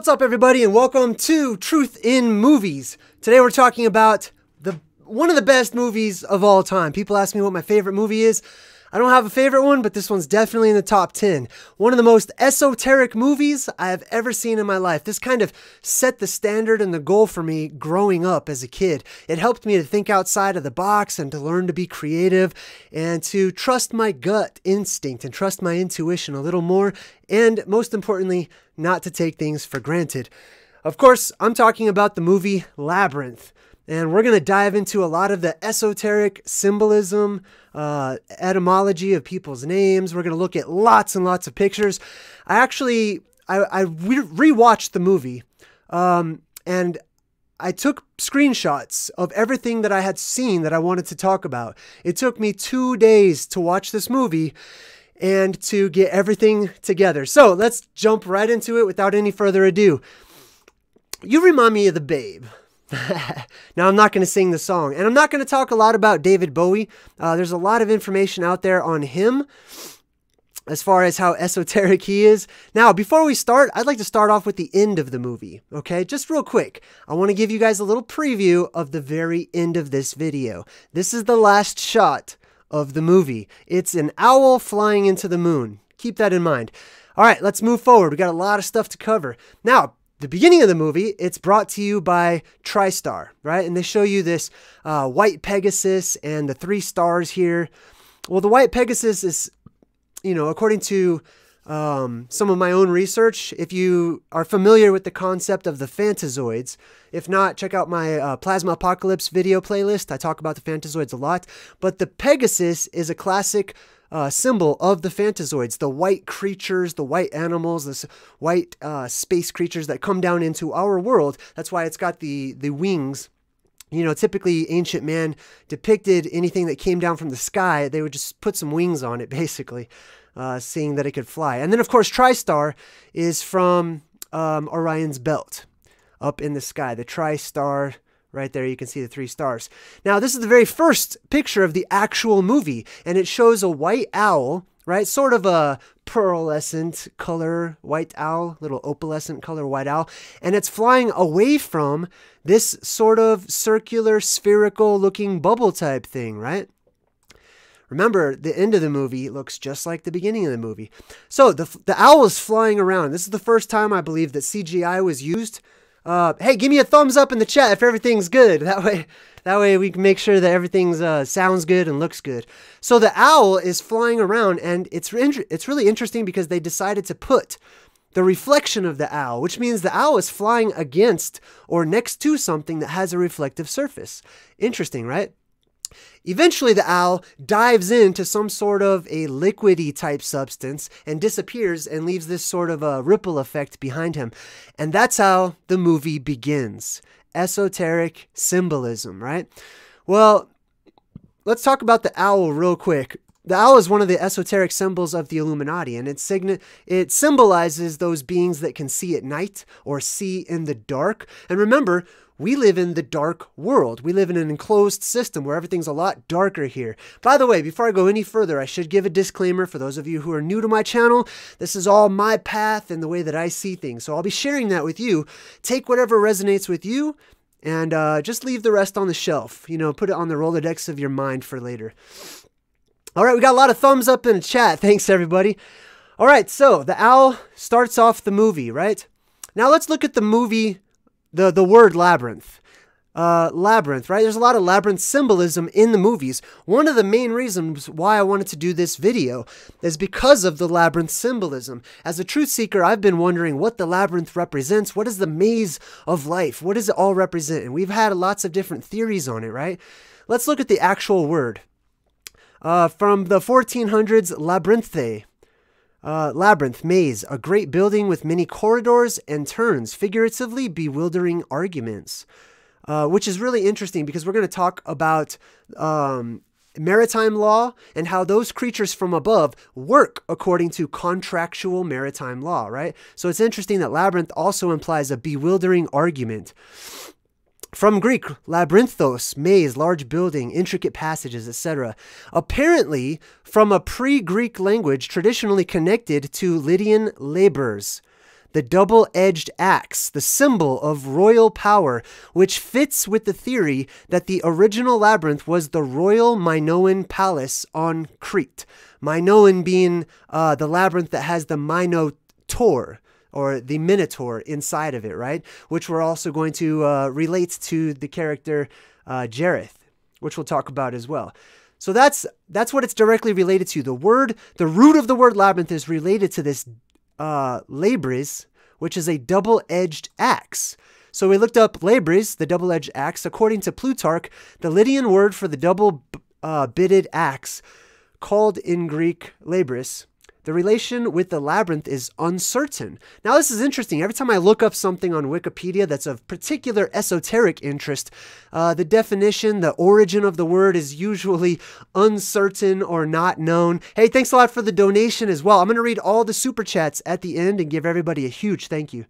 What's up, everybody, and welcome to Truth in Movies. Today we're talking about one of the best movies of all time. People ask me what my favorite movie is. I don't have a favorite one, but this one's definitely in the top 10. One of the most esoteric movies I have ever seen in my life. This kind of set the standard and the goal for me growing up as a kid. It helped me to think outside of the box and to learn to be creative and to trust my gut instinct and trust my intuition a little more. And most importantly, not to take things for granted. Of course, I'm talking about the movie Labyrinth. And we're going to dive into a lot of the esoteric symbolism, etymology of people's names. We're going to look at lots and lots of pictures. I rewatched the movie, and I took screenshots of everything that I had seen that I wanted to talk about. It took me 2 days to watch this movie and to get everything together. So let's jump right into it without any further ado. You remind me of the Babe. Now, I'm not going to sing the song, and I'm not going to talk a lot about David Bowie. There's a lot of information out there on him as far as how esoteric he is. Now, before we start, I'd like to start off with the end of the movie, okay? Just real quick. I want to give you guys a little preview of the very end of this video. This is the last shot of the movie. It's an owl flying into the moon. Keep that in mind. All right, let's move forward. We got a lot of stuff to cover. Now, the beginning of the movie, it's brought to you by TriStar, right? And they show you this white Pegasus and the 3 stars here. Well, the white Pegasus is, according to some of my own research, if you are familiar with the concept of the Fantazoids, if not, check out my Plasma Apocalypse video playlist. I talk about the Fantazoids a lot. But the Pegasus is a classic symbol of the Fantazoids, the white creatures, the white animals, this white space creatures that come down into our world. That's why it's got the wings. Typically ancient man depicted anything that came down from the sky. They would just put some wings on it, basically, seeing that it could fly. And then, of course, TriStar is from Orion's belt up in the sky. The TriStar, right there, you can see the 3 stars. Now, this is the very first picture of the actual movie, and it shows a white owl, right? Sort of a pearlescent color white owl, little opalescent color white owl, and it's flying away from this sort of circular, spherical looking bubble type thing, right? Remember, the end of the movie looks just like the beginning of the movie. So the owl is flying around. This is the first time, I believe, that CGI was used. Hey, give me a thumbs up in the chat if everything's good. That way we can make sure that everything's sounds good and looks good. So the owl is flying around, and it's really interesting because they decided to put the reflection of the owl, which means the owl is flying against or next to something that has a reflective surface. Interesting, right? Eventually, the owl dives into some sort of a liquidy type substance and disappears and leaves this sort of a ripple effect behind him. And that's how the movie begins. Esoteric symbolism, right? Well, let's talk about the owl real quick. The owl is one of the esoteric symbols of the Illuminati, and it symbolizes those beings that can see at night or see in the dark. And remember, we live in the dark world. We live in an enclosed system where everything's a lot darker here. By the way, before I go any further, I should give a disclaimer for those of you who are new to my channel. This is all my path and the way that I see things. So I'll be sharing that with you. Take whatever resonates with you and just leave the rest on the shelf. Put it on the Rolodex of your mind for later. All right, we got a lot of thumbs up in the chat. Thanks, everybody. All right, so the owl starts off the movie, right? Now let's look at the movie. The word labyrinth. Labyrinth, right? There's a lot of labyrinth symbolism in the movies. One of the main reasons why I wanted to do this video is because of the labyrinth symbolism. As a truth seeker, I've been wondering what the labyrinth represents. What is the maze of life? What does it all represent? And we've had lots of different theories on it, right? Let's look at the actual word. From the 1400s, labyrinthe. Labyrinth, maze, a great building with many corridors and turns, figuratively bewildering arguments, which is really interesting because we're going to talk about maritime law and how those creatures from above work according to contractual maritime law, right? So it's interesting that labyrinth also implies a bewildering argument. From Greek, labyrinthos, maze, large building, intricate passages, etc. Apparently, from a pre-Greek language traditionally connected to Lydian labors. the double-edged axe, the symbol of royal power, which fits with the theory that the original labyrinth was the royal Minoan palace on Crete. Minoan being the labyrinth that has the Minotaur, or the Minotaur inside of it, right? Which we're also going to relate to the character Jareth, which we'll talk about as well. So that's what it's directly related to. The root of the word labyrinth is related to this Labyrinth, which is a double-edged axe. So we looked up Labyrinth, the double-edged axe. According to Plutarch, the Lydian word for the double-bitted axe, called in Greek Labyrinth, the relation with the labyrinth is uncertain. Now, this is interesting. Every time I look up something on Wikipedia that's of particular esoteric interest, the definition, the origin of the word is usually uncertain or not known. Hey, thanks a lot for the donation as well. I'm going to read all the super chats at the end and give everybody a huge thank you.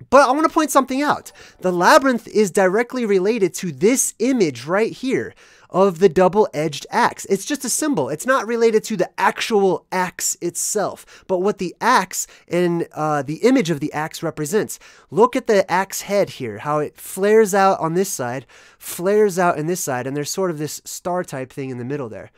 But I want to point something out. The labyrinth is directly related to this image right here of the double-edged axe. It's just a symbol. It's not related to the actual axe itself, but what the axe and the image of the axe represents. Look at the axe head here, how it flares out on this side, flares out in this side, and there's sort of this star type thing in the middle there.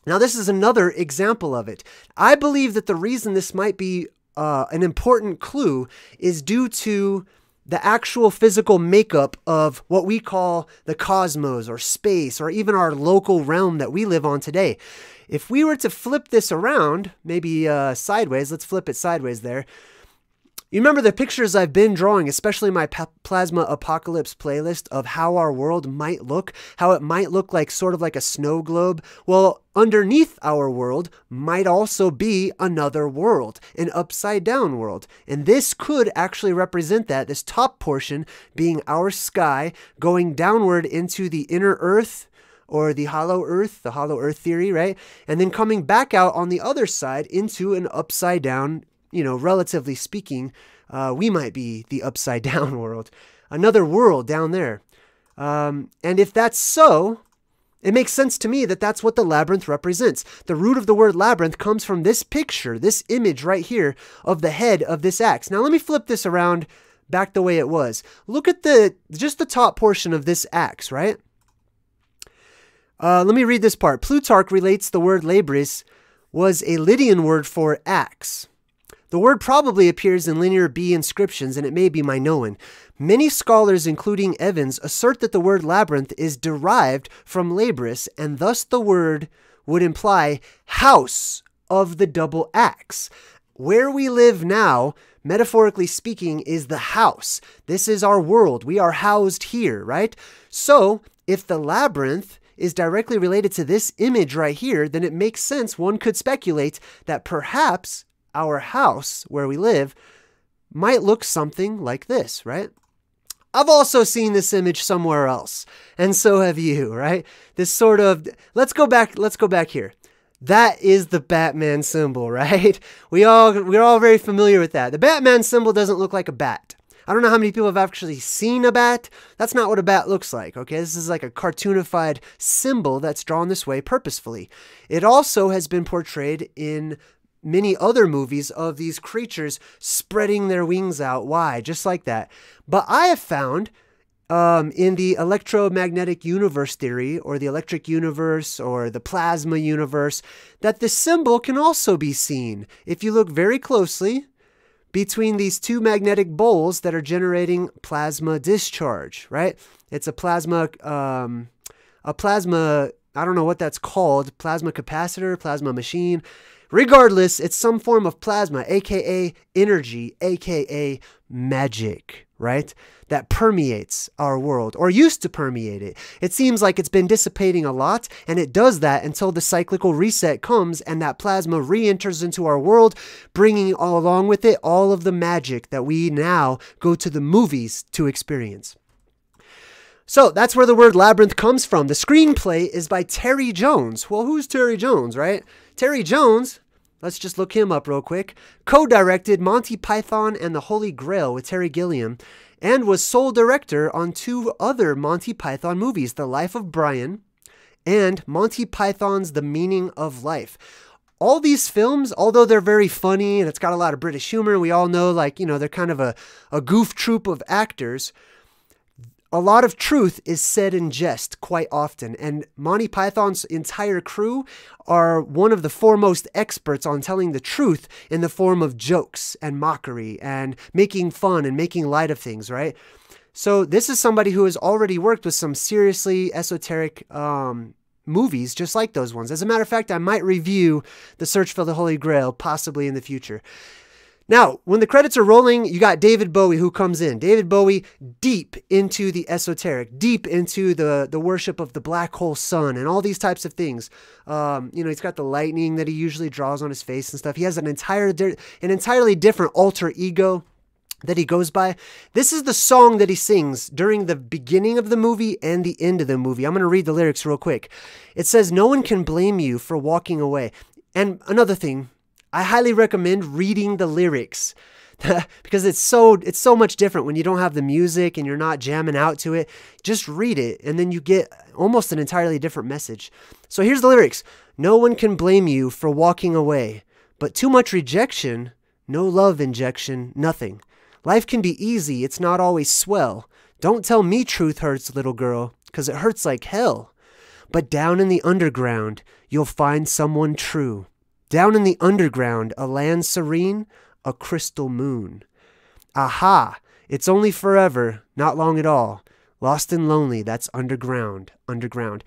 Now, this is another example of it. I believe that the reason this might be an important clue is due to the actual physical makeup of what we call the cosmos or space or even our local realm that we live on today. If we were to flip this around, maybe sideways, let's flip it sideways there. You remember the pictures I've been drawing, especially my Plasma Apocalypse playlist, of how our world might look, how it might look like sort of like a snow globe. Well, underneath our world might also be another world, an upside down world. And this could actually represent that, this top portion being our sky going downward into the inner earth, or the hollow earth theory, right? And then coming back out on the other side into an upside down, you know, relatively speaking, we might be the upside down world, another world down there. And if that's so, it makes sense to me that that's what the labyrinth represents. The root of the word labyrinth comes from this picture, this image right here of the head of this axe. Now let me flip this around back the way it was. Look at just the top portion of this axe, right? Let me read this part. Plutarch relates the word labyrinth was a Lydian word for axe. The word probably appears in Linear B inscriptions, and it may be Minoan. Many scholars, including Evans, assert that the word labyrinth is derived from Labyrinth, and thus the word would imply house of the double axe. Where we live now, metaphorically speaking, is the house. This is our world. We are housed here, right? So, if the labyrinth is directly related to this image right here, then it makes sense, one could speculate, that perhaps our house where we live might look something like this, right? I've also seen this image somewhere else, and so have you, right? This sort of, let's go back here. That is the Batman symbol, right? We're all very familiar with that. The Batman symbol doesn't look like a bat. I don't know how many people have actually seen a bat. That's not what a bat looks like, okay? This is like a cartoonified symbol that's drawn this way purposefully. It also has been portrayed in many other movies of these creatures spreading their wings out wide, just like that. But I have found in the electromagnetic universe theory, or the electric universe, or the plasma universe, that the symbol can also be seen. If you look very closely between these two magnetic bowls that are generating plasma discharge, right? It's a plasma, I don't know what that's called, plasma capacitor, plasma machine. Regardless, it's some form of plasma, aka energy, aka magic, right? That permeates our world, or used to permeate it. It seems like it's been dissipating a lot, and it does that until the cyclical reset comes and that plasma re-enters into our world, bringing along with it all of the magic that we now go to the movies to experience. So that's where the word labyrinth comes from. The screenplay is by Terry Jones. Well, who's Terry Jones, right? Terry Jones, let's just look him up real quick, co-directed Monty Python and the Holy Grail with Terry Gilliam, and was sole director on two other Monty Python movies, The Life of Brian and Monty Python's The Meaning of Life. all these films, although they're very funny and it's got a lot of British humor, we all know, like, you know, they're kind of a goof troop of actors. A lot of truth is said in jest quite often, and Monty Python's entire crew are one of the foremost experts on telling the truth in the form of jokes and mockery and making fun and making light of things, right? So this is somebody who has already worked with some seriously esoteric movies just like those ones. As a matter of fact, I might review The Search for the Holy Grail possibly in the future. Now, when the credits are rolling, you got David Bowie who comes in. David Bowie deep into the esoteric, deep into the worship of the black hole sun and all these types of things. You know, he's got the lightning that he usually draws on his face and stuff. He has an entirely different alter ego that he goes by. This is the song that he sings during the beginning of the movie and the end of the movie. I'm going to read the lyrics real quick. It says, "No one can blame you for walking away." And another thing, I highly recommend reading the lyrics because it's so much different when you don't have the music and you're not jamming out to it. Just read it and then you get almost an entirely different message. So here's the lyrics. "No one can blame you for walking away, but too much rejection, no love injection, nothing. Life can be easy, it's not always swell. Don't tell me truth hurts, little girl, 'cause it hurts like hell. But down in the underground, you'll find someone true. Down in the underground, a land serene, a crystal moon. Aha, it's only forever, not long at all. Lost and lonely, that's underground, underground."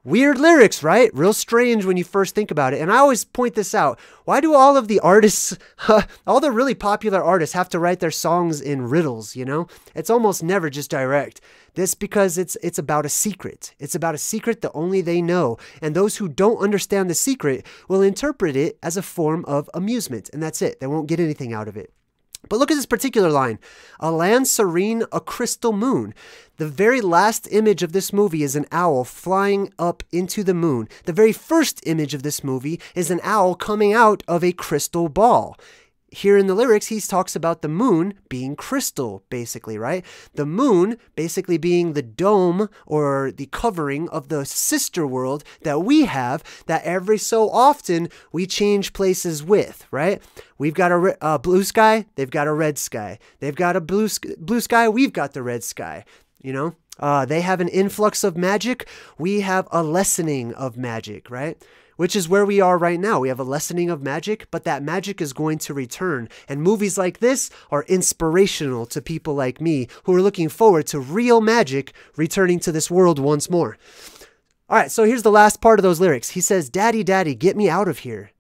Weird lyrics, right? Real strange when you first think about it. And I always point this out. Why do all of the artists, all the really popular artists have to write their songs in riddles, you know? It's almost never just direct. This because it's about a secret. It's about a secret that only they know. And those who don't understand the secret will interpret it as a form of amusement. And that's it. They won't get anything out of it. But look at this particular line. A land serene, a crystal moon. The very last image of this movie is an owl flying up into the moon. The very first image of this movie is an owl coming out of a crystal ball. Here in the lyrics, he talks about the moon being crystal, basically, right? The moon basically being the dome or the covering of the sister world that we have that every so often we change places with, right? We've got a blue sky, they've got a red sky. They've got a blue sky, we've got the red sky, you know? They have an influx of magic, we have a lessening of magic, right? Which is where we are right now. We have a lessening of magic, but that magic is going to return. And movies like this are inspirational to people like me who are looking forward to real magic returning to this world once more. All right, so here's the last part of those lyrics. He says, "Daddy, daddy, get me out of here.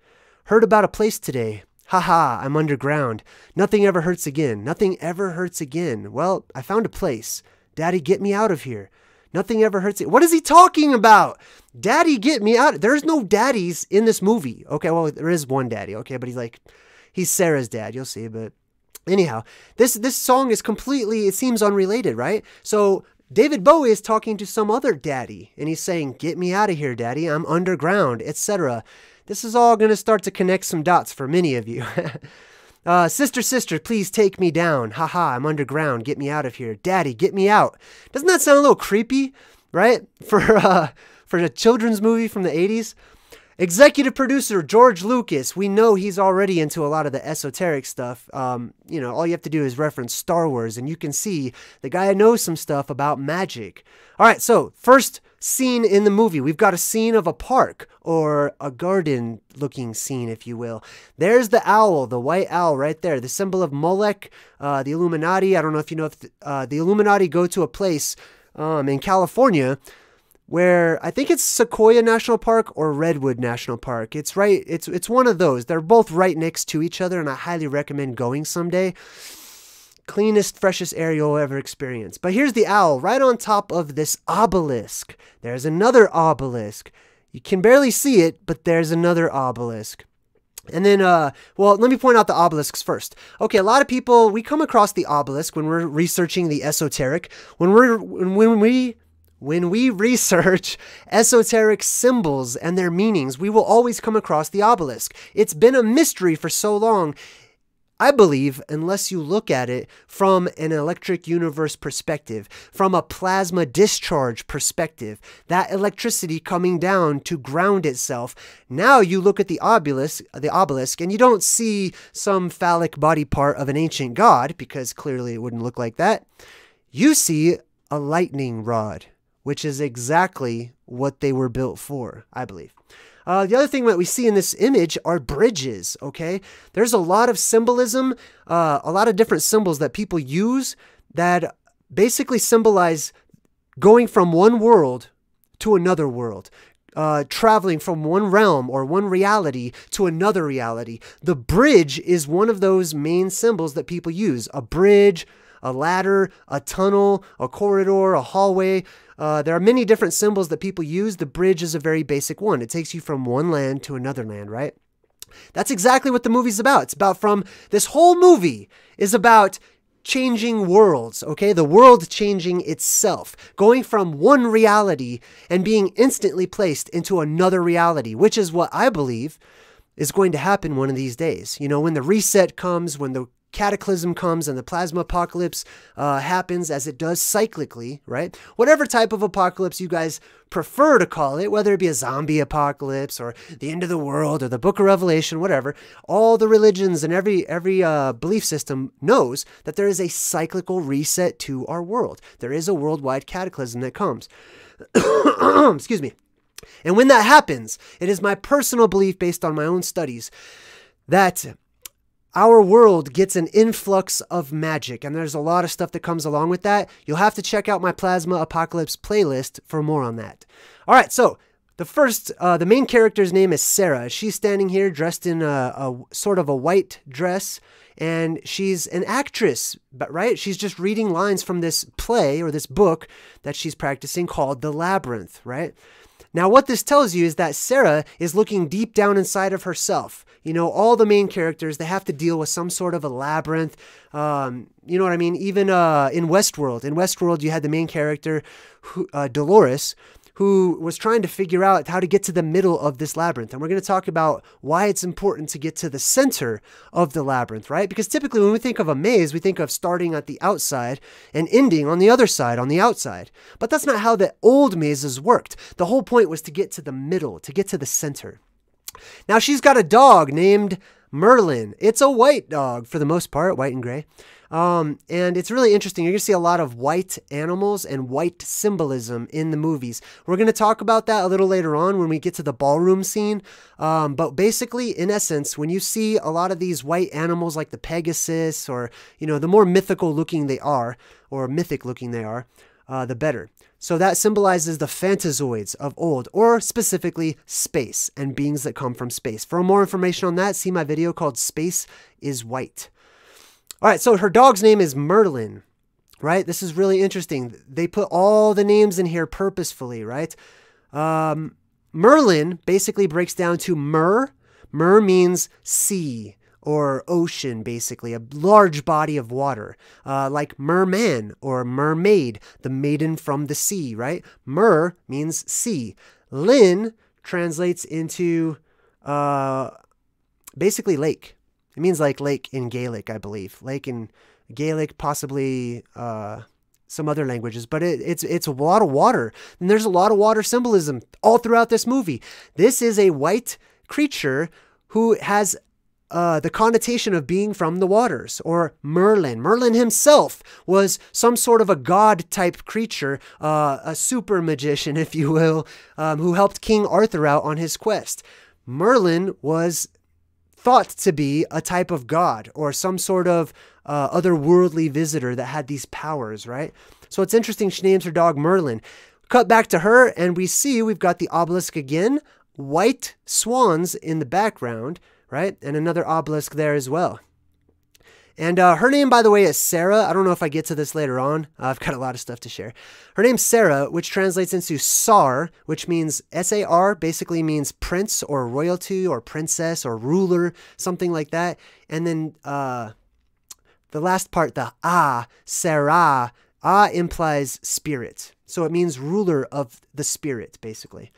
Heard about a place today. Haha, I'm underground. Nothing ever hurts again. Nothing ever hurts again. Well, I found a place. Daddy, get me out of here. Nothing ever hurts it." What is he talking about? Daddy, get me out. There's no daddies in this movie. Okay, well, there is one daddy, okay, but he's Sarah's dad, you'll see. But anyhow, this song is completely, it seems unrelated, right? So David Bowie is talking to some other daddy, and he's saying, "Get me out of here, daddy. I'm underground," etc. This is all going to start to connect some dots for many of you. "Sister, sister, please take me down. Haha, I'm underground. Get me out of here. Daddy, get me out." Doesn't that sound a little creepy, right? For a children's movie from the 80s. Executive producer George Lucas. We know he's already into a lot of the esoteric stuff. You know, all you have to do is reference Star Wars, and you can see the guy knows some stuff about magic. All right, so first scene in the movie. We've got a scene of a park or a garden-looking scene, if you will. There's the owl, the white owl right there, the symbol of Molech, the Illuminati. I don't know if you know if the Illuminati go to a place in California where I think it's Sequoia National Park or Redwood National Park. It's right. It's one of those. They're both right next to each other, and I highly recommend going someday. Cleanest, freshest air you'll ever experience. But here's the owl right on top of this obelisk. There's another obelisk. You can barely see it, but there's another obelisk. And then, well, let me point out the obelisks first. Okay, a lot of people, we come across the obelisk when we're researching the esoteric. When we research esoteric symbols and their meanings, we will always come across the obelisk. It's been a mystery for so long. I believe, unless you look at it from an electric universe perspective, from a plasma discharge perspective, that electricity coming down to ground itself. Now you look at the obelisk, and you don't see some phallic body part of an ancient god, because clearly it wouldn't look like that. You see a lightning rod, which is exactly what they were built for, I believe. The other thing that we see in this image are bridges, okay? There's a lot of symbolism, a lot of different symbols that people use that basically symbolize going from one world to another world, traveling from one realm or one reality to another reality. The bridge is one of those main symbols that people use. A bridge, a ladder, a tunnel, a corridor, a hallway. There are many different symbols that people use. The bridge is a very basic one. It takes you from one land to another land, right? That's exactly what the movie's about. It's about this whole movie is about changing worlds, okay? The world changing itself, going from one reality and being instantly placed into another reality, which is what I believe is going to happen one of these days. You know, when the reset comes, when the cataclysm comes and the plasma apocalypse happens, as it does cyclically, right? Whatever type of apocalypse you guys prefer to call it, whether it be a zombie apocalypse or the end of the world or the book of Revelation, whatever, all the religions and every belief system knows that there is a cyclical reset to our world. There is a worldwide cataclysm that comes. Excuse me. And when that happens, it is my personal belief, based on my own studies, that our world gets an influx of magic, and there's a lot of stuff that comes along with that. You'll have to check out my Plasma Apocalypse playlist for more on that. All right, so the main character's name is Sarah. She's standing here dressed in a sort of a white dress, and she's an actress, right? She's just reading lines from this play or this book that she's practicing called The Labyrinth, right? Now, what this tells you is that Sarah is looking deep down inside of herself. You know, all the main characters, they have to deal with some sort of a labyrinth. You know what I mean? Even in Westworld, you had the main character, Dolores, who was trying to figure out how to get to the middle of this labyrinth. And we're going to talk about why it's important to get to the center of the labyrinth, right? Because typically when we think of a maze, we think of starting at the outside and ending on the other side, on the outside. But that's not how the old mazes worked. The whole point was to get to the middle, to get to the center. Now she's got a dog named Merlin. It's a white dog for the most part, white and gray. And it's really interesting. You're going to see a lot of white animals and white symbolism in the movies. We're going to talk about that a little later on when we get to the ballroom scene. But basically, in essence, when you see a lot of these white animals like the Pegasus, or, you know, the more mythical looking they are, or mythic looking they are, the better. So that symbolizes the Fantazoids of old, or specifically space and beings that come from space. For more information on that, see my video called Space is White. All right, so her dog's name is Merlin, right? This is really interesting. They put all the names in here purposefully, right? Merlin basically breaks down to Mer. Mer means sea or ocean, basically, a large body of water, like merman or mermaid, the maiden from the sea, right? Mer means sea. Lin translates into basically lake. It means like lake in Gaelic, I believe. Lake in Gaelic, possibly some other languages, but it's a lot of water. And there's a lot of water symbolism all throughout this movie. This is a white creature who has the connotation of being from the waters, or Merlin. Merlin himself was some sort of a god-type creature, a super magician, if you will, who helped King Arthur out on his quest. Merlin was thought to be a type of god or some sort of otherworldly visitor that had these powers, right? So it's interesting she names her dog Merlin. Cut back to her, and we see we've got the obelisk again, white swans in the background, right? And another obelisk there as well. And her name, by the way, is Sarah. I don't know if I get to this later on. I've got a lot of stuff to share. Her name's Sarah, which translates into Sar, which means S-A-R, basically means prince or royalty or princess or ruler, something like that. And then the last part, the Sarah, implies spirit. So it means ruler of the spirit, basically.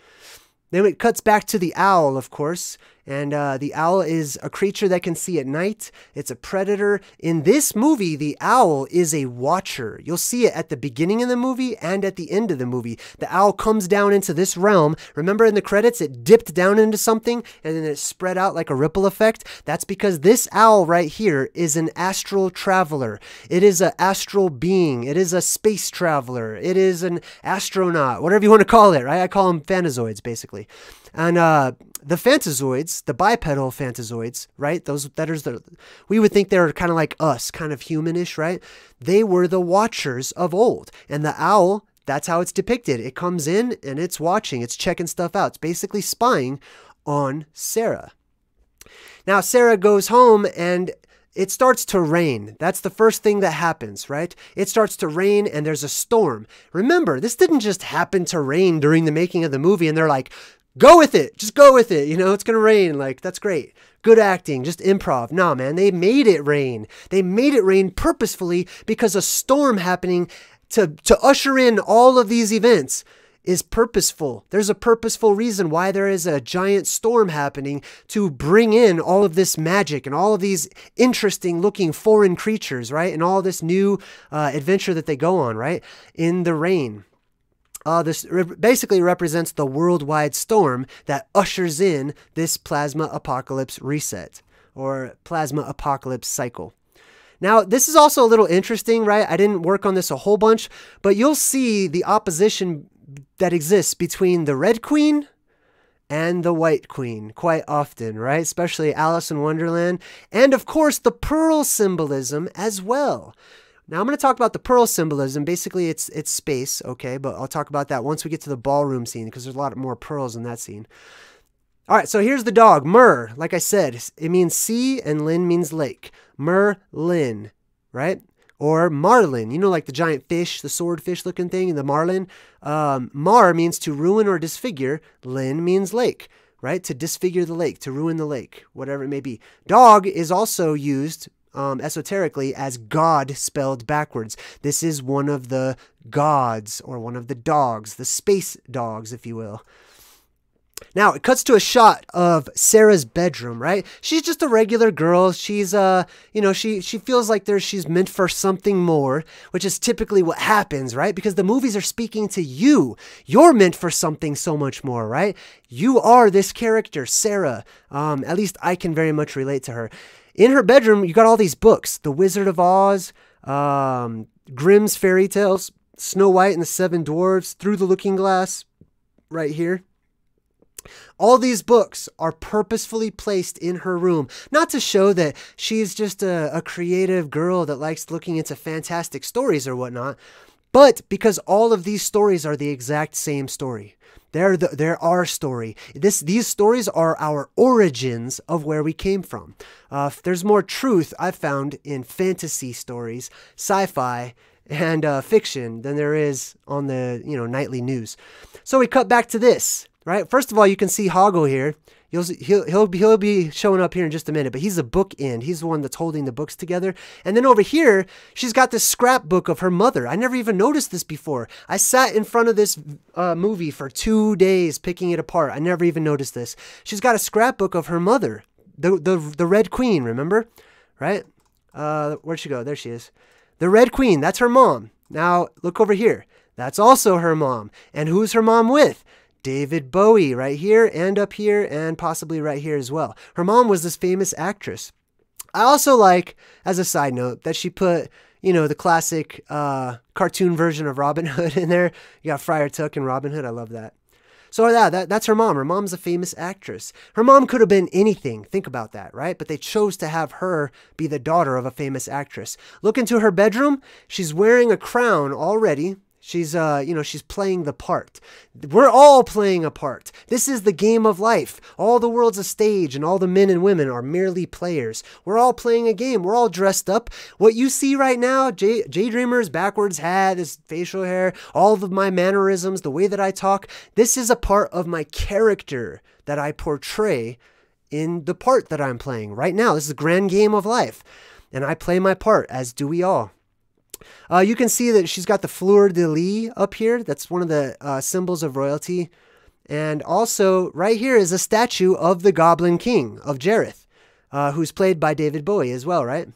Then it cuts back to the owl, of course, And the owl is a creature that can see at night. It's a predator. In this movie, the owl is a watcher. You'll see it at the beginning of the movie and at the end of the movie. The owl comes down into this realm. Remember in the credits, it dipped down into something and then it spread out like a ripple effect? That's because this owl right here is an astral traveler. It is an astral being. It is a space traveler. It is an astronaut, whatever you want to call it, right? I call them Fantazoids, basically. And the Fantazoids, the bipedal Fantazoids, right? Those that are we would think they're kind of like us, kind of humanish, right? They were the watchers of old. And the owl, that's how it's depicted. It comes in and it's watching. It's checking stuff out. It's basically spying on Sarah. Now, Sarah goes home and it starts to rain. That's the first thing that happens, right? It starts to rain and there's a storm. Remember, this didn't just happen to rain during the making of the movie and they're like, go with it. Just go with it. You know, it's going to rain. Like, that's great. Good acting. Just improv. Nah, man, they made it rain. They made it rain purposefully because a storm happening to usher in all of these events is purposeful. There's a purposeful reason why there is a giant storm happening to bring in all of this magic and all of these interesting looking foreign creatures, right? And all this new adventure that they go on, right? In the rain. This basically represents the worldwide storm that ushers in this plasma apocalypse reset or plasma apocalypse cycle. Now, this is also a little interesting, right? I didn't work on this a whole bunch, but you'll see the opposition that exists between the Red Queen and the White Queen quite often, right? Especially Alice in Wonderland. And of course, the pearl symbolism as well. Now, I'm going to talk about the pearl symbolism. Basically, it's space, okay? But I'll talk about that once we get to the ballroom scene because there's a lot more pearls in that scene. All right, so here's the dog, Mer. Like I said, it means sea and Lin means lake. Merlin, right? Or marlin, you know, like the giant fish, the swordfish looking thing, the marlin. Mar means to ruin or disfigure. Lin means lake, right? To disfigure the lake, to ruin the lake, whatever it may be. Dog is also used esoterically as God spelled backwards. This is one of the gods or one of the dogs, the space dogs, if you will. Now, it cuts to a shot of Sarah's bedroom, right? She's just a regular girl. She's, she feels like she's meant for something more, which is typically what happens, right? Because the movies are speaking to you. You're meant for something so much more, right? You are this character, Sarah. At least I can very much relate to her. In her bedroom, you got all these books. The Wizard of Oz, Grimm's Fairy Tales, Snow White and the Seven Dwarfs, Through the Looking Glass, right here. All these books are purposefully placed in her room, not to show that she's just a creative girl that likes looking into fantastic stories or whatnot, but because all of these stories are the exact same story. They're our story. These stories are our origins of where we came from. There's more truth I've found in fantasy stories, sci-fi, and fiction than there is on the nightly news. So we cut back to this. Right. First of all, you can see Hoggle here. He'll be showing up here in just a minute, but he's a bookend. He's the one that's holding the books together. And then over here, she's got this scrapbook of her mother. I never even noticed this before. I sat in front of this movie for 2 days picking it apart. I never even noticed this. She's got a scrapbook of her mother, the Red Queen. Remember, right? Where'd she go? There she is. The Red Queen. That's her mom. Now look over here. That's also her mom. And who's her mom with? David Bowie right here and up here and possibly right here as well. Her mom was this famous actress. I also like, as a side note, that she put, the classic cartoon version of Robin Hood in there. You got Friar Tuck and Robin Hood. I love that. So yeah, that's her mom. Her mom's a famous actress. Her mom could have been anything. Think about that, right? But they chose to have her be the daughter of a famous actress. Look into her bedroom. She's wearing a crown already. She's, she's playing the part. We're all playing a part. This is the game of life. All the world's a stage and all the men and women are merely players. We're all playing a game. We're all dressed up. What you see right now, JayDreamerZ backwards hat, his facial hair, all of my mannerisms, the way that I talk, this is a part of my character that I portray in the part that I'm playing right now. This is a grand game of life. And I play my part, as do we all. You can see that she's got the fleur de lis up here. That's one of the symbols of royalty. And also right here is a statue of the Goblin King of Jareth, who's played by David Bowie as well, right?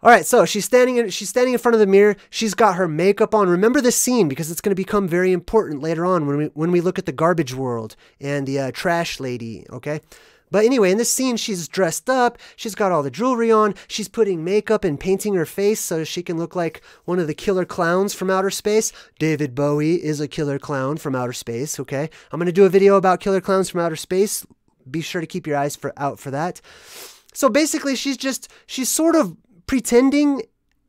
All right, so she's standing in front of the mirror. She's got her makeup on. Remember this scene because it's going to become very important later on when we look at the garbage world and the trash lady, okay? But anyway, in this scene, she's dressed up. She's got all the jewelry on. She's putting makeup and painting her face so she can look like one of the killer clowns from outer space. David Bowie is a killer clown from outer space, okay? I'm going to do a video about killer clowns from outer space. Be sure to keep your eyes out for that. So basically, she's sort of pretending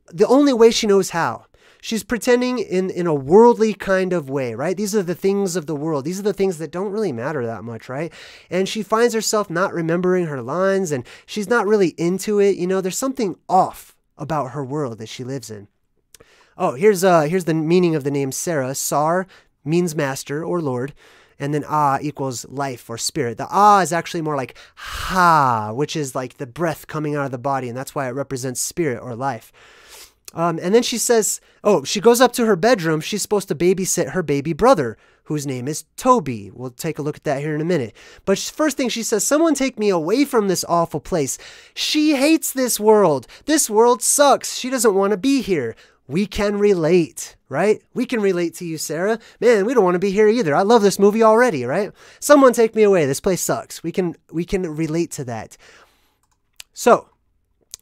the only way she knows how. She's pretending in a worldly kind of way, right? These are the things of the world. These are the things that don't really matter that much, right? And she finds herself not remembering her lines, and she's not really into it. You know, there's something off about her world that she lives in. Oh, here's the meaning of the name Sarah. Sar means master or lord. And then ah equals life or spirit. The ah is actually more like ha, which is like the breath coming out of the body. And that's why it represents spirit or life. And then she says, oh, she goes up to her bedroom. She's supposed to babysit her baby brother, whose name is Toby. We'll take a look at that here in a minute. But first thing she says, someone take me away from this awful place. She hates this world. This world sucks. She doesn't want to be here. We can relate, right? We can relate to you, Sarah. Man, we don't want to be here either. I love this movie already, right? Someone take me away. This place sucks. We can relate to that. So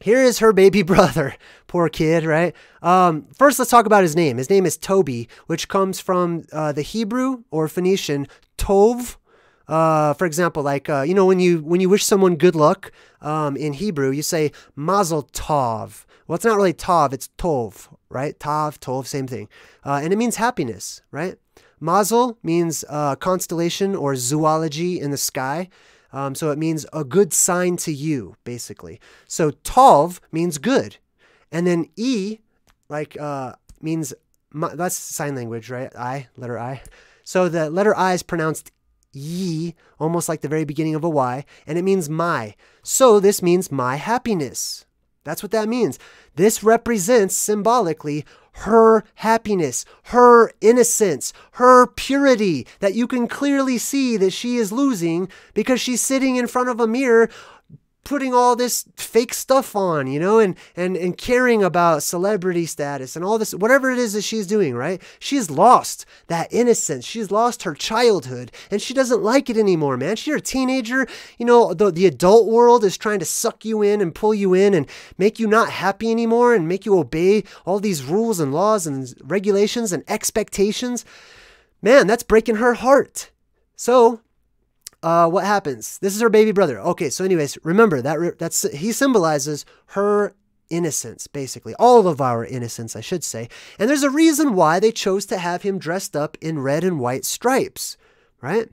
here is her baby brother. Poor kid, right? First, let's talk about his name. His name is Toby, which comes from the Hebrew or Phoenician tov. For example, like, you know, when you wish someone good luck in Hebrew, you say mazel tov. Well, it's not really tov, it's tov, right? Tav, tov, same thing. And it means happiness, right? Mazel means constellation or zoology in the sky. So it means a good sign to you, basically. So tov means good. And then E, like, means, that's sign language, right? I, letter I. So the letter I is pronounced ye, almost like the very beginning of a Y, and it means my. So this means my happiness. That's what that means. This represents symbolically her happiness, her innocence, her purity that you can clearly see that she is losing because she's sitting in front of a mirror putting all this fake stuff on, you know, and caring about celebrity status and all this, whatever it is that she's doing, right? She's lost that innocence. She's lost her childhood and she doesn't like it anymore, man. She's a teenager. You know, the adult world is trying to suck you in and pull you in and make you not happy anymore and make you obey all these rules and laws and regulations and expectations. Man, that's breaking her heart. So, what happens? This is her baby brother. Okay, so anyways, remember that he symbolizes her innocence, basically. All of our innocence, I should say. And there's a reason why they chose to have him dressed up in red and white stripes, right?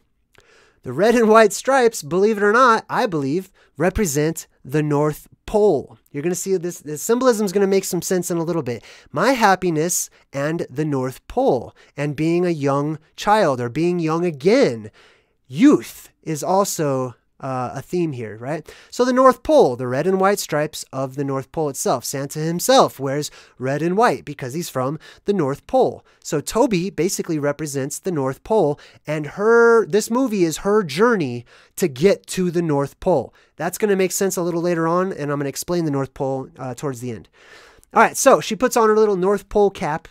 The red and white stripes, believe it or not, I believe, represent the North Pole. You're going to see this symbolism is going to make some sense in a little bit. My happiness and the North Pole and being a young child or being young again. Youth is also a theme here, right? So the North Pole, the red and white stripes of the North Pole itself. Santa himself wears red and white because he's from the North Pole. So Toby basically represents the North Pole, and this movie is her journey to get to the North Pole. That's going to make sense a little later on, and I'm going to explain the North Pole towards the end. All right, so she puts on her little North Pole cap,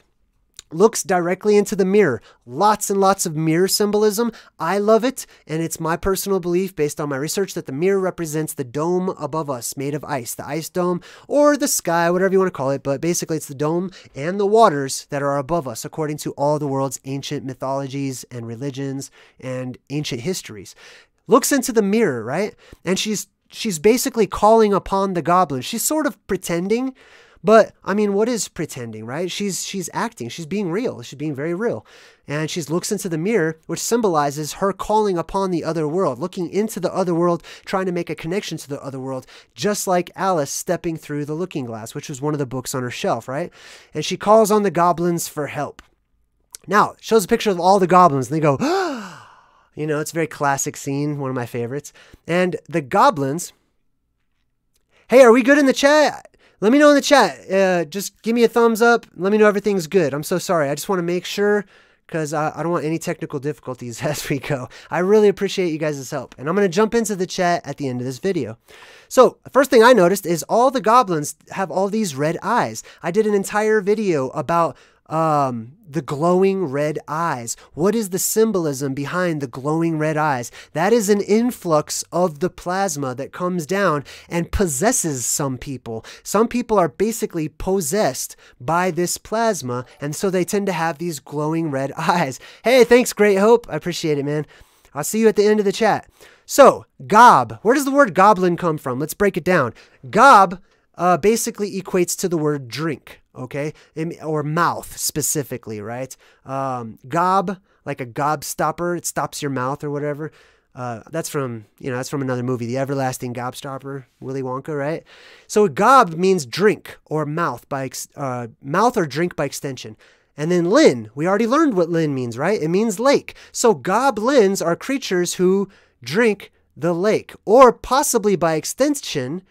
looks directly into the mirror. Lots and lots of mirror symbolism. I love it, and it's my personal belief based on my research that the mirror represents the dome above us made of ice, the ice dome or the sky, whatever you want to call it, but basically it's the dome and the waters that are above us according to all the world's ancient mythologies and religions and ancient histories. Looks into the mirror, right? And she's basically calling upon the goblins. She's sort of pretending. But, I mean, what is pretending, right? She's acting. She's being real. She's being very real. And she looks into the mirror, which symbolizes her calling upon the other world, looking into the other world, trying to make a connection to the other world, just like Alice stepping through the looking glass, which was one of the books on her shelf, right? And she calls on the goblins for help. Now, it shows a picture of all the goblins, and they go, you know, it's a very classic scene, one of my favorites. And the goblins, hey, are we good in the chat? Let me know in the chat. Just give me a thumbs up. Let me know everything's good. I'm so sorry. I just want to make sure because I don't want any technical difficulties as we go. I really appreciate you guys' help. And I'm going to jump into the chat at the end of this video. So the first thing I noticed is all the goblins have all these red eyes. I did an entire video about the glowing red eyes. What is the symbolism behind the glowing red eyes? That is an influx of the plasma that comes down and possesses some people. Some people are basically possessed by this plasma, and so they tend to have these glowing red eyes. Hey, thanks, Great Hope. I appreciate it, man. I'll see you at the end of the chat. So, gob. Where does the word goblin come from? Let's break it down. Gob basically equates to the word drink. Okay, or mouth specifically, right? Gob, like a gobstopper, it stops your mouth or whatever. That's from another movie, The Everlasting Gobstopper, Willy Wonka, right? So gob means drink or mouth mouth or drink by extension. And then lin, we already learned what lin means, right? It means lake. So goblins are creatures who drink the lake, or possibly by extension,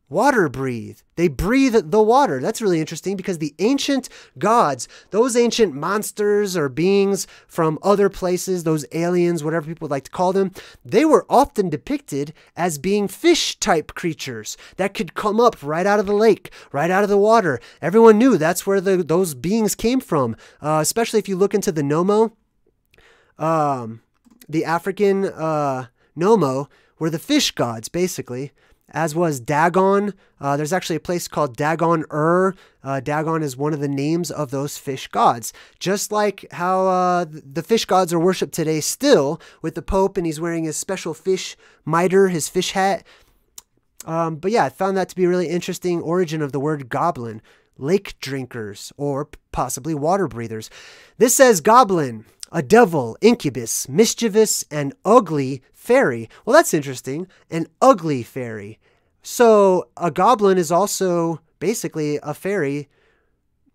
water breathe. They breathe the water. That's really interesting because the ancient gods, those ancient monsters or beings from other places, those aliens, whatever people like to call them, they were often depicted as being fish-type creatures that could come up right out of the lake, right out of the water. Everyone knew that's where those beings came from, especially if you look into the Nomo. The African Nomo were the fish gods, basically, as was Dagon. There's actually a place called Dagon-Ur. Dagon is one of the names of those fish gods. Just like how the fish gods are worshipped today still with the Pope, and he's wearing his special fish mitre, his fish hat. But yeah, I found that to be a really interesting origin of the word goblin. Lake drinkers, or possibly water breathers. This says goblin, a devil, incubus, mischievous, and ugly fairy. Well, that's interesting. An ugly fairy. So a goblin is also basically a fairy,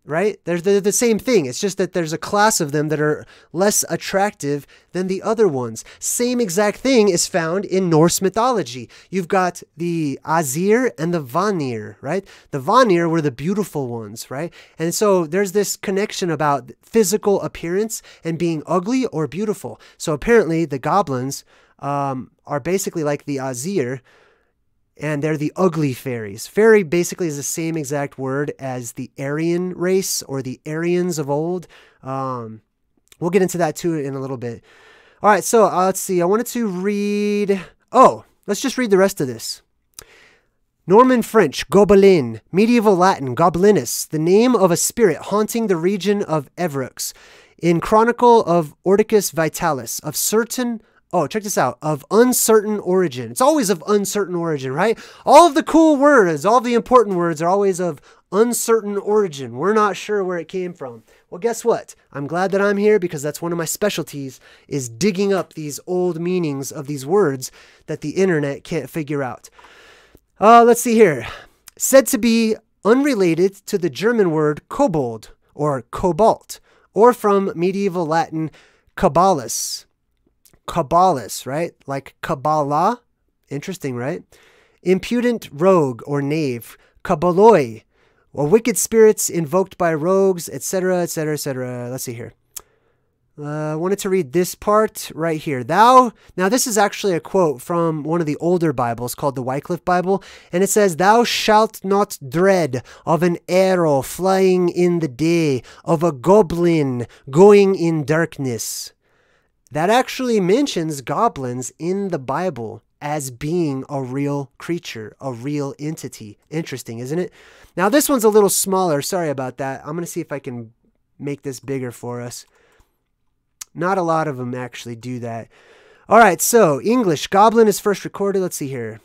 right? They're the same thing. It's just that there's a class of them that are less attractive than the other ones. Same exact thing is found in Norse mythology. You've got the Asir and the Vanir, right? The Vanir were the beautiful ones, right? And so there's this connection about physical appearance and being ugly or beautiful. So apparently the goblins are basically like the Asir, and they're the ugly fairies. Fairy basically is the same exact word as the Aryan race or the Aryans of old. We'll get into that too in a little bit. All right, so let's see. I wanted to read... Oh, let's just read the rest of this. Norman French, gobelin. Medieval Latin, goblinis, the name of a spirit haunting the region of Evreux. In Chronicle of Ordicus Vitalis, of certain... Oh, check this out. Of uncertain origin. It's always of uncertain origin, right? All of the cool words, all of the important words are always of uncertain origin. We're not sure where it came from. Well, guess what? I'm glad that I'm here because that's one of my specialties, is digging up these old meanings of these words that the internet can't figure out. Let's see here. Said to be unrelated to the German word kobold or cobalt, or from medieval Latin caballus. Caballus, right? Like Kabbalah. Interesting, right? Impudent rogue or knave. Kabbaloi. Or wicked spirits invoked by rogues, etc., etc., etc. Let's see here. I wanted to read this part right here. Now this is actually a quote from one of the older Bibles called the Wycliffe Bible, and it says, "Thou shalt not dread of an arrow flying in the day, of a goblin going in darkness." That actually mentions goblins in the Bible as being a real creature, a real entity. Interesting, isn't it? Now, this one's a little smaller. Sorry about that. I'm going to see if I can make this bigger for us. Not a lot of them actually do that. All right, so English, goblin is first recorded. Let's see here.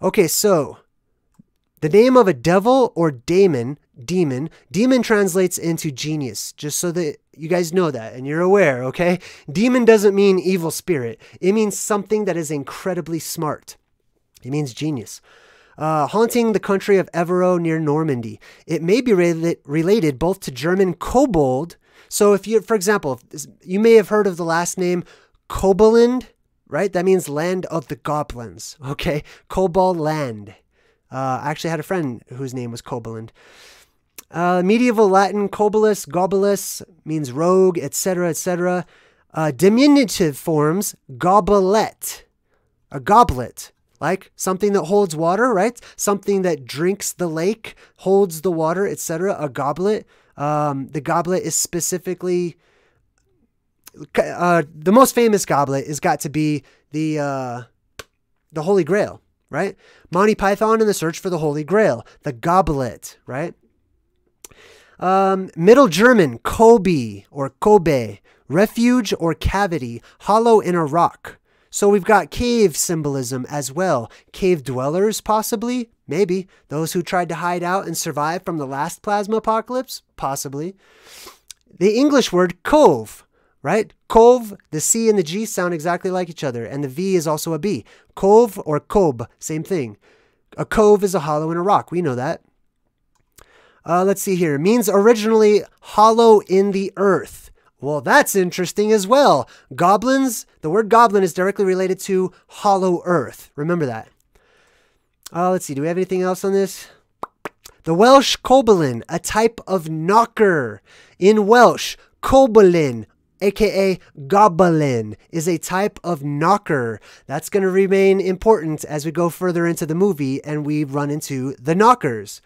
Okay, so the name of a devil or demon translates into genius, just so that you guys know that and you're aware, okay? Demon doesn't mean evil spirit. It means something that is incredibly smart. It means genius. Haunting the country of Evreux near Normandy. It may be related both to German kobold. So if you, for example, you may have heard of the last name Koboland, right? That means land of the goblins, okay? Kobold land. I actually had a friend whose name was Koboland. Medieval Latin, cobolus, gobulus, means rogue, etc., etc. Diminutive forms, goblet, a goblet, like something that holds water, right? Something that drinks the lake, holds the water, etc. A goblet. The goblet is specifically, the most famous goblet has got to be the Holy Grail, right? Monty Python and the Search for the Holy Grail, the goblet, right? Middle German, Kobe or Kobe, refuge or cavity, hollow in a rock. So we've got cave symbolism as well. Cave dwellers, possibly, maybe. Those who tried to hide out and survive from the last plasma apocalypse, possibly. The English word cove, right? Cove, the C and the G sound exactly like each other, and the V is also a B. Cove or kob, same thing. A cove is a hollow in a rock. We know that. Let's see here. Means originally hollow in the earth. Well, that's interesting as well. Goblins, the word goblin is directly related to hollow earth. Remember that. Let's see. Do we have anything else on this? The Welsh kobolin, a type of knocker. In Welsh, kobolin, aka goblin, is a type of knocker. That's going to remain important as we go further into the movie and we run into the knockers.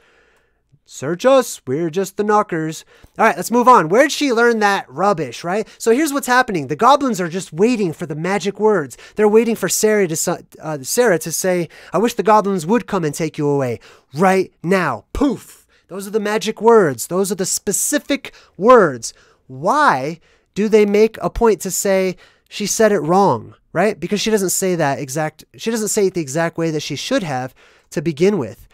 Search us, we're just the knockers. All right, let's move on. Where'd she learn that rubbish, right? So here's what's happening. The goblins are just waiting for the magic words. They're waiting for Sarah to say, I wish the goblins would come and take you away right now. Poof. Those are the magic words. Those are the specific words. Why do they make a point to say she said it wrong, right? Because she doesn't say she doesn't say it the exact way that she should have to begin with.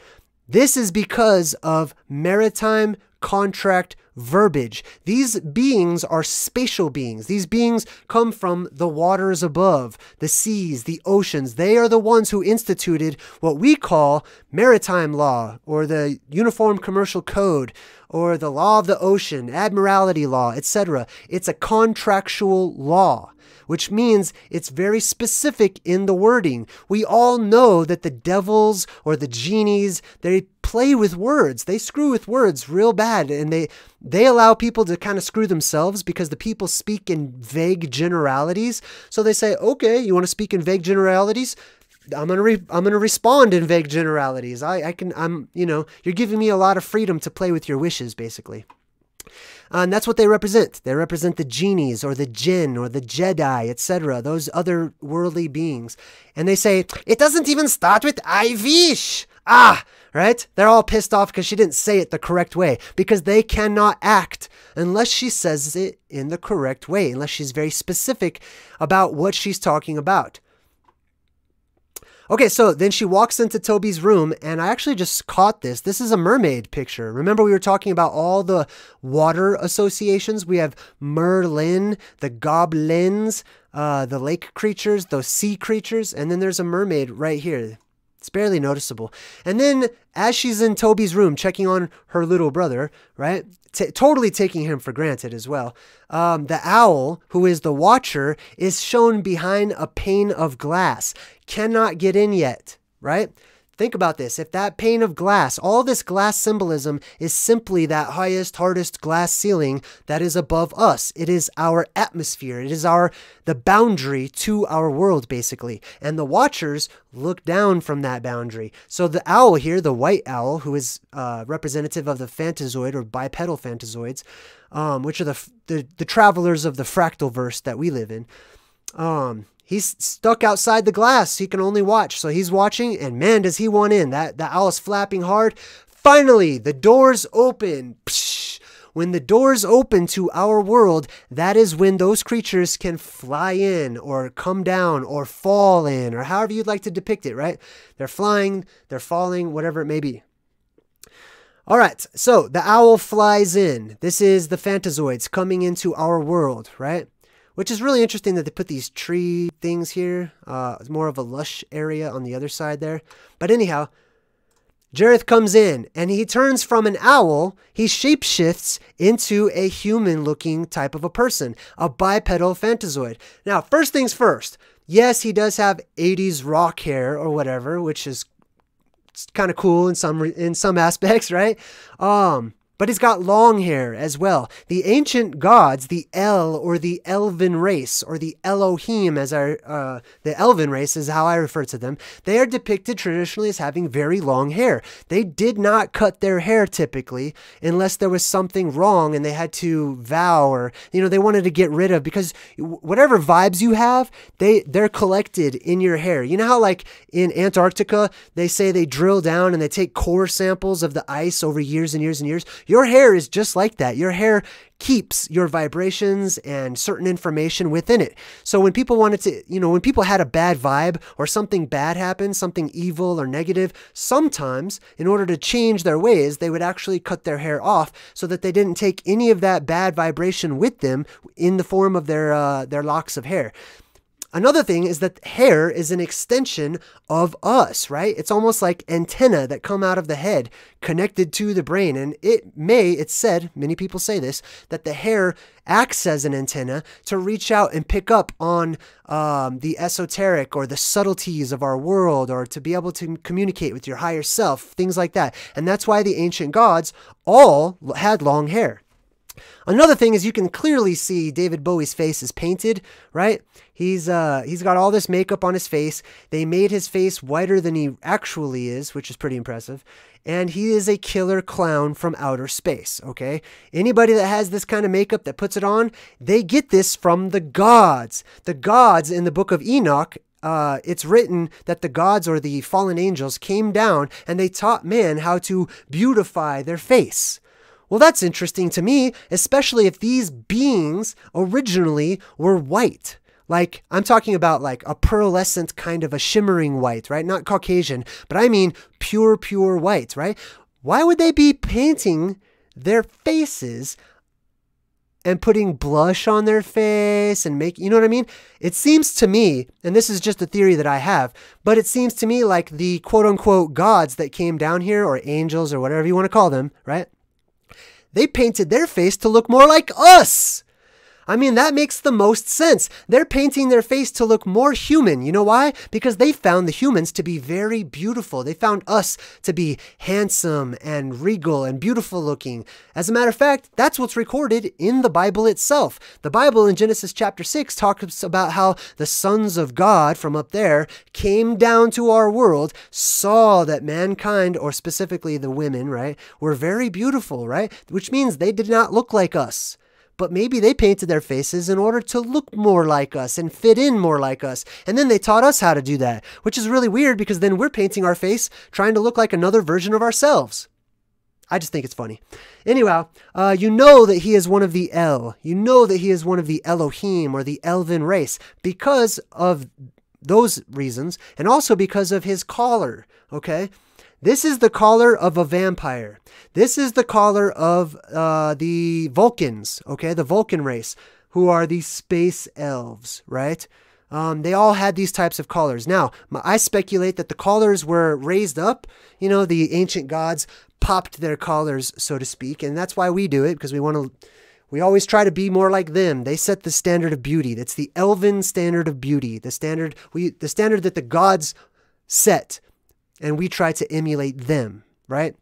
This is because of maritime contract verbiage. These beings are spatial beings. These beings come from the waters above, the seas, the oceans. They are the ones who instituted what we call maritime law, or the Uniform Commercial Code, or the law of the ocean, admiralty law, etc. It's a contractual law, which means it's very specific in the wording. We all know that the devils or the genies, they play with words. They screw with words real bad, and they allow people to kind of screw themselves because the people speak in vague generalities. So they say, okay, you want to speak in vague generalities? I'm gonna respond in vague generalities. You're giving me a lot of freedom to play with your wishes, basically. And that's what they represent. They represent the genies or the jinn or the Jedi, etc., those other worldly beings. And they say, it doesn't even start with I wish. Right? They're all pissed off because she didn't say it the correct way, because they cannot act unless she says it in the correct way, unless she's very specific about what she's talking about. Okay, so then she walks into Toby's room, and I actually just caught this. This is a mermaid picture. Remember we were talking about all the water associations? We have Merlin, the goblins, the lake creatures, those sea creatures, and then there's a mermaid right here. It's barely noticeable. And then as she's in Toby's room checking on her little brother, right? Totally taking him for granted as well. The owl, who is the watcher, is shown behind a pane of glass. Cannot get in yet, right? Think about this. If that pane of glass, all this glass symbolism is simply that highest, hardest glass ceiling that is above us. It is our atmosphere. It is the boundary to our world, basically. And the watchers look down from that boundary. So the owl here, the white owl, who is representative of the Fantazoid or bipedal Fantazoids, which are the travelers of the fractalverse that we live in. He's stuck outside the glass. He can only watch. So he's watching, and man, does he want in. The owl's flapping hard. Finally, the doors open. Psh! When the doors open to our world, that is when those creatures can fly in or come down or fall in, or however you'd like to depict it, right? They're flying, they're falling, whatever it may be. All right, so the owl flies in. This is the Fantazoids coming into our world, right? Which is really interesting that they put these tree things here. It's more of a lush area on the other side there. But anyhow, Jareth comes in, and he turns from an owl, he shapeshifts into a human-looking type of a person, a bipedal Fantazoid. Now, first things first, yes, he does have 80s rock hair or whatever, which is kind of cool in some aspects, right? But he's got long hair as well. The ancient gods, the El or the Elven race, or the Elohim as the Elven race is how I refer to them, they are depicted traditionally as having very long hair. They did not cut their hair typically unless there was something wrong and they had to vow, or, they wanted to get rid of, because whatever vibes you have, they're collected in your hair. You know how like in Antarctica, they say they drill down and they take core samples of the ice over years and years and years? Your hair is just like that. Your hair keeps your vibrations and certain information within it. So when people wanted to, when people had a bad vibe or something bad happened, something evil or negative, sometimes in order to change their ways, they would actually cut their hair off so that they didn't take any of that bad vibration with them in the form of their locks of hair. Another thing is that hair is an extension of us, right? It's almost like antennae that come out of the head connected to the brain. And it's said, many people say this, that the hair acts as an antenna to reach out and pick up on the esoteric or the subtleties of our world, or to be able to communicate with your higher self, things like that. And that's why the ancient gods all had long hair. Another thing is you can clearly see David Bowie's face is painted, right? He's got all this makeup on his face. They made his face whiter than he actually is, which is pretty impressive. And he is a killer clown from outer space, okay? Anybody that has this kind of makeup that puts it on, they get this from the gods. The gods in the book of Enoch, it's written that the gods or the fallen angels came down and they taught man how to beautify their face. Well, that's interesting to me, especially if these beings originally were white. Like, I'm talking about like a pearlescent kind of a shimmering white, right? Not Caucasian, but I mean pure white, right? Why would they be painting their faces and putting blush on their face and you know what I mean? It seems to me, and this is just a theory that I have, but it seems to me like the quote unquote gods that came down here, or angels or whatever you want to call them, right? They painted their face to look more like us. I mean, that makes the most sense. They're painting their face to look more human. You know why? Because they found the humans to be very beautiful. They found us to be handsome and regal and beautiful looking. As a matter of fact, that's what's recorded in the Bible itself. The Bible in Genesis chapter 6 talks about how the sons of God from up there came down to our world, saw that mankind, or specifically the women, right, were very beautiful, right? Which means they did not look like us. But maybe they painted their faces in order to look more like us and fit in more like us. And then they taught us how to do that, which is really weird because then we're painting our face trying to look like another version of ourselves. I just think it's funny. Anyhow, you know that he is one of the El. You know that he is one of the Elohim or the Elven race because of those reasons, and also because of his collar, okay? This is the collar of a vampire. This is the collar of the Vulcans, okay? The Vulcan race, who are the space elves, right? They all had these types of collars. Now, I speculate that the collars were raised up. You know, the ancient gods popped their collars, so to speak, and that's why we do it, because we always try to be more like them. They set the standard of beauty. That's the elven standard of beauty, the standard that the gods set. And we try to emulate them, right?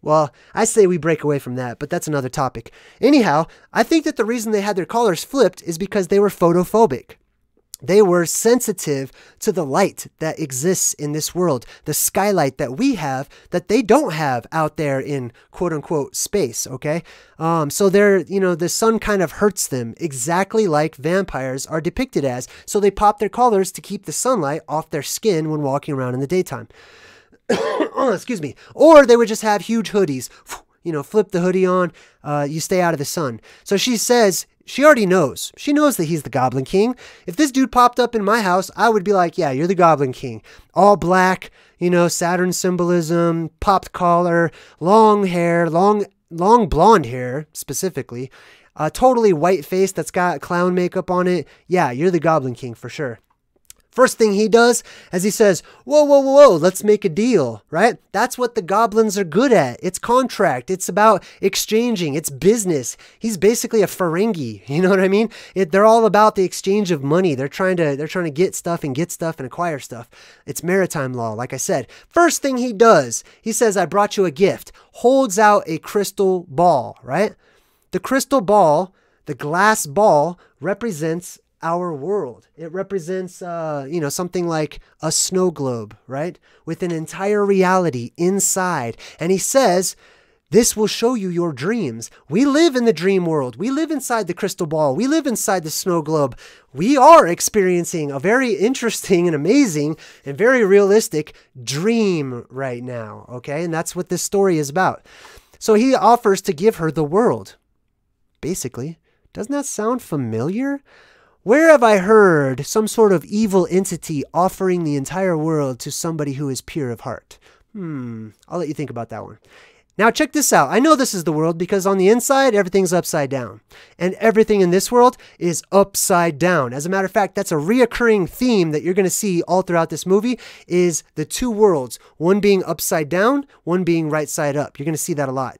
Well, I say we break away from that, but that's another topic. Anyhow, I think that the reason they had their collars flipped is because they were photophobic. They were sensitive to the light that exists in this world, the skylight that we have that they don't have out there in quote unquote space, okay? So the sun kind of hurts them exactly like vampires are depicted as. So they pop their collars to keep the sunlight off their skin when walking around in the daytime. Oh, excuse me. Or they would just have huge hoodies. Flip the hoodie on, you stay out of the sun. So she says, she already knows. She knows that he's the Goblin King. If this dude popped up in my house, I would be like, yeah, you're the Goblin King. All black, Saturn symbolism, popped collar, long hair, long blonde hair, specifically. A totally white face that's got clown makeup on it. Yeah, you're the Goblin King for sure. First thing he does is he says, whoa, whoa, whoa, whoa, let's make a deal, right? That's what the goblins are good at. It's contract. It's about exchanging. It's business. He's basically a Ferengi. You know what I mean? They're all about the exchange of money. They're trying to get stuff and acquire stuff. It's maritime law, like I said. First thing he does, he says, I brought you a gift. Holds out a crystal ball, right? The crystal ball, the glass ball, represents our world. It represents, something like a snow globe, right? With an entire reality inside. And he says, this will show you your dreams. We live in the dream world. We live inside the crystal ball. We live inside the snow globe. We are experiencing a very interesting and amazing and very realistic dream right now, okay? And that's what this story is about. So he offers to give her the world. Basically, doesn't that sound familiar? Where have I heard some sort of evil entity offering the entire world to somebody who is pure of heart? I'll let you think about that one. Now check this out. I know this is the world because on the inside, everything's upside down. And everything in this world is upside down. As a matter of fact, that's a reoccurring theme that you're going to see all throughout this movie is the two worlds. One being upside down, one being right side up. You're going to see that a lot.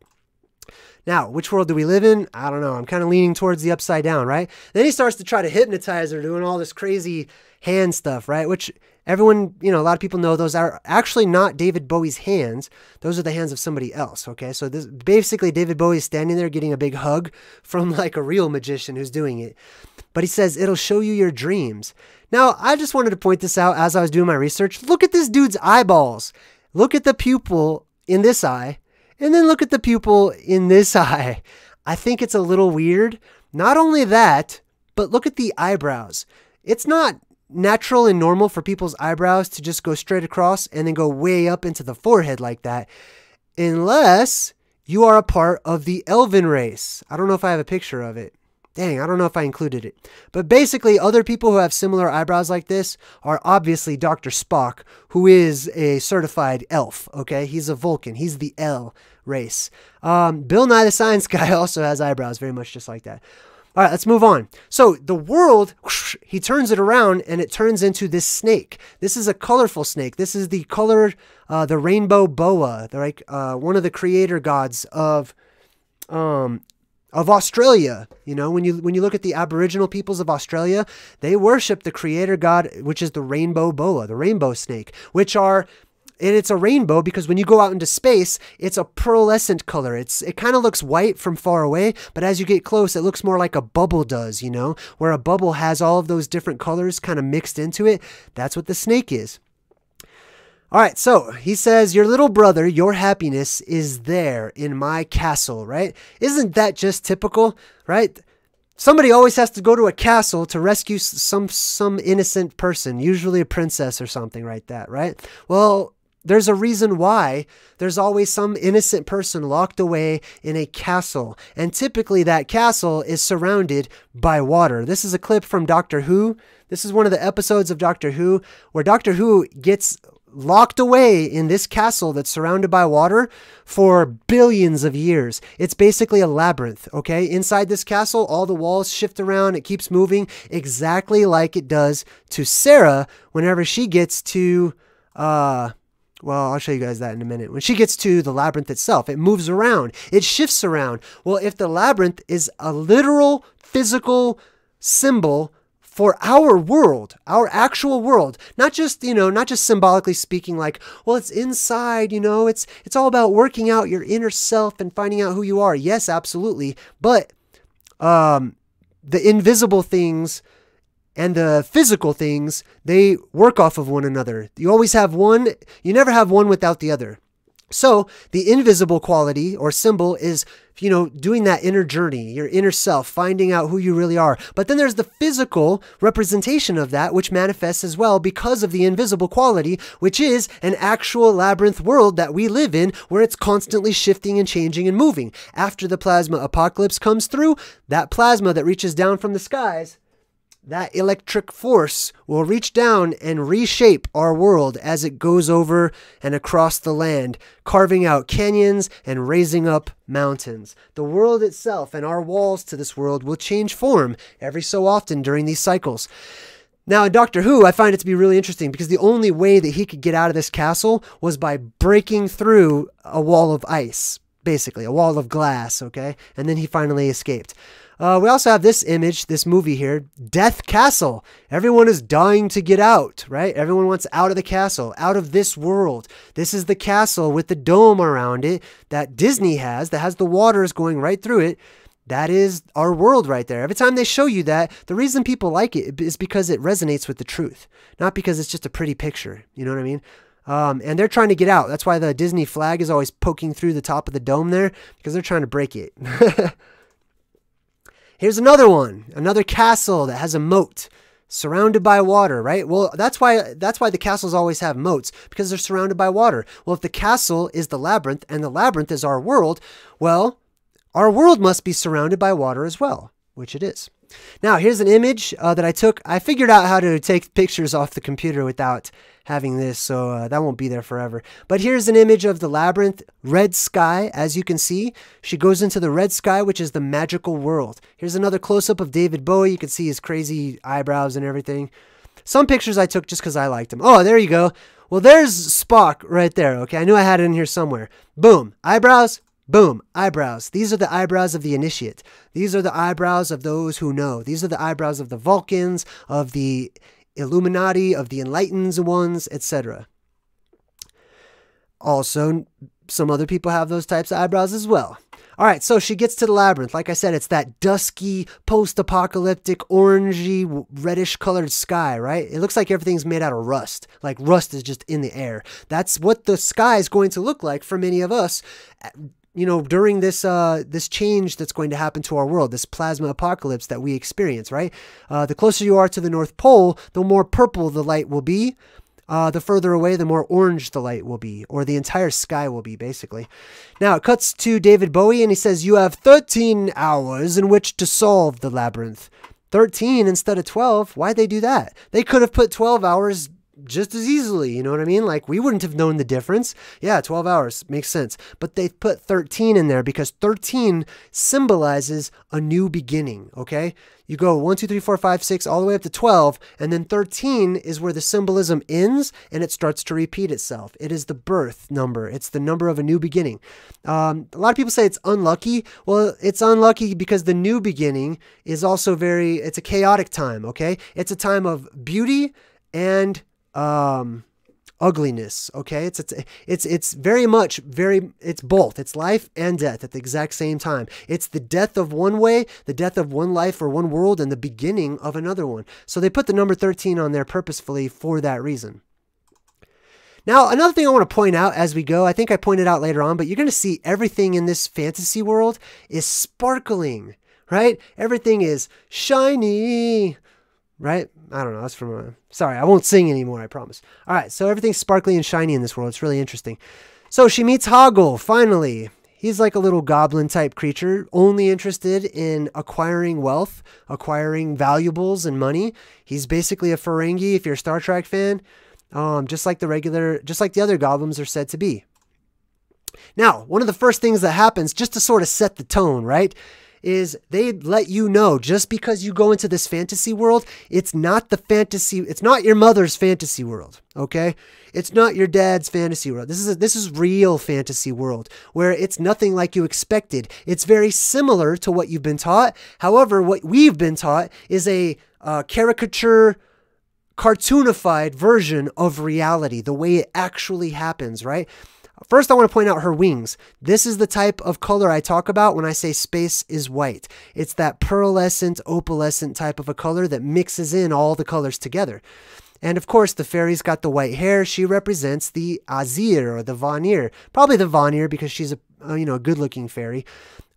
Now, which world do we live in? I don't know. I'm kind of leaning towards the upside down, right? Then he starts to try to hypnotize her, doing all this crazy hand stuff, right? Which everyone, a lot of people know those are actually not David Bowie's hands. Those are the hands of somebody else, okay? So this basically David Bowie is standing there getting a big hug from like a real magician who's doing it. But he says, it'll show you your dreams. Now, I just wanted to point this out as I was doing my research. Look at this dude's eyeballs. Look at the pupil in this eye. And then look at the pupil in this eye. I think it's a little weird. Not only that, but look at the eyebrows. It's not natural and normal for people's eyebrows to just go straight across and then go way up into the forehead like that. Unless you are a part of the Elven race. I don't know if I have a picture of it. Dang, I don't know if I included it. But basically, other people who have similar eyebrows like this are obviously Dr. Spock, who is a certified elf, okay? He's a Vulcan. He's the L race. Bill Nye the Science Guy also has eyebrows very much just like that. All right, let's move on. So the world, whoosh, he turns it around and it turns into this snake. This is a colorful snake. This is the color, the rainbow boa, one of the creator gods of Australia. When you look at the Aboriginal peoples of Australia, they worship the creator god, which is the rainbow boa, the rainbow snake, and it's a rainbow because when you go out into space, it's a pearlescent color. It kind of looks white from far away, but as you get close, it looks more like a bubble does, where a bubble has all of those different colors kind of mixed into it. That's what the snake is. All right, so he says, your little brother, your happiness is there in my castle, right? Isn't that just typical, right? Somebody always has to go to a castle to rescue some innocent person, usually a princess or something like that, right? Well, there's a reason why there's always some innocent person locked away in a castle. And typically that castle is surrounded by water. This is a clip from Doctor Who. This is one of the episodes of Doctor Who where Doctor Who gets locked away in this castle that's surrounded by water for billions of years. It's basically a labyrinth, okay? Inside this castle, all the walls shift around. It keeps moving exactly like it does to Sarah whenever she gets to, well, I'll show you guys that in a minute. When she gets to the labyrinth itself, it moves around. It shifts around. Well, if the labyrinth is a literal physical symbol for our world, our actual world, not just symbolically speaking like, well, it's inside, it's all about working out your inner self and finding out who you are. Yes, absolutely. But the invisible things and the physical things, they work off of one another. You always have one, you never have one without the other. So the invisible quality or symbol is, doing that inner journey, your inner self, finding out who you really are. But then there's the physical representation of that, which manifests as well because of the invisible quality, which is an actual labyrinth world that we live in where it's constantly shifting and changing and moving. After the plasma apocalypse comes through, that plasma that reaches down from the skies, that electric force will reach down and reshape our world as it goes over and across the land, carving out canyons and raising up mountains. The world itself and our walls to this world will change form every so often during these cycles. Now, in Doctor Who, I find it to be really interesting because the only way that he could get out of this castle was by breaking through a wall of ice, basically, a wall of glass, okay? And then he finally escaped. We also have this image, this movie here, Death Castle. Everyone is dying to get out, right? Everyone wants out of the castle, out of this world. This is the castle with the dome around it that Disney has, that has the waters going right through it. That is our world right there. Every time they show you that, the reason people like it is because it resonates with the truth, not because it's just a pretty picture. You know what I mean? And they're trying to get out. That's why the Disney flag is always poking through the top of the dome there, because they're trying to break it. Here's another one, another castle that has a moat surrounded by water, right? Well, that's why the castles always have moats, because they're surrounded by water. Well, if the castle is the labyrinth and the labyrinth is our world, well, our world must be surrounded by water as well, which it is. Now, here's an image that I took. I figured out how to take pictures off the computer without having this, so that won't be there forever. But here's an image of the labyrinth, red sky, as you can see. She goes into the red sky, which is the magical world. Here's another close-up of David Bowie. You can see his crazy eyebrows and everything. Some pictures I took just because I liked him. Oh, there you go. Well, there's Spock right there, okay? I knew I had it in here somewhere. Boom. Eyebrows. Boom, eyebrows. These are the eyebrows of the initiate. These are the eyebrows of those who know. These are the eyebrows of the Vulcans, of the Illuminati, of the enlightened ones, etc. Also, some other people have those types of eyebrows as well. All right, so she gets to the labyrinth. Like I said, it's that dusky, post-apocalyptic, orangey, reddish-colored sky, right? It looks like everything's made out of rust. Like rust is just in the air. That's what the sky is going to look like for many of us, you know, during this this change that's going to happen to our world, this plasma apocalypse that we experience, right? The closer you are to the North Pole, the more purple the light will be. The further away, the more orange the light will be, or the entire sky will be, basically. Now, it cuts to David Bowie, and he says, "You have 13 hours in which to solve the labyrinth." 13 instead of 12. Why'd they do that? They could have put 12 hours just as easily, you know what I mean? Like, we wouldn't have known the difference. Yeah, 12 hours makes sense. But they put 13 in there because 13 symbolizes a new beginning, okay? You go 1, 2, 3, 4, 5, 6, all the way up to 12, and then 13 is where the symbolism ends and it starts to repeat itself. It is the birth number. It's the number of a new beginning. A lot of people say it's unlucky. Well, it's unlucky because the new beginning is also it's a chaotic time, okay? It's a time of beauty and ugliness, okay? It's very much, it's both. It's life and death at the exact same time. It's the death of one way, the death of one life or one world, and the beginning of another one. So they put the number 13 on there purposefully for that reason. Now, another thing I want to point out as we go, I think I pointed out later on, but you're going to see everything in this fantasy world is sparkling, right? Everything is shiny, right? I don't know. That's from sorry, I won't sing anymore, I promise. All right, so everything's sparkly and shiny in this world. It's really interesting. So she meets Hoggle, finally. He's like a little goblin type creature, only interested in acquiring wealth, acquiring valuables and money. He's basically a Ferengi if you're a Star Trek fan, just like the other goblins are said to be. Now, one of the first things that happens, just to sort of set the tone, right, is they let you know just because you go into this fantasy world, it's not your mother's fantasy world, okay? It's not your dad's fantasy world. This is real fantasy world where it's nothing like you expected. It's very similar to what you've been taught. However, what we've been taught is a caricature, cartoonified version of reality, the way it actually happens, right? First, I want to point out her wings. This is the type of color I talk about when I say space is white. It's that pearlescent, opalescent type of a color that mixes in all the colors together. And of course, the fairy's got the white hair. She represents the Azir or the Vanir. Probably the Vanir because she's a good-looking fairy.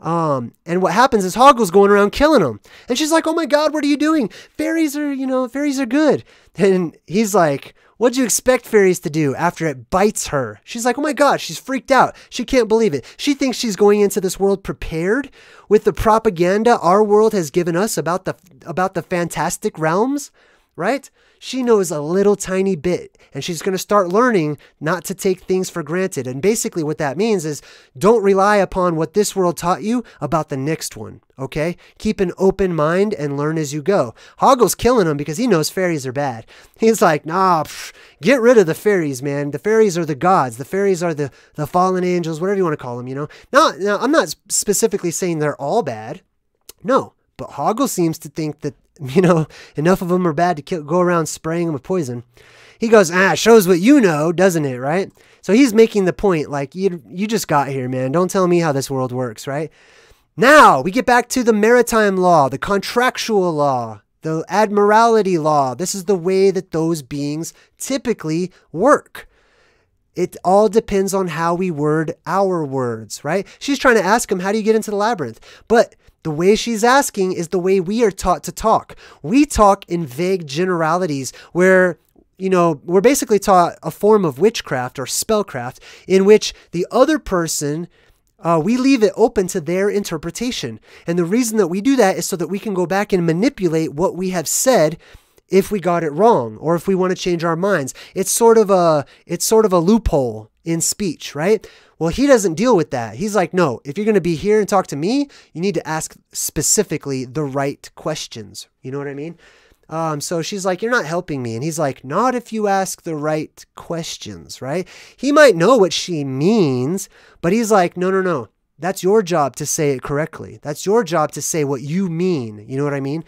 And what happens is Hoggle's going around killing them. And she's like, "Oh my God, what are you doing? Fairies are good." And he's like, "What'd you expect fairies to do?" After it bites her. She's like, "Oh my God," she's freaked out. She can't believe it. She thinks she's going into this world prepared with the propaganda our world has given us about the fantastic realms, right? She knows a little tiny bit, and she's going to start learning not to take things for granted. And basically what that means is don't rely upon what this world taught you about the next one, okay? Keep an open mind and learn as you go. Hoggle's killing him because he knows fairies are bad. He's like, nah, get rid of the fairies, man. The fairies are the gods. The fairies are the fallen angels, whatever you want to call them, you know? Now, I'm not specifically saying they're all bad. No, but Hoggle seems to think that, you know, enough of them are bad to go around spraying them with poison. He goes, shows what you know, doesn't it, right? So he's making the point, like, you just got here, man. Don't tell me how this world works, right? Now, we get back to the maritime law, the contractual law, the admiralty law. This is the way that those beings typically work. It all depends on how we word our words, right? She's trying to ask him, how do you get into the labyrinth? But the way she's asking is the way we are taught to talk. We talk in vague generalities where, you know, we're basically taught a form of witchcraft or spellcraft in which the other person, we leave it open to their interpretation. And the reason that we do that is so that we can go back and manipulate what we have said if we got it wrong or if we want to change our minds. It's sort of a loophole in speech, right? Well, he doesn't deal with that. He's like, no, if you're going to be here and talk to me, you need to ask specifically the right questions. You know what I mean? So she's like, you're not helping me. And he's like, not if you ask the right questions, right? He might know what she means, but he's like, no. That's your job to say it correctly. That's your job to say what you mean. You know what I mean?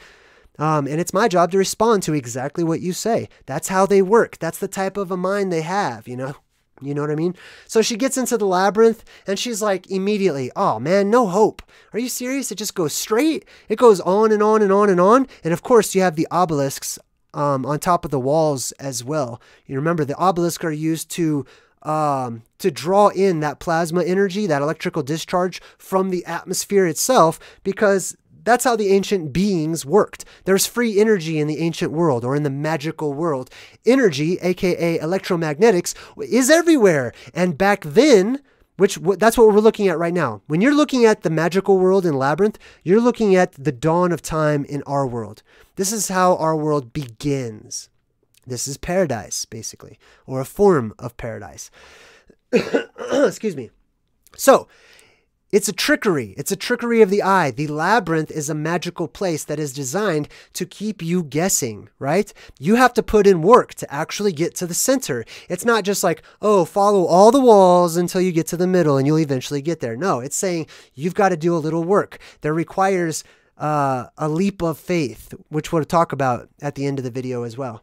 And it's my job to respond to exactly what you say. That's how they work. That's the type of a mind they have, you know? You know what I mean? So she gets into the labyrinth and she's like immediately, oh man, no hope. Are you serious? It just goes straight. It goes on and on and on and on. And of course you have the obelisks on top of the walls as well. You remember the obelisks are used to draw in that plasma energy, that electrical discharge from the atmosphere itself, because that's how the ancient beings worked. There's free energy in the ancient world or in the magical world. Energy, aka electromagnetics, is everywhere. And back then, that's what we're looking at right now. When you're looking at the magical world in Labyrinth, you're looking at the dawn of time in our world. This is how our world begins. This is paradise, basically, or a form of paradise. Excuse me. So, it's a trickery. It's a trickery of the eye. The labyrinth is a magical place that is designed to keep you guessing, right? You have to put in work to actually get to the center. It's not just like, oh, follow all the walls until you get to the middle and you'll eventually get there. No, it's saying you've got to do a little work. That requires a leap of faith, which we'll talk about at the end of the video as well.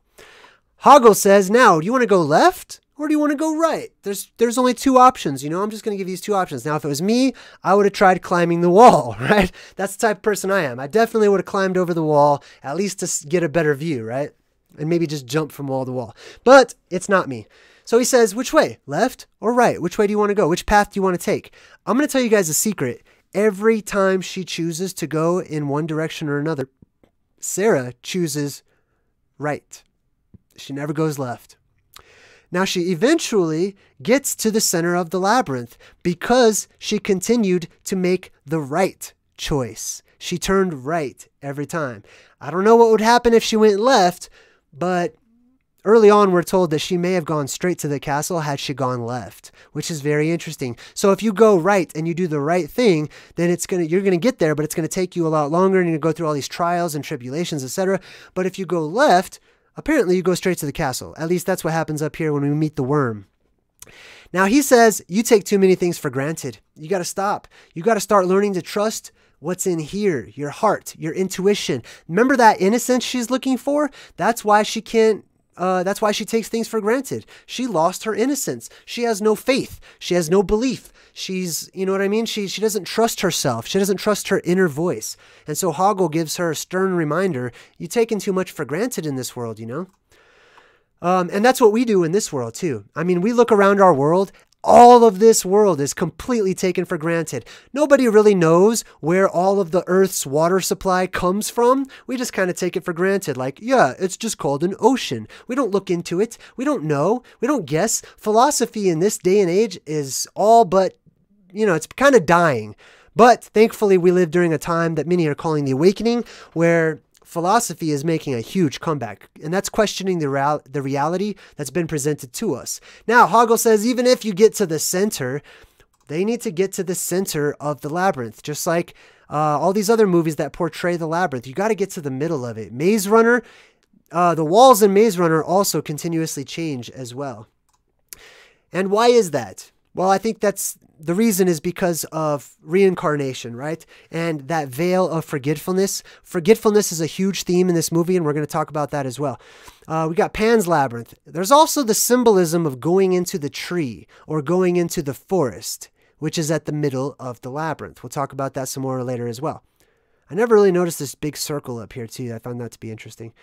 Hoggle says, now, do you want to go left? Or do you want to go right? There's only two options, you know? I'm just going to give you these two options. Now, if it was me, I would have tried climbing the wall, right? That's the type of person I am. I definitely would have climbed over the wall, at least to get a better view, right? And maybe just jump from wall to wall. But it's not me. So he says, which way? Left or right? Which way do you want to go? Which path do you want to take? I'm going to tell you guys a secret. Every time she chooses to go in one direction or another, Sarah chooses right. She never goes left. Now she eventually gets to the center of the labyrinth because she continued to make the right choice. She turned right every time. I don't know what would happen if she went left, but early on we're told that she may have gone straight to the castle had she gone left, which is very interesting. So if you go right and you do the right thing, then you're going to get there, but it's going to take you a lot longer and you go through all these trials and tribulations, etc. But if you go left, apparently you go straight to the castle. At least that's what happens up here when we meet the worm. Now he says, you take too many things for granted. You got to stop. You got to start learning to trust what's in here, your heart, your intuition. Remember that innocence she's looking for? That's why she can't, that's why she takes things for granted. She lost her innocence. She has no faith. She has no belief. She's, you know what I mean? She doesn't trust herself. She doesn't trust her inner voice. And so Hoggle gives her a stern reminder, you're taking too much for granted in this world, you know? And that's what we do in this world too. I mean, we look around our world, all of this world is completely taken for granted. Nobody really knows where all of the Earth's water supply comes from. We just kind of take it for granted. Like, yeah, it's just called an ocean. We don't look into it. We don't know. We don't guess. Philosophy in this day and age is all but, you know, it's kind of dying. But thankfully we live during a time that many are calling the awakening, where philosophy is making a huge comeback, and that's questioning the reality that's been presented to us. Now, Hoggle says even if you get to the center, they need to get to the center of the labyrinth, just like all these other movies that portray the labyrinth. You got to get to the middle of it. Maze Runner, the walls in Maze Runner also continuously change as well. And why is that? Well, I think the reason is because of reincarnation, right? And that veil of forgetfulness. Forgetfulness is a huge theme in this movie, and we're going to talk about that as well. We got Pan's Labyrinth. There's also the symbolism of going into the tree or going into the forest, which is at the middle of the labyrinth. We'll talk about that some more later as well. I never really noticed this big circle up here too. I found that to be interesting.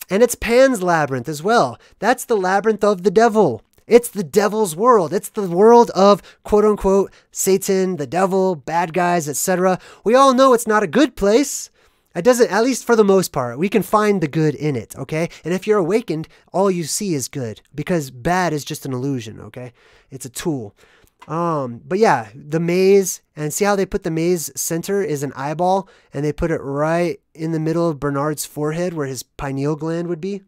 And it's Pan's Labyrinth as well. That's the labyrinth of the devil. It's the devil's world. It's the world of quote unquote Satan, the devil, bad guys, etc. We all know it's not a good place. It doesn't, at least for the most part. We can find the good in it, okay? And if you're awakened, all you see is good because bad is just an illusion, okay? It's a tool. But yeah, the maze, and see how they put the maze center is an eyeball, and they put it right in the middle of Bernard's forehead where his pineal gland would be.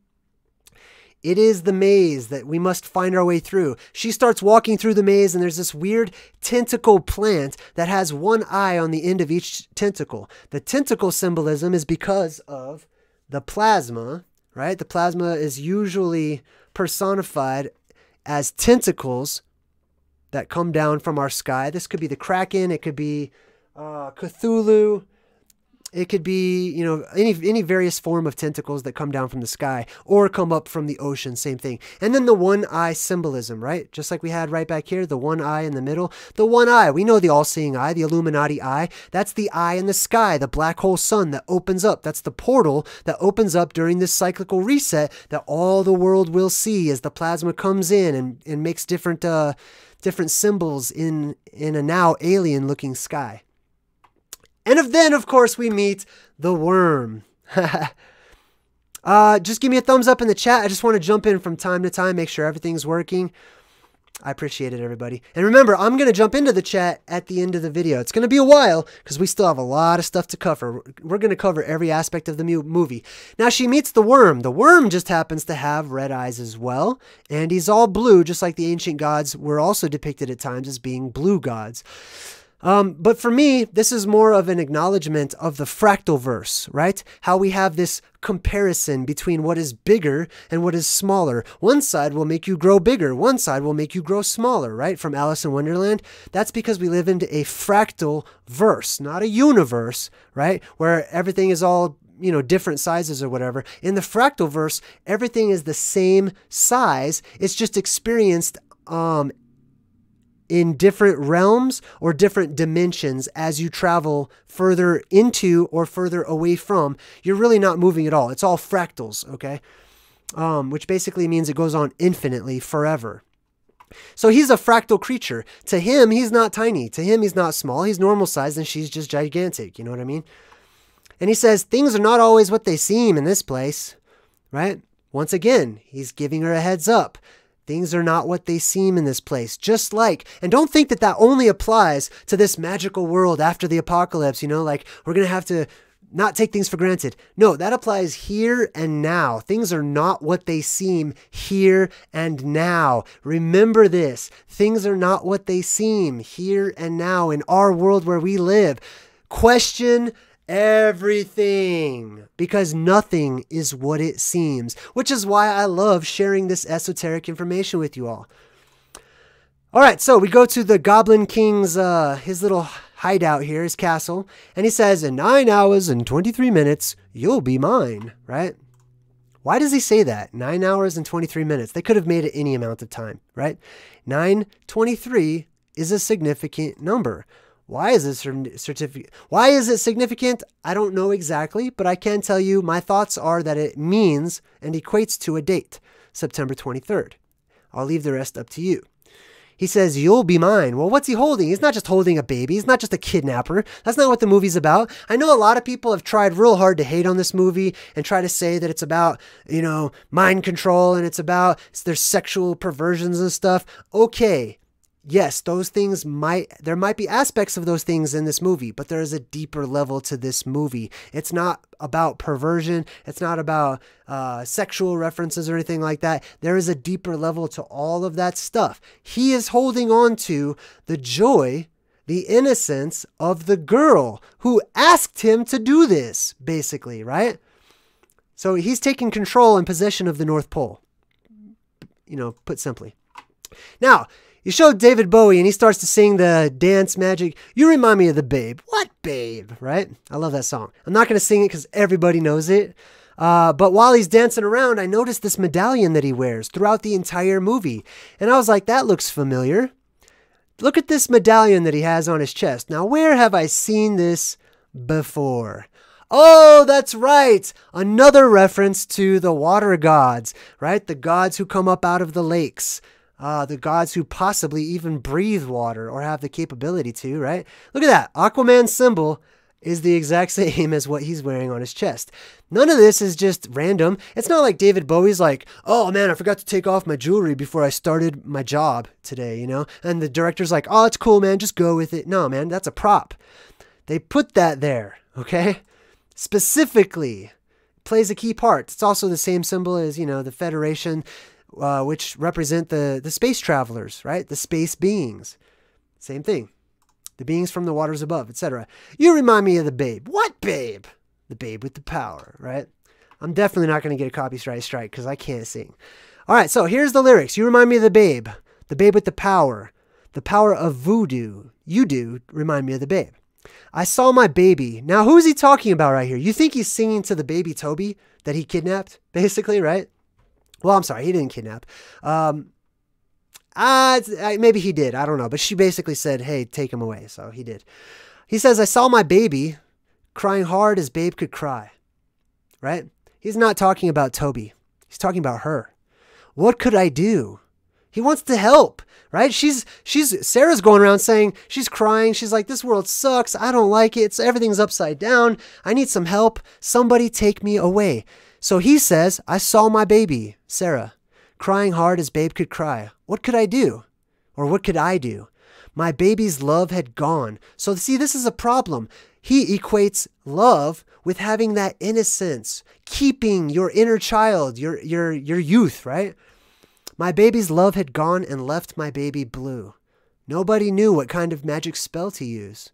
It is the maze that we must find our way through. She starts walking through the maze, and there's this weird tentacle plant that has one eye on the end of each tentacle. The tentacle symbolism is because of the plasma, right? The plasma is usually personified as tentacles that come down from our sky. This could be the Kraken. It could be Cthulhu. It could be, you know, any various form of tentacles that come down from the sky or come up from the ocean, same thing. And then the one eye symbolism, right? Just like we had right back here, the one eye in the middle. The one eye, we know the all-seeing eye, the Illuminati eye. That's the eye in the sky, the black hole sun that opens up. That's the portal that opens up during this cyclical reset that all the world will see as the plasma comes in and makes different symbols in a now alien-looking sky. And then, of course, we meet the worm. Just give me a thumbs up in the chat. I just want to jump in from time to time, make sure everything's working. I appreciate it, everybody. And remember, I'm going to jump into the chat at the end of the video. It's going to be a while because we still have a lot of stuff to cover. We're going to cover every aspect of the movie. Now, she meets the worm. The worm just happens to have red eyes as well. And he's all blue, just like the ancient gods were also depicted at times as being blue gods. But for me, this is more of an acknowledgement of the fractalverse, right? How we have this comparison between what is bigger and what is smaller. One side will make you grow bigger. One side will make you grow smaller, right? From Alice in Wonderland. That's because we live into a fractal verse, not a universe, right? Where everything is all, you know, different sizes or whatever. In the fractal verse, everything is the same size. It's just experienced, in different realms or different dimensions as you travel further into or further away from. You're really not moving at all. It's all fractals, okay? Which basically means it goes on infinitely forever. So he's a fractal creature. To him, he's not tiny. To him, he's not small. He's normal sized and she's just gigantic. You know what I mean? And he says, things are not always what they seem in this place, right? Once again, he's giving her a heads up. Things are not what they seem in this place. Just like, and don't think that that only applies to this magical world after the apocalypse, you know, like we're going to have to not take things for granted. No, that applies here and now. Things are not what they seem here and now. Remember this. Things are not what they seem here and now in our world where we live. Question everything, because nothing is what it seems, which is why I love sharing this esoteric information with you all. All right, so we go to the Goblin King's, his little hideout here, his castle, and he says, in 9 hours and 23 minutes, you'll be mine, right? Why does he say that? 9 hours and 23 minutes. They could have made it any amount of time, right? 923 is a significant number. Why is this certificate? Why is it significant? I don't know exactly, but I can tell you my thoughts are that it means and equates to a date, September 23rd. I'll leave the rest up to you. He says, you'll be mine. Well, what's he holding? He's not just holding a baby. He's not just a kidnapper. That's not what the movie's about. I know a lot of people have tried real hard to hate on this movie and try to say that it's about, you know, mind control and it's about their sexual perversions and stuff. Okay. yes, those things there might be aspects of those things in this movie, but there is a deeper level to this movie. It's not about perversion. It's not about sexual references or anything like that. There is a deeper level to all of that stuff. He is holding on to the joy, the innocence of the girl who asked him to do this, basically, right? So he's taking control and possession of the North Pole, put simply. Now, you show David Bowie and he starts to sing the dance magic. You remind me of the Babe. What Babe, right? I love that song. I'm not going to sing it because everybody knows it. But while he's dancing around, I noticed this medallion that he wears throughout the entire movie. And I was like, that looks familiar. Look at this medallion that he has on his chest. Now, where have I seen this before? Oh, that's right. Another reference to the water gods, right? The gods who come up out of the lakes. The gods who possibly even breathe water or have the capability to, right? Look at that. Aquaman's symbol is the exact same as what he's wearing on his chest. None of this is just random. It's not like David Bowie's like, oh man, I forgot to take off my jewelry before I started my job today, And the director's like, oh, it's cool, man. Just go with it. No, man, that's a prop. They put that there, okay? Specifically, plays a key part. It's also the same symbol as, the Federation, which represent the space travelers, right? The space beings. Same thing. The beings from the waters above, etc. You remind me of the Babe. What Babe? The Babe with the power, right? I'm definitely not going to get a copyright strike because I can't sing. All right, so here's the lyrics. You remind me of the Babe with the power of voodoo. You do remind me of the Babe. I saw my baby. Now, who is he talking about right here? You think he's singing to the baby Toby that he kidnapped, basically, right? Well, I'm sorry, he didn't kidnap. Maybe he did. I don't know. But she basically said, hey, take him away. So he did. He says, I saw my baby crying hard as babe could cry. Right? He's not talking about Toby. He's talking about her. What could I do? He wants to help, right? Sarah's going around saying she's crying. She's like, this world sucks. I don't like it. Everything's upside down. I need some help. Somebody take me away. So he says, I saw my baby, Sarah, crying hard as babe could cry. What could I do? Or what could I do? My baby's love had gone. So see, this is a problem. He equates love with having that innocence, keeping your inner child, your youth, right? My baby's love had gone and left my baby blue. Nobody knew what kind of magic spell to use.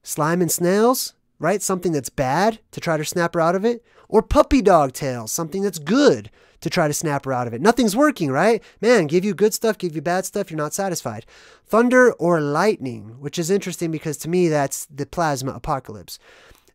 Slime and snails, right? Something that's bad to try to snap her out of it. Or puppy dog tails, something that's good to try to snap her out of it. Nothing's working, right? Man, give you good stuff, give you bad stuff, you're not satisfied. Thunder or lightning, which is interesting because to me that's the plasma apocalypse.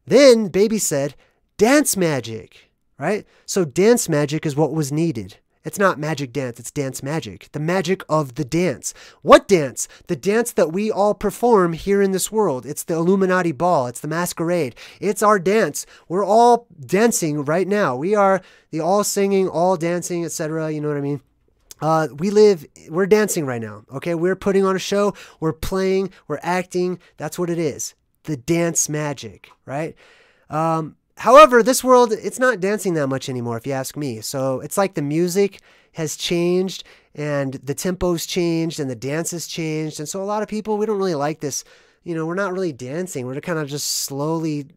Then baby said, dance magic, right? So dance magic is what was needed. It's not magic dance, it's dance magic. The magic of the dance. What dance? The dance that we all perform here in this world. It's the Illuminati ball. It's the masquerade. It's our dance. We're all dancing right now. We are the all singing, all dancing, etc. You know what I mean? We're dancing right now. Okay, we're putting on a show. We're playing. We're acting. That's what it is. The dance magic, right? However, this world, it's not dancing that much anymore, if you ask me. So it's like the music has changed and the tempo's changed and the dance has changed. And so a lot of people, we don't really like this. We're not really dancing. We're kind of just slowly,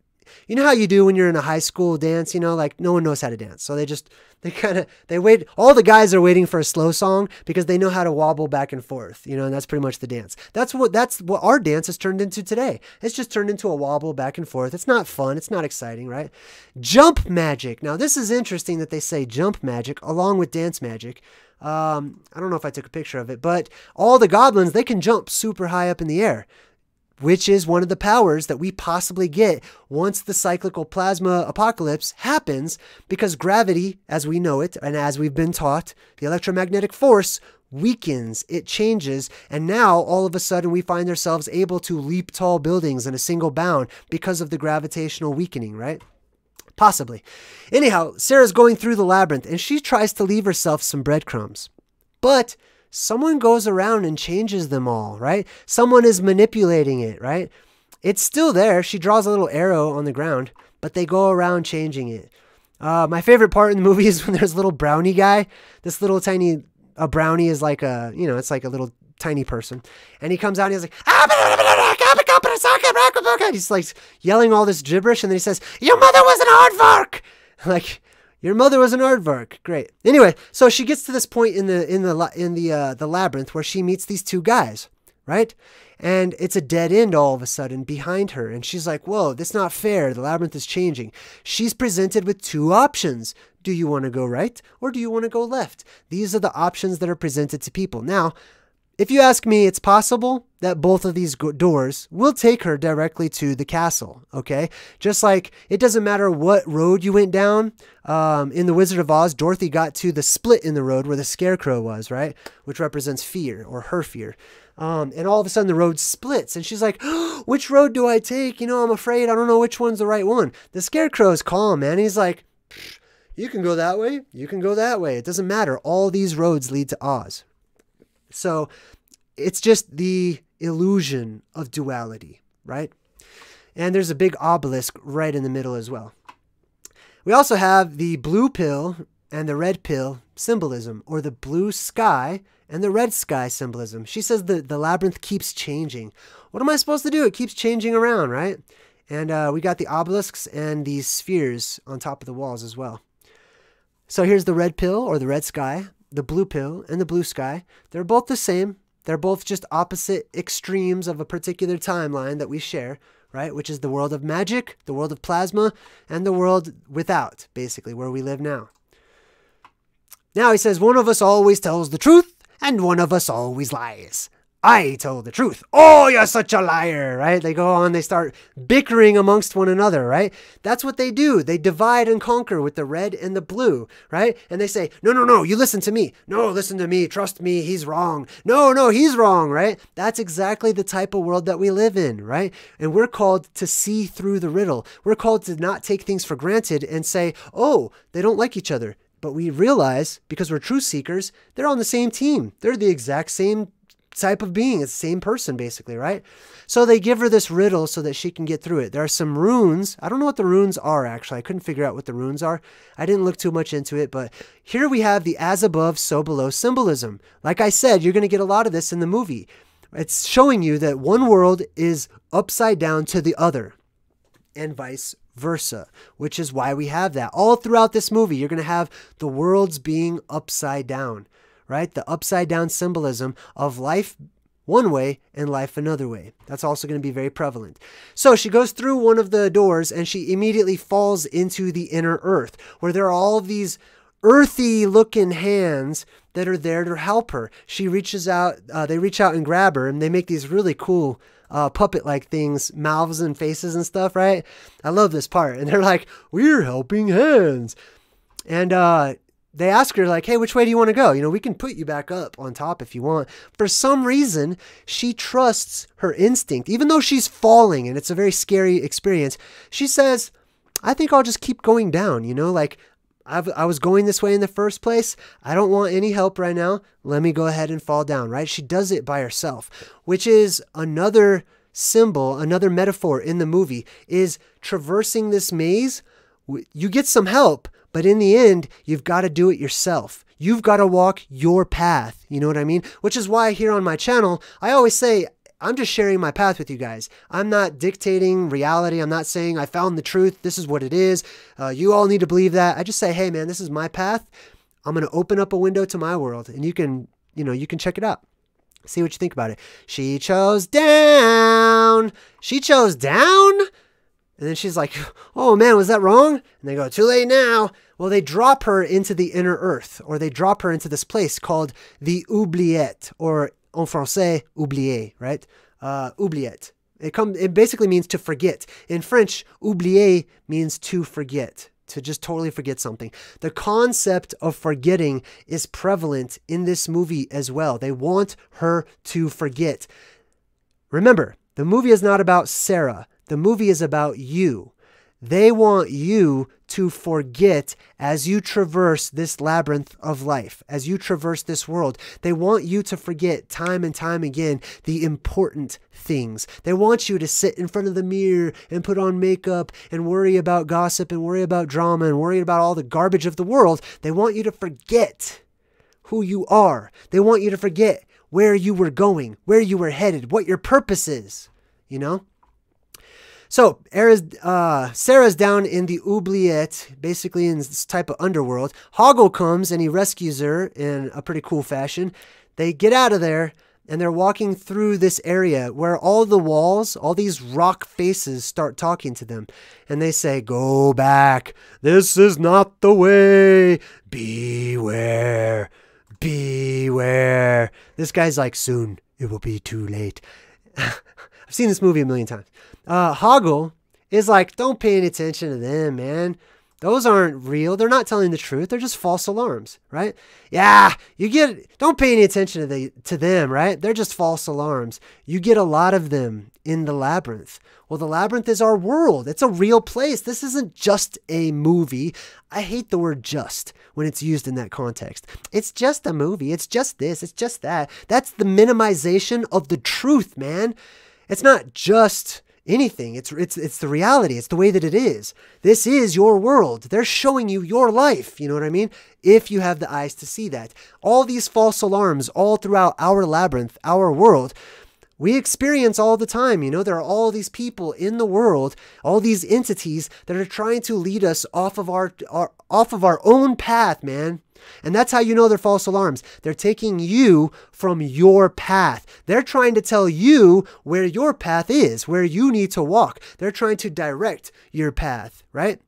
you know how you do when you're in a high school dance, like no one knows how to dance. So they wait. All the guys are waiting for a slow song because they know how to wobble back and forth, and that's pretty much the dance. That's what our dance has turned into today. It's just turned into a wobble back and forth. It's not fun. It's not exciting, right? Jump magic. Now, this is interesting that they say jump magic along with dance magic. I don't know if I took a picture of it, but all the goblins, they can jump super high up in the air, which is one of the powers that we possibly get once the cyclical plasma apocalypse happens, because gravity, as we know it, and as we've been taught, the electromagnetic force weakens, it changes, and now all of a sudden we find ourselves able to leap tall buildings in a single bound because of the gravitational weakening, right? Possibly. Anyhow, Sarah's going through the labyrinth, and she tries to leave herself some breadcrumbs. But someone goes around and changes them all, right? Someone is manipulating it, right? It's still there. She draws a little arrow on the ground, but they go around changing it. My favorite part in the movie is when there's a little brownie guy. This little tiny brownie is like it's like a little tiny person. And he comes out and he's like, he's like yelling all this gibberish. And then he says, your mother was an aardvark. Like, your mother was an aardvark. Great. Anyway, so she gets to this point in the labyrinth where she meets these two guys, right? And it's a dead end all of a sudden behind her. And she's like, whoa, that's not fair. The labyrinth is changing. She's presented with two options. Do you want to go right or do you want to go left? These are the options that are presented to people. Now, if you ask me, it's possible that both of these doors will take her directly to the castle, okay? Just like it doesn't matter what road you went down. In The Wizard of Oz, Dorothy got to the split in the road where the scarecrow was, right? Which represents fear or her fear. And all of a sudden the road splits and she's like, oh, which road do I take? You know, I'm afraid. I don't know which one's the right one. The scarecrow is calm, man. He's like, you can go that way. You can go that way. It doesn't matter. All these roads lead to Oz. So it's just the illusion of duality, right? And there's a big obelisk right in the middle as well. We also have the blue pill and the red pill symbolism, or the blue sky and the red sky symbolism. She says the labyrinth keeps changing. What am I supposed to do? It keeps changing around, right? And we got the obelisks and these spheres on top of the walls as well. So here's the red pill or the red sky, the blue pill and the blue sky. They're both the same. They're both just opposite extremes of a particular timeline that we share, right? Which is the world of magic, the world of plasma, and the world without, basically, where we live now. Now he says, one of us always tells the truth, and one of us always lies. I told the truth. Oh, you're such a liar, right? They go on, they start bickering amongst one another, right? That's what they do. They divide and conquer with the red and the blue, right? And they say, no, no, no, you listen to me. No, listen to me. Trust me. He's wrong. No, no, he's wrong, right? That's exactly the type of world that we live in, right? And we're called to see through the riddle. We're called to not take things for granted and say, oh, they don't like each other. But we realize, because we're truth seekers, they're on the same team. They're the exact same type of being. It's the same person, basically, right? So they give her this riddle so that she can get through it. There are some runes. I don't know what the runes are, actually. I couldn't figure out what the runes are. I didn't look too much into it, but here we have the as above, so below symbolism. Like I said, you're going to get a lot of this in the movie. It's showing you that one world is upside down to the other and vice versa, which is why we have that. All throughout this movie, you're going to have the worlds being upside down, right? The upside down symbolism of life one way and life another way. That's also going to be very prevalent. So she goes through one of the doors and she immediately falls into the inner earth, where there are all of these earthy looking hands that are there to help her. She reaches out, they reach out and grab her, and they make these really cool puppet-like things, mouths and faces and stuff, right? I love this part. And they're like, we're helping hands. And they ask her, like, hey, which way do you want to go? You know, we can put you back up on top if you want. For some reason, she trusts her instinct. Even though she's falling and it's a very scary experience, she says, I think I'll just keep going down, you know, like, I was going this way in the first place. I don't want any help right now. Let me go ahead and fall down, right? She does it by herself, which is another symbol, another metaphor in the movie, is traversing this maze. You get some help, but in the end, you've got to do it yourself. You've got to walk your path. You know what I mean? Which is why here on my channel, I always say, I'm just sharing my path with you guys. I'm not dictating reality. I'm not saying I found the truth. This is what it is. You all need to believe that. I just say, hey man, this is my path. I'm going to open up a window to my world, and you can check it out. See what you think about it. She chose down. She chose down. And then she's like, oh man, was that wrong? And they go, too late now. Well, they drop her into the inner earth, or they drop her into this place called the oubliette, or en français, oublier, right? Oubliette. It basically means to forget. In French, oublier means to forget, to just totally forget something. The concept of forgetting is prevalent in this movie as well. They want her to forget. Remember, the movie is not about Sarah. The movie is about you. They want you to forget as you traverse this labyrinth of life, as you traverse this world. They want you to forget time and time again the important things. They want you to sit in front of the mirror and put on makeup and worry about gossip and worry about drama and worry about all the garbage of the world. They want you to forget who you are. They want you to forget where you were going, where you were headed, what your purpose is, you know? So Sarah's down in the oubliette, basically in this type of underworld. Hoggle comes and he rescues her in a pretty cool fashion. They get out of there and they're walking through this area where all the walls, all these rock faces start talking to them. And they say, "Go back. This is not the way. Beware. Beware." This guy's like, "Soon it will be too late." I've seen this movie a million times. Hoggle is like, "Don't pay any attention to them, man. Those aren't real. They're not telling the truth. They're just false alarms," right? Yeah, don't pay any attention to them, right? They're just false alarms. You get a lot of them in the Labyrinth. Well, the Labyrinth is our world. It's a real place. This isn't just a movie. I hate the word just when it's used in that context. It's just a movie. It's just this. It's just that. That's the minimization of the truth, man. It's not just anything. It's the reality. It's the way that it is. This is your world. They're showing you your life. You know what I mean? If you have the eyes to see that. All these false alarms all throughout our Labyrinth, our world, we experience all the time. You know, there are all these people in the world, all these entities that are trying to lead us off of our own path, man. And that's how you know they're false alarms. They're taking you from your path. They're trying to tell you where your path is, where you need to walk. They're trying to direct your path, right?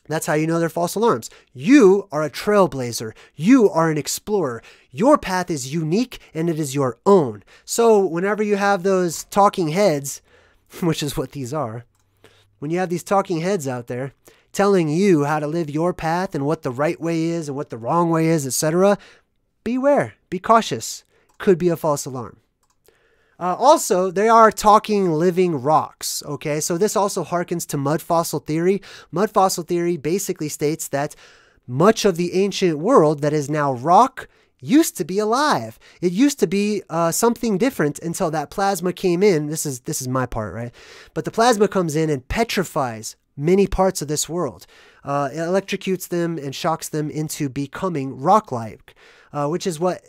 That's how you know they're false alarms. You are a trailblazer. You are an explorer. Your path is unique and it is your own. So whenever you have those talking heads, which is what these are, when you have these talking heads out there telling you how to live your path and what the right way is and what the wrong way is, etc., beware, be cautious. Could be a false alarm. Also, they are talking living rocks, okay? So this also harkens to mudfossil theory. Mudfossil theory basically states that much of the ancient world that is now rock used to be alive. It used to be something different until that plasma came in. This is my part, right? But the plasma comes in and petrifies many parts of this world. It electrocutes them and shocks them into becoming rock-like, which is what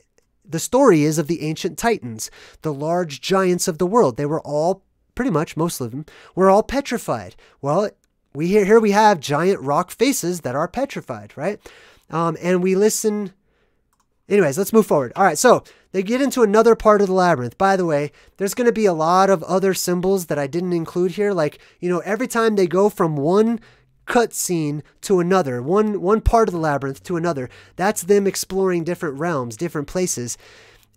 the story is of the ancient titans, the large giants of the world. They were all, pretty much, most of them, were all petrified. Well, here we have giant rock faces that are petrified, right? And we listen. Anyways, let's move forward. All right, so they get into another part of the Labyrinth. By the way, there's going to be a lot of other symbols that I didn't include here. Like, you know, every time they go from one cutscene to another, one part of the Labyrinth to another, that's them exploring different realms, different places.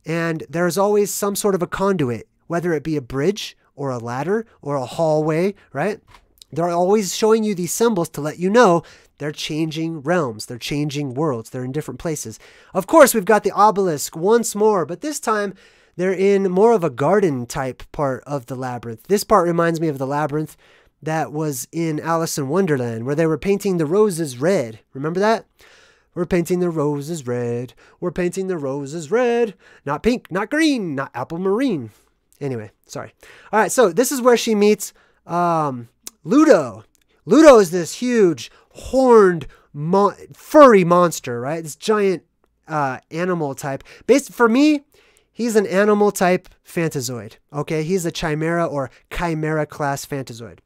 And there's always some sort of a conduit, whether it be a bridge or a ladder or a hallway, right? They're always showing you these symbols to let you know they're changing realms. They're changing worlds. They're in different places. Of course, we've got the obelisk once more, but this time they're in more of a garden type part of the Labyrinth. This part reminds me of the Labyrinth that was in Alice in Wonderland, where they were painting the roses red. Remember that? We're painting the roses red. We're painting the roses red. Not pink, not green, not apple marine. Anyway, sorry. All right, so this is where she meets Ludo. Ludo is this huge, horned, furry monster, right? This giant animal type. For me, he's an animal type Fantazoid, okay? He's a chimera or chimera class Fantazoid.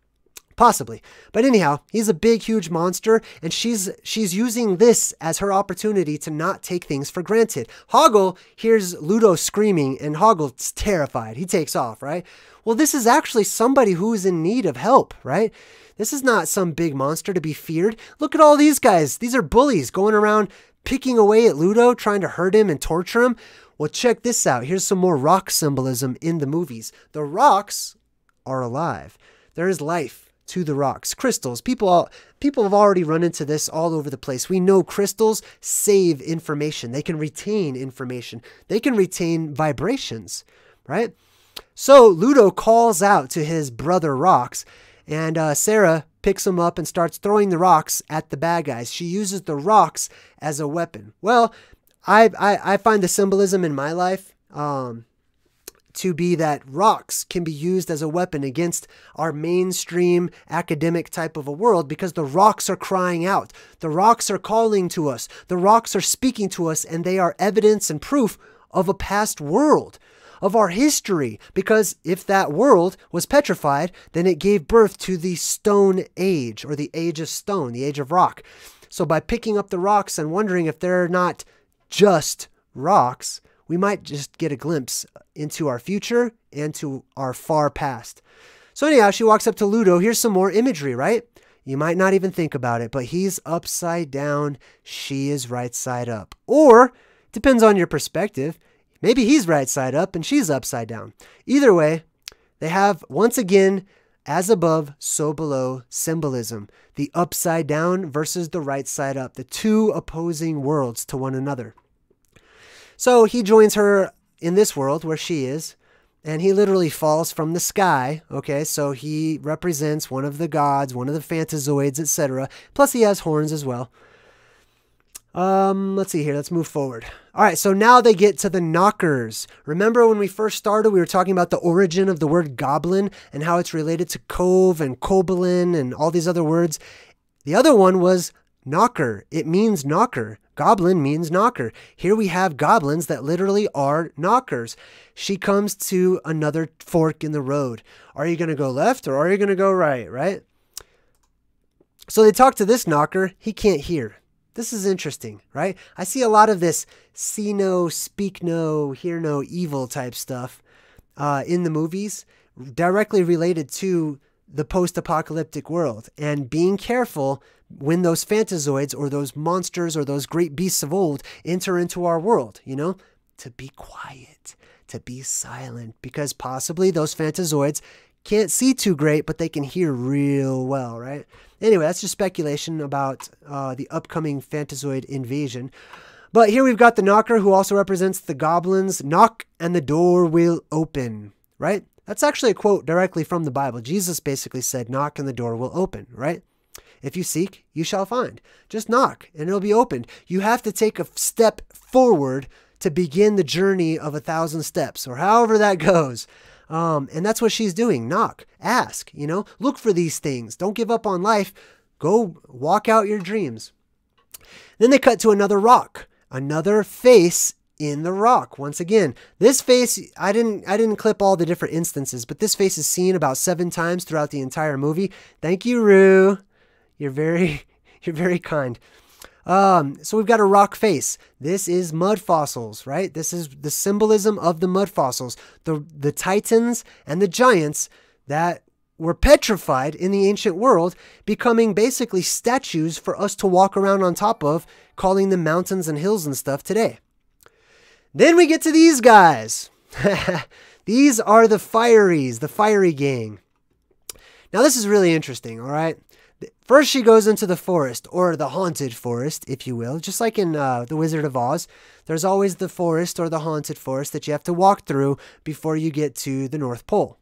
Possibly. But anyhow, he's a big, huge monster, and she's using this as her opportunity to not take things for granted. Hoggle hears Ludo screaming, and Hoggle's terrified. He takes off, right? Well, this is actually somebody who is in need of help, right? This is not some big monster to be feared. Look at all these guys. These are bullies going around picking away at Ludo, trying to hurt him and torture him. Well, check this out. Here's some more rock symbolism in the movies. The rocks are alive. There is life to the rocks. Crystals. People have already run into this all over the place. We know crystals save information. They can retain information. They can retain vibrations, right? So Ludo calls out to his brother rocks, and Sarah picks him up and starts throwing the rocks at the bad guys. She uses the rocks as a weapon. Well, I find the symbolism in my life to be that rocks can be used as a weapon against our mainstream academic type of a world, because the rocks are crying out. The rocks are calling to us. The rocks are speaking to us, and they are evidence and proof of a past world, of our history. Because if that world was petrified, then it gave birth to the Stone Age, or the Age of Stone, the Age of Rock. So by picking up the rocks and wondering if they're not just rocks, we might just get a glimpse into our future and to our far past. So anyhow, she walks up to Ludo. Here's some more imagery, right? You might not even think about it, but he's upside down. She is right side up. Or, depends on your perspective, maybe he's right side up and she's upside down. Either way, they have, once again, as above, so below symbolism. The upside down versus the right side up. The two opposing worlds to one another. So he joins her in this world where she is, and he literally falls from the sky. Okay, so he represents one of the gods, one of the Fantazoids, etc. Plus he has horns as well. Let's see here. Let's move forward. All right, so now they get to the knockers. Remember when we first started, we were talking about the origin of the word goblin and how it's related to cove and kobolin and all these other words. The other one was knocker. It means knocker. Goblin means knocker. Here we have goblins that literally are knockers. She comes to another fork in the road. Are you going to go left or are you going to go right, right? So they talk to this knocker. He can't hear. This is interesting, right? I see a lot of this see no, speak no, hear no evil type stuff in the movies, directly related to the post-apocalyptic world. And being careful when those Fantazoids or those monsters or those great beasts of old enter into our world, you know, to be quiet, to be silent, because possibly those Fantazoids can't see too great, but they can hear real well, right? Anyway, that's just speculation about the upcoming Fantazoid invasion. But here we've got the knocker, who also represents the goblins. Knock and the door will open, right? That's actually a quote directly from the Bible. Jesus basically said, knock and the door will open, right? If you seek, you shall find. Just knock and it'll be opened. You have to take a step forward to begin the journey of 1,000 steps, or however that goes. And that's what she's doing. Knock, ask, you know, look for these things. Don't give up on life. Go walk out your dreams. Then they cut to another rock, another face in the rock. Once again, this face, I didn't clip all the different instances, but this face is seen about 7 times throughout the entire movie. Thank you, Rue. You're very kind. So we've got a rock face. This is mud fossils, right? This is the symbolism of the mud fossils. The titans and the giants that were petrified in the ancient world, becoming basically statues for us to walk around on top of, calling them mountains and hills and stuff today. Then we get to these guys. These are the Fireys, the fiery gang. Now this is really interesting, all right? First, she goes into the forest, or the haunted forest, if you will. Just like in The Wizard of Oz, there's always the forest or the haunted forest that you have to walk through before you get to the North Pole.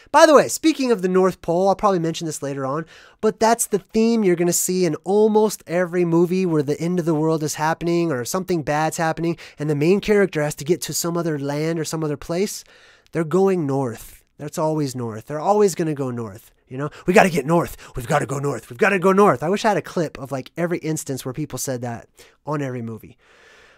By the way, speaking of the North Pole, I'll probably mention this later on, but that's the theme you're going to see in almost every movie where the end of the world is happening or something bad's happening, and the main character has to get to some other land or some other place. They're going north. That's always north. They're always going to go north. You know, we got to get north. We've got to go north. We've got to go north. I wish I had a clip of like every instance where people said that on every movie.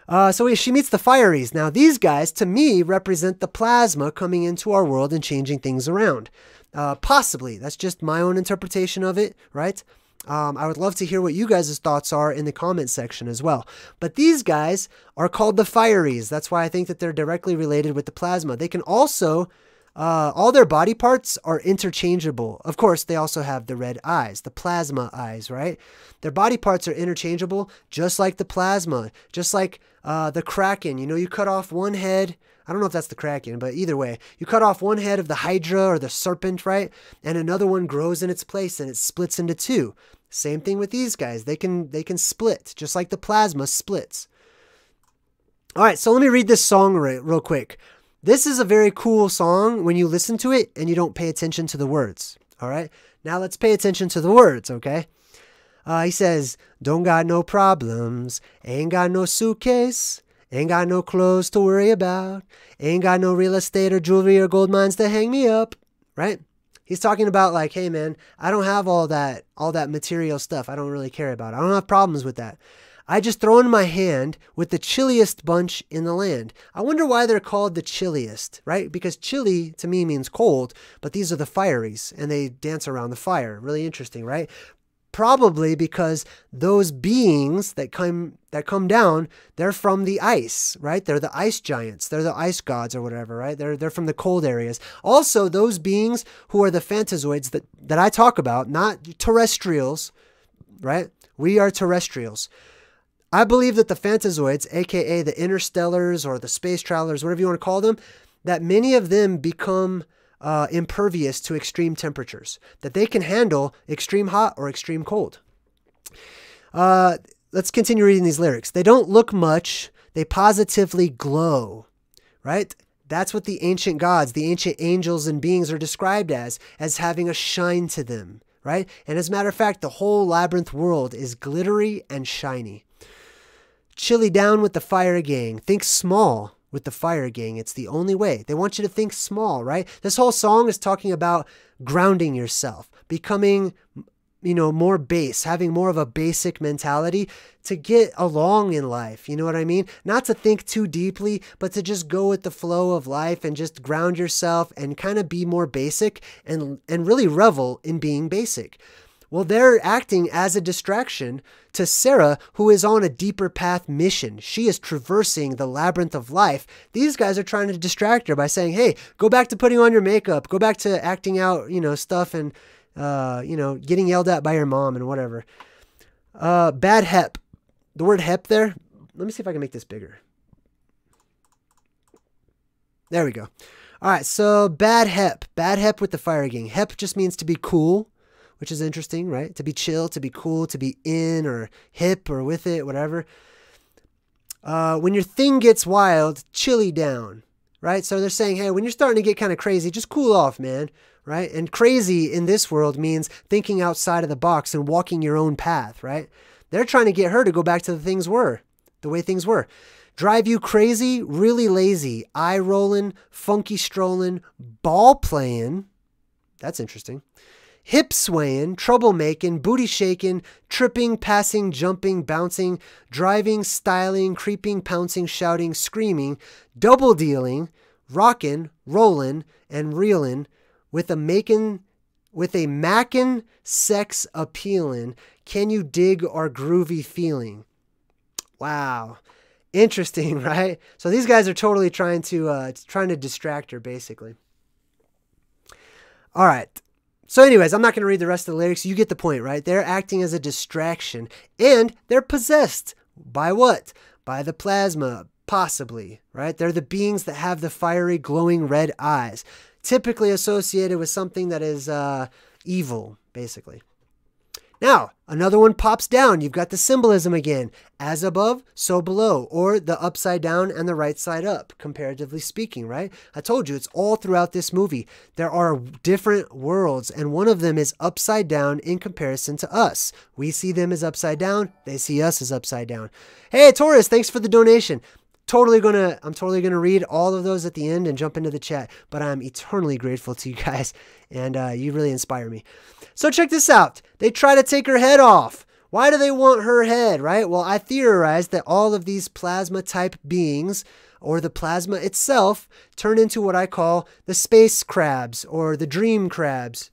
So she meets the Fireys. Now, these guys, to me, represent the plasma coming into our world and changing things around. Possibly. That's just my own interpretation of it, right? I would love to hear what you guys' thoughts are in the comment section as well. But these guys are called the Fireys. That's why I think that they're directly related with the plasma. They can also... all their body parts are interchangeable. Of course, they also have the red eyes, the plasma eyes, right? Their body parts are interchangeable, just like the plasma, just like the Kraken. You know, you cut off one head. I don't know if that's the Kraken, but either way, you cut off one head of the Hydra or the serpent, right? And another one grows in its place and it splits into 2. Same thing with these guys. They can split, just like the plasma splits. All right, so let me read this song real quick. This is a very cool song when you listen to it and you don't pay attention to the words. All right. Now let's pay attention to the words. Okay. He says, don't got no problems. Ain't got no suitcase. Ain't got no clothes to worry about. Ain't got no real estate or jewelry or gold mines to hang me up. Right. He's talking about like, hey man, I don't have all that material stuff. I don't really care about it. I don't have problems with that. I just throw in my hand with the chilliest bunch in the land. I wonder why they're called the chilliest, right? Because chilly to me means cold, but these are the fireys, and they dance around the fire. Really interesting, right? Probably because those beings that come down, they're from the ice, right? They're the ice giants. They're the ice gods or whatever, right? They're from the cold areas. Also, those beings who are the Fantazoids that I talk about, not terrestrials, right? We are terrestrials. I believe that the Fantazoids, aka the interstellars or the space travelers, whatever you want to call them, that many of them become impervious to extreme temperatures, that they can handle extreme hot or extreme cold. Let's continue reading these lyrics. They don't look much. They positively glow, right? That's what the ancient gods, the ancient angels and beings are described as having a shine to them, right? And as a matter of fact, the whole Labyrinth world is glittery and shiny. Chilly down with the fire gang. Think small with the fire gang. It's the only way. They want you to think small, right? This whole song is talking about grounding yourself, becoming, more base, having more of a basic mentality to get along in life. You know what I mean? Not to think too deeply, but to just go with the flow of life and just ground yourself and kind of be more basic and really revel in being basic. Well, they're acting as a distraction to Sarah, who is on a deeper path mission. She is traversing the labyrinth of life. These guys are trying to distract her by saying, hey, go back to putting on your makeup. Go back to acting out, stuff and, getting yelled at by your mom and whatever. Bad hep. The word hep there. Let me see if I can make this bigger. There we go. All right, so bad hep. Bad hep with the fire gang. Hep just means to be cool, which is interesting, right? To be chill, to be cool, to be in or hip or with it, whatever. When your thing gets wild, chilly down, right? So they're saying, hey, when you're starting to get kind of crazy, just cool off, man, right? And crazy in this world means thinking outside of the box and walking your own path, right? They're trying to get her to go back to the way things were. Drive you crazy, really lazy, eye rolling, funky strolling, ball playing. That's interesting. Hip swaying, troublemaking, booty shaking, tripping, passing, jumping, bouncing, driving, styling, creeping, pouncing, shouting, screaming, double dealing, rocking, rolling, and reeling, with a mackin' sex appealing. Can you dig our groovy feeling? Wow. Interesting, right? So these guys are totally trying to distract her, basically. All right. So anyways, I'm not going to read the rest of the lyrics. You get the point, right? They're acting as a distraction, and they're possessed by what? By the plasma, possibly, right? They're the beings that have the fiery, glowing red eyes, typically associated with something that is evil, basically. Now, another one pops down. You've got the symbolism again. As above, so below, or the upside down and the right side up, comparatively speaking, right? I told you, it's all throughout this movie. There are different worlds, and one of them is upside down in comparison to us. We see them as upside down. They see us as upside down. Hey, Taurus, thanks for the donation. I'm totally gonna read all of those at the end and jump into the chat, but I'm eternally grateful to you guys, and you really inspire me. So check this out. They try to take her head off. Why do they want her head, right? Well, I theorized that all of these plasma type beings, or the plasma itself, turn into what I call the space crabs or the dream crabs.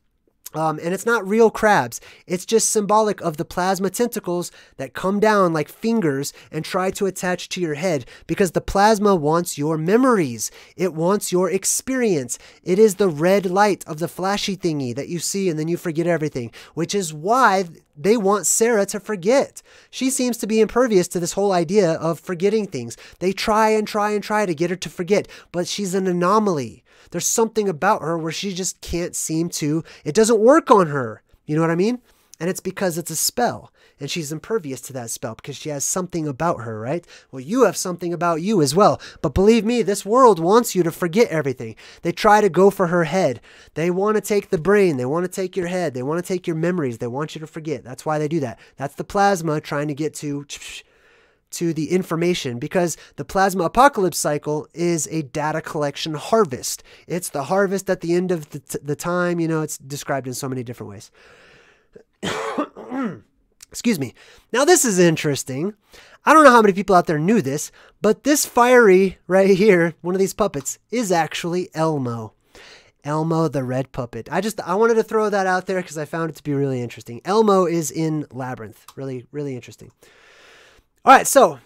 And it's not real crabs. It's just symbolic of the plasma tentacles that come down like fingers and try to attach to your head, because the plasma wants your memories. It wants your experience. It is the red light of the flashy thingy that you see and then you forget everything, which is why they want Sarah to forget. She seems to be impervious to this whole idea of forgetting things. They try and try and try to get her to forget, but she's an anomaly. There's something about her where she just can't seem to, it doesn't work on her. You know what I mean? And it's because it's a spell, and she's impervious to that spell because she has something about her, right? Well, you have something about you as well. But believe me, this world wants you to forget everything. They try to go for her head. They want to take the brain. They want to take your head. They want to take your memories. They want you to forget. That's why they do that. That's the plasma trying to get to the information, because the plasma apocalypse cycle is a data collection harvest. It's the harvest at the end of the time. You know, it's described in so many different ways. Excuse me. Now this is interesting. I don't know how many people out there knew this, but this fiery right here, one of these puppets, is actually Elmo. Elmo the red puppet. I wanted to throw that out there because I found it to be really interesting. Elmo is in Labyrinth. Really, really interesting. All right, so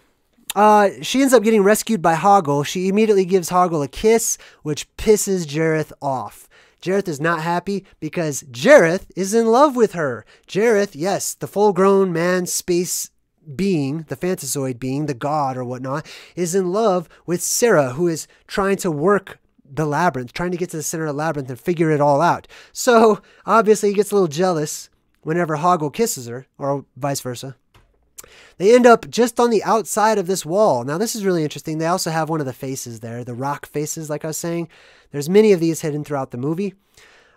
she ends up getting rescued by Hoggle. She immediately gives Hoggle a kiss, which pisses Jareth off. Jareth is not happy because Jareth is in love with her. Jareth, yes, the full-grown man space being, the Fantazoid being, the god or whatnot, is in love with Sarah, who is trying to work the labyrinth, trying to get to the center of the labyrinth and figure it all out. So, obviously, he gets a little jealous whenever Hoggle kisses her, or vice versa. They end up just on the outside of this wall. Now, this is really interesting. They also have one of the faces there, the rock faces, like I was saying. There's many of these hidden throughout the movie.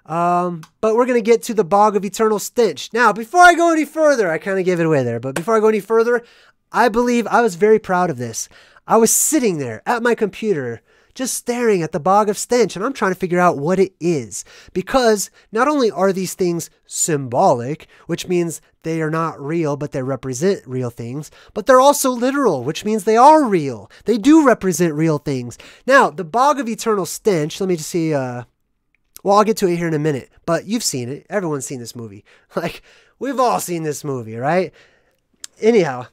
But we're going to get to the Bog of Eternal Stench. Now, before I go any further, I kind of gave it away there, but before I go any further, I believe I was very proud of this. I was sitting there at my computer, just staring at the Bog of Stench, and I'm trying to figure out what it is. Because not only are these things symbolic, which means they are not real, but they represent real things, but they're also literal, which means they are real. They do represent real things. Now, the Bog of Eternal Stench, let me just see, well, I'll get to it here in a minute, but you've seen it. Everyone's seen this movie. Like, we've all seen this movie, right? Anyhow,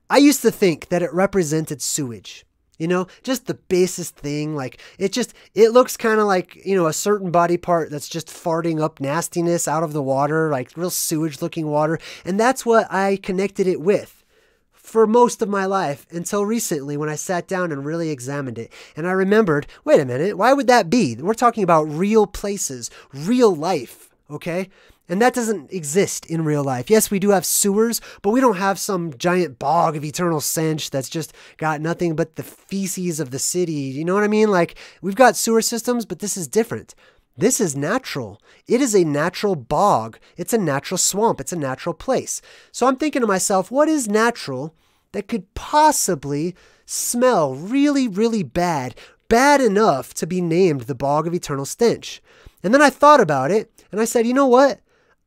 I used to think that it represented sewage. You know, just the basest thing. Like, it looks kind of like, you know, a certain body part that's just farting up nastiness out of the water, like real sewage looking water. And that's what I connected it with for most of my life until recently when I sat down and really examined it. And I remembered, wait a minute, why would that be? We're talking about real places, real life, okay? And that doesn't exist in real life. Yes, we do have sewers, but we don't have some giant bog of eternal stench that's just got nothing but the feces of the city. You know what I mean? Like, we've got sewer systems, but this is different. This is natural. It is a natural bog. It's a natural swamp. It's a natural place. So I'm thinking to myself, what is natural that could possibly smell really, really bad, bad enough to be named the Bog of Eternal Stench? And then I thought about it, and I said, you know what?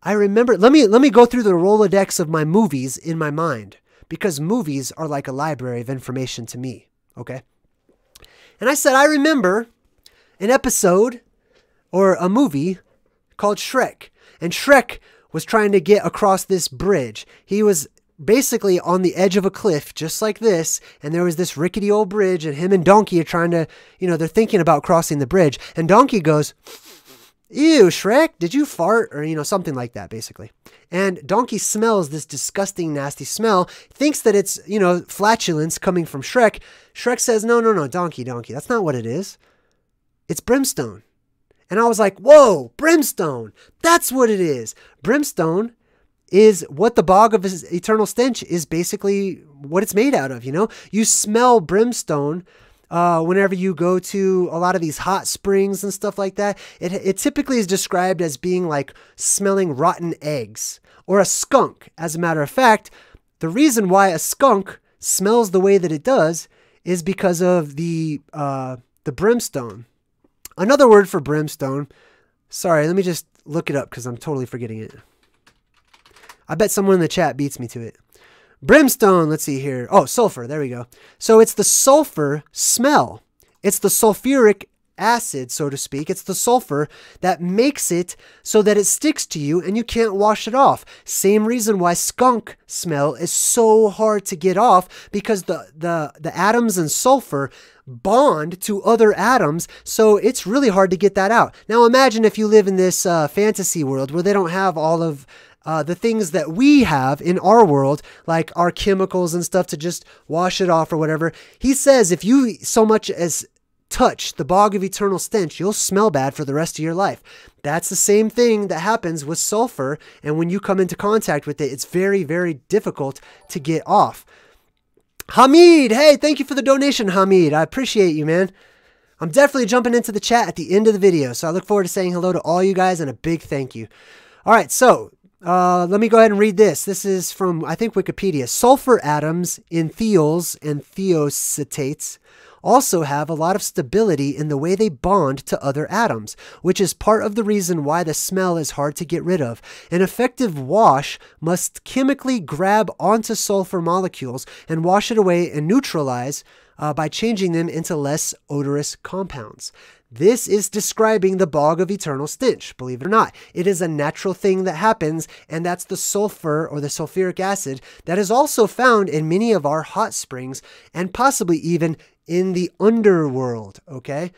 I remember, let me go through the Rolodex of my movies in my mind, because movies are like a library of information to me, okay? And I said, I remember an episode or a movie called Shrek, and Shrek was trying to get across this bridge. He was basically on the edge of a cliff just like this, and there was this rickety old bridge, and him and Donkey are trying to, you know, they're thinking about crossing the bridge, and Donkey goes, ew, Shrek, did you fart? Or, you know, something like that, basically. And Donkey smells this disgusting, nasty smell, thinks that it's, you know, flatulence coming from Shrek. Shrek says, no, Donkey, that's not what it is. It's brimstone. And I was like, whoa, brimstone. That's what it is. Brimstone is what the Bog of Eternal Stench is basically what it's made out of, you know? You smell brimstone whenever you go to a lot of these hot springs and stuff like that. It typically is described as being like smelling rotten eggs or a skunk. As a matter of fact, the reason why a skunk smells the way that it does is because of the brimstone. Another word for brimstone, sorry, let me just look it up because I'm totally forgetting it. I bet someone in the chat beats me to it. Brimstone, let's see here. Oh, sulfur, there we go. So it's the sulfur smell. It's the sulfuric acid, so to speak. It's the sulfur that makes it so that it sticks to you and you can't wash it off. Same reason why skunk smell is so hard to get off, because the atoms in sulfur bond to other atoms, so it's really hard to get that out. Now imagine if you live in this fantasy world where they don't have all of the things that we have in our world, like our chemicals and stuff to just wash it off or whatever. He says if you so much as touch the Bog of Eternal Stench, you'll smell bad for the rest of your life. That's the same thing that happens with sulfur, and when you come into contact with it, it's very, very difficult to get off. Hamid, hey, thank you for the donation, Hamid. I appreciate you, man. I'm definitely jumping into the chat at the end of the video, so I look forward to saying hello to all you guys and a big thank you. All right, so let me go ahead and read this. This is from, I think, Wikipedia. Sulfur atoms in thiols and thiocetates also have a lot of stability in the way they bond to other atoms, which is part of the reason why the smell is hard to get rid of. An effective wash must chemically grab onto sulfur molecules and wash it away and neutralize by changing them into less odorous compounds. This is describing the bog of eternal stench, believe it or not. It is a natural thing that happens, and that's the sulfur or the sulfuric acid that is also found in many of our hot springs and possibly even in the underworld, okay?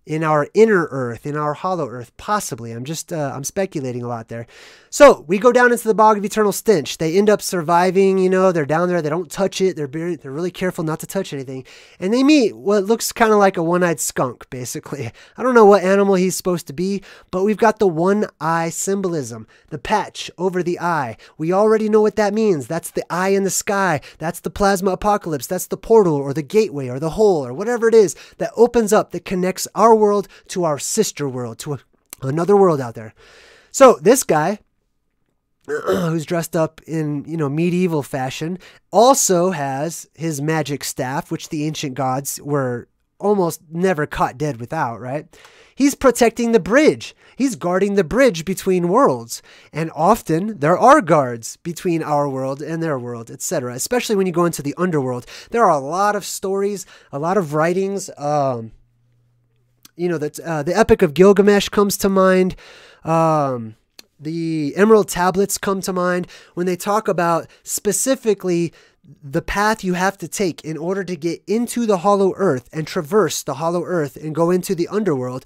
In our inner earth, in our hollow earth, possibly. I'm speculating a lot there. So we go down into the bog of eternal stench. They end up surviving, you know, they're down there. They don't touch it. They're really careful not to touch anything. And they meet what looks kind of like a one-eyed skunk, basically. I don't know what animal he's supposed to be, but we've got the one-eye symbolism, the patch over the eye. We already know what that means. That's the eye in the sky. That's the plasma apocalypse. That's the portal or the gateway or the hole or whatever it is that opens up, that connects our world to our sister world, to another world out there. So this guy, who's dressed up in, you know, medieval fashion, also has his magic staff, which the ancient gods were almost never caught dead without, right? He's protecting the bridge. He's guarding the bridge between worlds. And often there are guards between our world and their world, etc. Especially when you go into the underworld. There are a lot of stories, a lot of writings. You know, the Epic of Gilgamesh comes to mind. The Emerald Tablets come to mind when they talk about specifically the path you have to take in order to get into the hollow earth and traverse the hollow earth and go into the underworld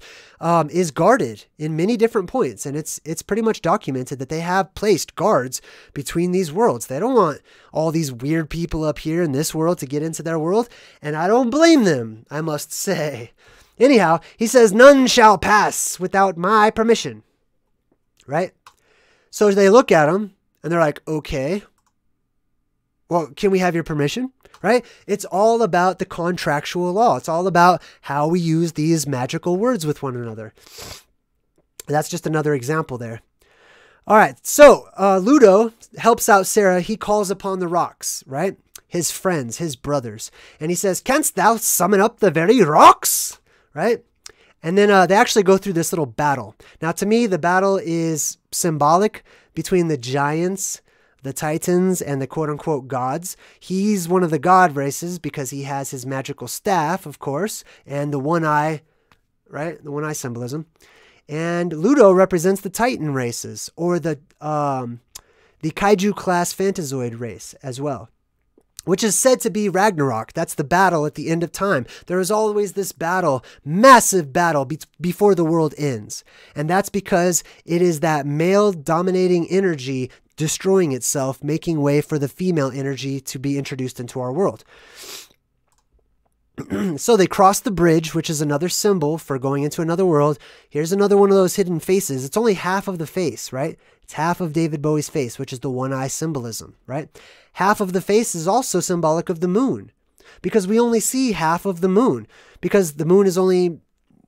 is guarded in many different points. And it's pretty much documented that they have placed guards between these worlds. They don't want all these weird people up here in this world to get into their world. And I don't blame them, I must say. Anyhow, he says, none shall pass without my permission, right? So they look at him and they're like, okay, well, can we have your permission, right? It's all about the contractual law. It's all about how we use these magical words with one another. That's just another example there. All right, so Ludo helps out Sarah. He calls upon the rocks, right? His friends, his brothers. And he says, canst thou summon up the very rocks? Right? And then they actually go through this little battle. Now, to me, the battle is symbolic between the giants, the titans, and the quote-unquote gods. He's one of the god races because he has his magical staff, of course, and the one eye, right? The one eye symbolism. And Ludo represents the titan races, or the kaiju class Fantazoid race as well, which is said to be Ragnarok. That's the battle at the end of time. There is always this battle, massive battle before the world ends. And that's because it is that male dominating energy destroying itself, making way for the female energy to be introduced into our world. So they cross the bridge, which is another symbol for going into another world. Here's another one of those hidden faces. It's only half of the face, right? It's half of David Bowie's face, which is the one eye symbolism, right? Half of the face is also symbolic of the moon, because we only see half of the moon, because the moon is only,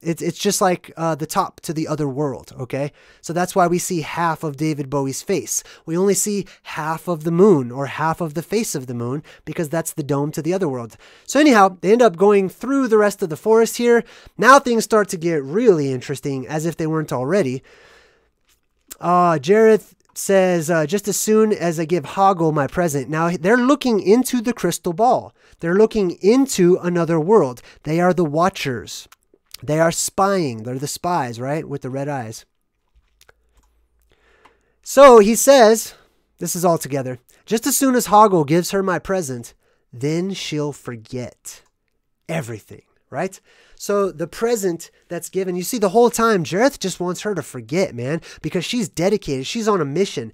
it's just like the top to the other world, okay? So that's why we see half of David Bowie's face. We only see half of the moon, or half of the face of the moon, because that's the dome to the other world. So anyhow, they end up going through the rest of the forest here. Now things start to get really interesting, as if they weren't already. Jareth says, just as soon as I give Hoggle my present. Now they're looking into the crystal ball. They're looking into another world. They are the watchers. They are spying. They're the spies, right? With the red eyes. So he says, this is all together. Just as soon as Hoggle gives her my present, then she'll forget everything, right? So the present that's given, you see the whole time, Jareth just wants her to forget, man, because she's dedicated. She's on a mission.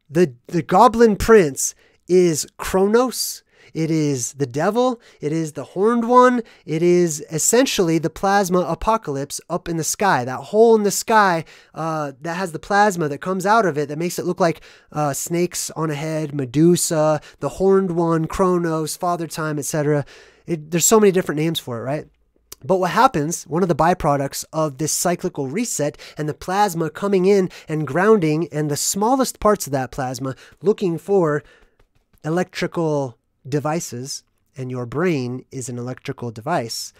The Goblin Prince is Kronos. It is the devil. It is the horned one. It is essentially the plasma apocalypse up in the sky. That hole in the sky that has the plasma that comes out of it that makes it look like snakes on a head, Medusa, the horned one, Kronos, Father Time, etc. There's so many different names for it, right? But what happens, one of the byproducts of this cyclical reset and the plasma coming in and grounding and the smallest parts of that plasma looking for electrical devices and your brain is an electrical device,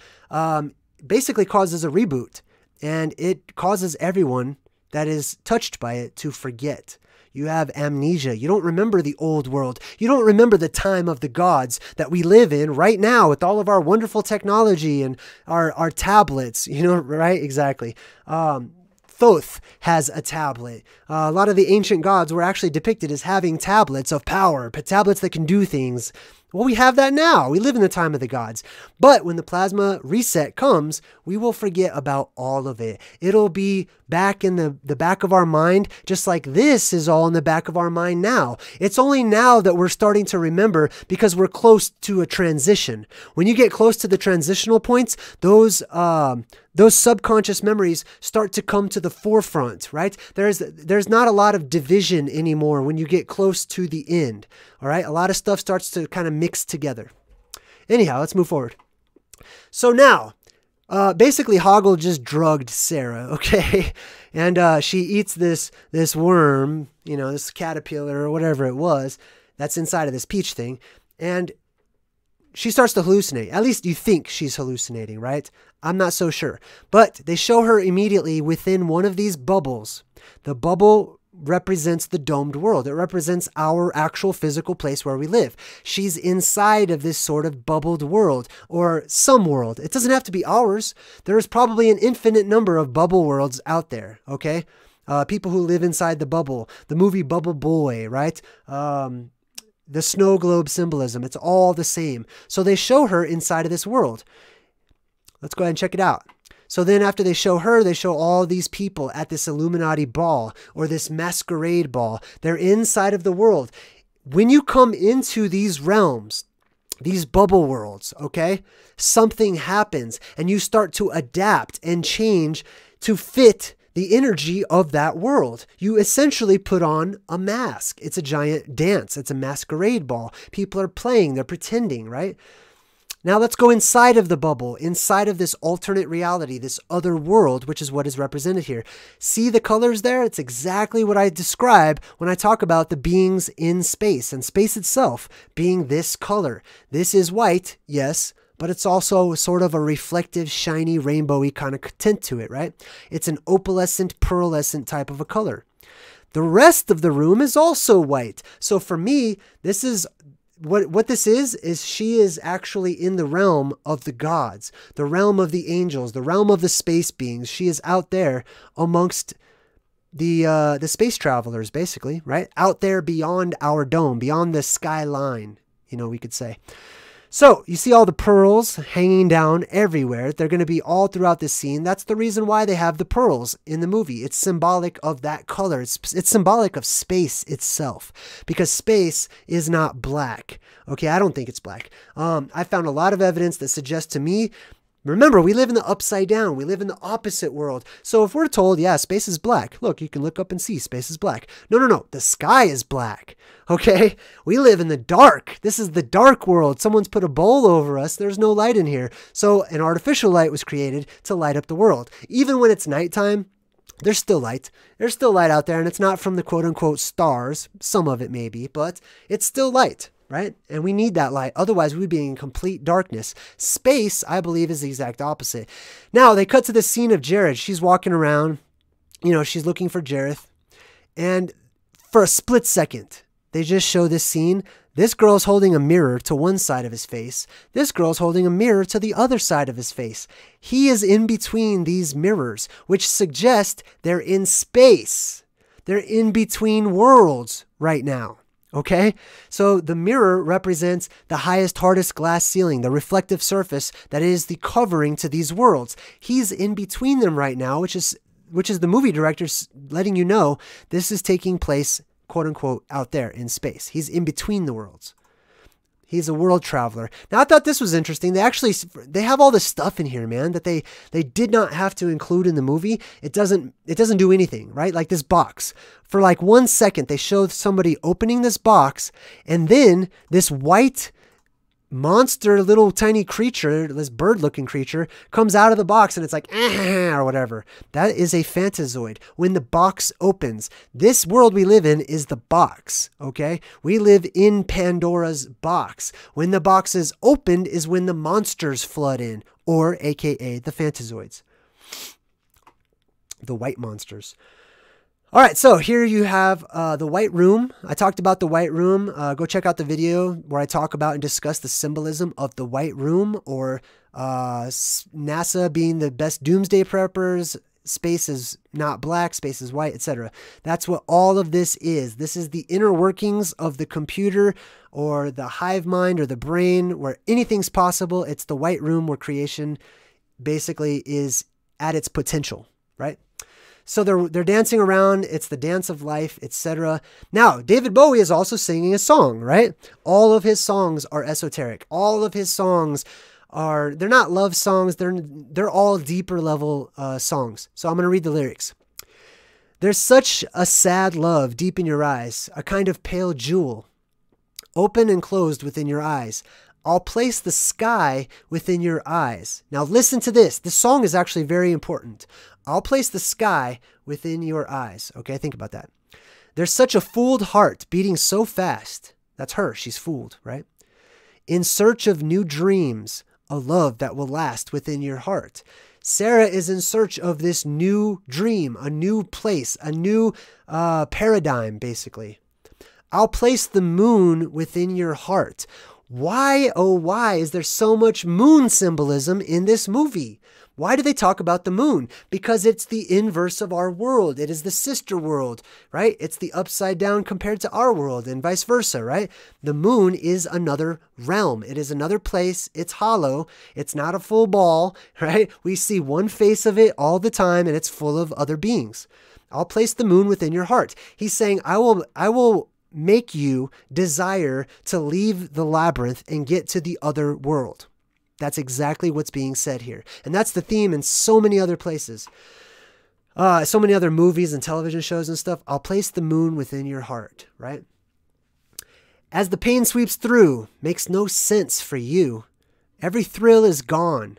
basically causes a reboot, and it causes everyone that is touched by it to forget. You have amnesia. You don't remember the old world. You don't remember the time of the gods that we live in right now with all of our wonderful technology and our tablets, right? Exactly. Thoth has a tablet. A lot of the ancient gods were actually depicted as having tablets of power, tablets that can do things. Well, we have that now. We live in the time of the gods. But when the plasma reset comes, we will forget about all of it. It'll be back in the back of our mind, just like this is all in the back of our mind now. It's only now that we're starting to remember because we're close to a transition. When you get close to the transitional points, those subconscious memories start to come to the forefront, right? There's not a lot of division anymore when you get close to the end, all right? A lot of stuff starts to kind of mix together. Anyhow, let's move forward. So now, basically Hoggle just drugged Sarah, okay? And she eats this worm, this caterpillar or whatever it was that's inside of this peach thing, and she starts to hallucinate. At least you think she's hallucinating, right? I'm not so sure. But they show her immediately within one of these bubbles. The bubble represents the domed world. It represents our actual physical place where we live. She's inside of this sort of bubbled world, or some world. It doesn't have to be ours. There is probably an infinite number of bubble worlds out there, okay? People who live inside the bubble. The movie Bubble Boy, right? The snow globe symbolism. It's all the same. So they show her inside of this world. Let's go ahead and check it out. So then after they show her, they show all these people at this Illuminati ball or this masquerade ball. They're inside of the world. When you come into these realms, these bubble worlds, okay, something happens and you start to adapt and change to fit the energy of that world. You essentially put on a mask. It's a giant dance. It's a masquerade ball. People are playing. They're pretending, right? Now let's go inside of the bubble, inside of this alternate reality, this other world, which is what is represented here. See the colors there? It's exactly what I describe when I talk about the beings in space and space itself being this color. This is white, yes, but it's also sort of a reflective, shiny, rainbowy kind of tint to it, right? It's an opalescent, pearlescent type of a color. The rest of the room is also white. So for me, this is what this is she is actually in the realm of the gods, the realm of the angels, the realm of the space beings. She is out there amongst the space travelers, basically, right? Out there beyond our dome, beyond the skyline, we could say. So you see all the pearls hanging down everywhere. They're going to be all throughout this scene. That's the reason why they have the pearls in the movie. It's symbolic of that color. It's symbolic of space itself, because space is not black. Okay, I don't think it's black. I found a lot of evidence that suggests to me, remember, we live in the upside down. We live in the opposite world. So if we're told, yeah, space is black. Look, you can look up and see space is black. No. The sky is black. Okay? We live in the dark. This is the dark world. Someone's put a bowl over us. There's no light in here. So an artificial light was created to light up the world. Even when it's nighttime, there's still light. There's still light out there, and it's not from the quote-unquote stars. Some of it may be, but it's still light. Right? And we need that light. Otherwise, we'd be in complete darkness. Space, I believe, is the exact opposite. Now, they cut to the scene of Jared. She's walking around. She's looking for Jareth. And for a split second, they just show this scene. This girl's holding a mirror to one side of his face. This girl's holding a mirror to the other side of his face. He is in between these mirrors, which suggest they're in space. They're in between worlds right now. Okay, so the mirror represents the highest, hardest glass ceiling, the reflective surface that is the covering to these worlds. He's in between them right now, which is the movie director's letting you know this is taking place, quote unquote, out there in space. He's in between the worlds. He's a world traveler. Now, I thought this was interesting. They have all this stuff in here, man, that they did not have to include in the movie. It doesn't do anything, right? Like this box. For like 1 second, they showed somebody opening this box, and then this white monster little tiny creature, this bird looking creature, comes out of the box and it's like, or whatever. That is a Fantazoid. When the box opens, this world we live in is the box, okay? We live in Pandora's box. When the box is opened is when the monsters flood in, or AKA the Fantazoids. The white monsters. All right, so here you have the White Room. I talked about the White Room. Go check out the video where I talk about and discuss the symbolism of the White Room, or NASA being the best doomsday preppers. Space is not black, space is white, etc. That's what all of this is. This is the inner workings of the computer or the hive mind or the brain, where anything's possible. It's the White Room where creation basically is at its potential, right? So they're dancing around. It's the dance of life, etc. Now, David Bowie is also singing a song, right? All of his songs are esoteric. All of his songs they're not love songs. They're all deeper level songs. So I'm going to read the lyrics. There's such a sad love deep in your eyes, a kind of pale jewel, open and closed within your eyes. I'll place the sky within your eyes. Now listen to this. This song is actually very important. I'll place the sky within your eyes. Okay, think about that. There's such a fooled heart beating so fast. That's her. She's fooled, right? In search of new dreams, a love that will last within your heart. Sarah is in search of this new dream, a new place, a new paradigm, basically. I'll place the moon within your heart. Why, oh why, is there so much moon symbolism in this movie? Why do they talk about the moon? Because it's the inverse of our world. It is the sister world, right? It's the upside down compared to our world and vice versa, right? The moon is another realm. It is another place. It's hollow. It's not a full ball, right? We see one face of it all the time and it's full of other beings. I'll place the moon within your heart. He's saying, I will make you desire to leave the labyrinth and get to the other world. That's exactly what's being said here. And that's the theme in so many other places. So many other movies and television shows and stuff. I'll place the moon within your heart, right? As the pain sweeps through, makes no sense for you. Every thrill is gone.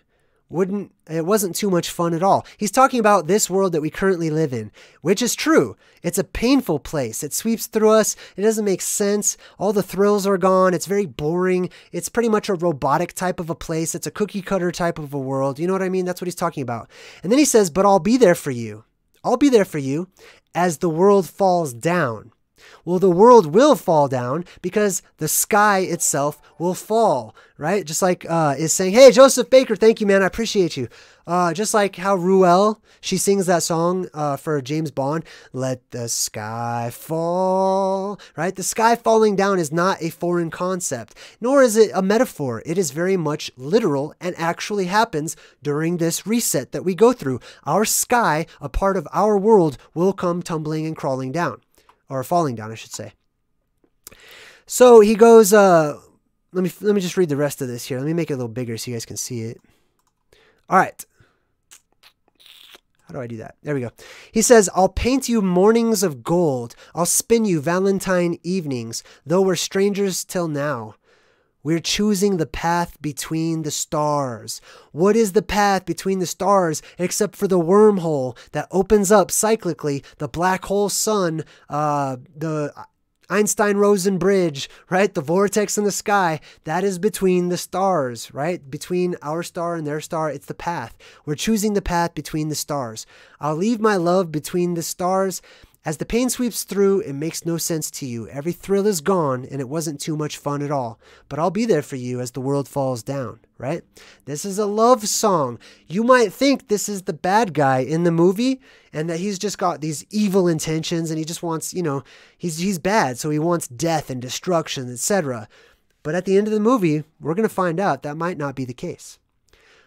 It wasn't too much fun at all. He's talking about this world that we currently live in, which is true. It's a painful place. It sweeps through us. It doesn't make sense. All the thrills are gone. It's very boring. It's pretty much a robotic type of a place. It's a cookie cutter type of a world. You know what I mean? That's what he's talking about. And then he says, but I'll be there for you. I'll be there for you as the world falls down. Well, the world will fall down because the sky itself will fall, right? Just like is saying, hey, Joseph Baker, thank you, man. I appreciate you. Just like how Ruel, she sings that song for James Bond, let the sky fall, right? The sky falling down is not a foreign concept, nor is it a metaphor. It is very much literal and actually happens during this reset that we go through. Our sky, a part of our world, will come tumbling and crawling down. Or falling down, I should say. So he goes, let me just read the rest of this here. Let me make it a little bigger so you guys can see it. All right. How do I do that? There we go. He says, I'll paint you mornings of gold. I'll spin you Valentine evenings, though we're strangers till now. We're choosing the path between the stars. What is the path between the stars except for the wormhole that opens up cyclically, the black hole sun, the Einstein-Rosen bridge, right? The vortex in the sky, that is between the stars, right? Between our star and their star, it's the path. We're choosing the path between the stars. I'll leave my love between the stars. As the pain sweeps through, it makes no sense to you. Every thrill is gone, and it wasn't too much fun at all. But I'll be there for you as the world falls down, right? This is a love song. You might think this is the bad guy in the movie, and that he's just got these evil intentions, and he just wants, you know, he's bad, so he wants death and destruction, etc. But at the end of the movie, we're going to find out that might not be the case.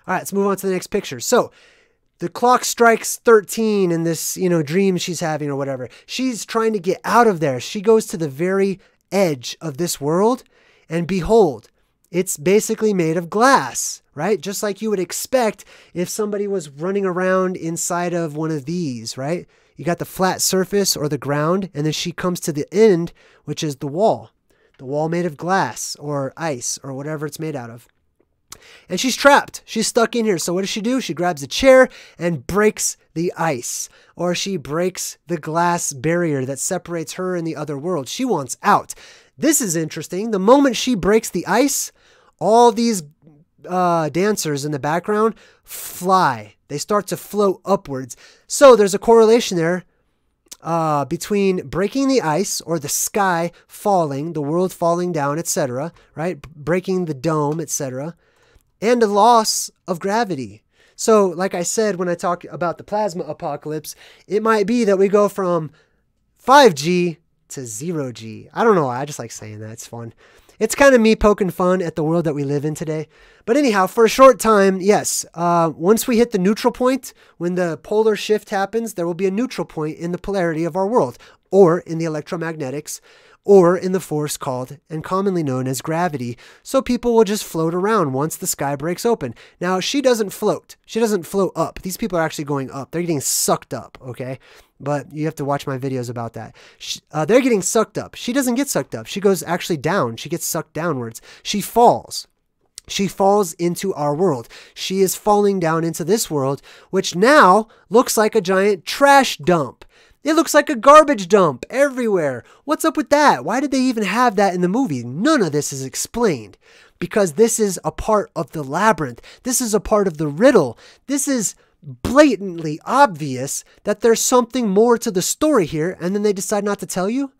All right, let's move on to the next picture. So, the clock strikes 13 in this, dream she's having or whatever. She's trying to get out of there. She goes to the very edge of this world, and behold, it's basically made of glass, right? Just like you would expect if somebody was running around inside of one of these, right? You got the flat surface or the ground, and then she comes to the end, which is the wall. the wall made of glass or ice or whatever it's made out of. And she's trapped. She's stuck in here. So what does she do? She grabs a chair and breaks the ice, or she breaks the glass barrier that separates her and the other world. She wants out. This is interesting. The moment she breaks the ice, all these dancers in the background fly. They start to float upwards. So there's a correlation there between breaking the ice, or the sky falling, the world falling down, etc., right? Breaking the dome, etc., and a loss of gravity. So, like I said, when I talk about the plasma apocalypse, it might be that we go from 5G to 0G. I don't know why. I just like saying that. It's fun. It's kind of me poking fun at the world that we live in today. But anyhow, for a short time, yes, once we hit the neutral point, when the polar shift happens, there will be a neutral point in the polarity of our world, or in the electromagnetics, or in the force called and commonly known as gravity. So people will just float around once the sky breaks open. Now, she doesn't float. She doesn't float up. These people are actually going up. They're getting sucked up, okay? But you have to watch my videos about that. They're getting sucked up. She doesn't get sucked up. She goes actually down. She gets sucked downwards. She falls. She falls into our world. She is falling down into this world, which now looks like a giant trash dump. It looks like a garbage dump everywhere. What's up with that? Why did they even have that in the movie? None of this is explained, because this is a part of the labyrinth. This is a part of the riddle. This is blatantly obvious that there's something more to the story here, and then they decide not to tell you.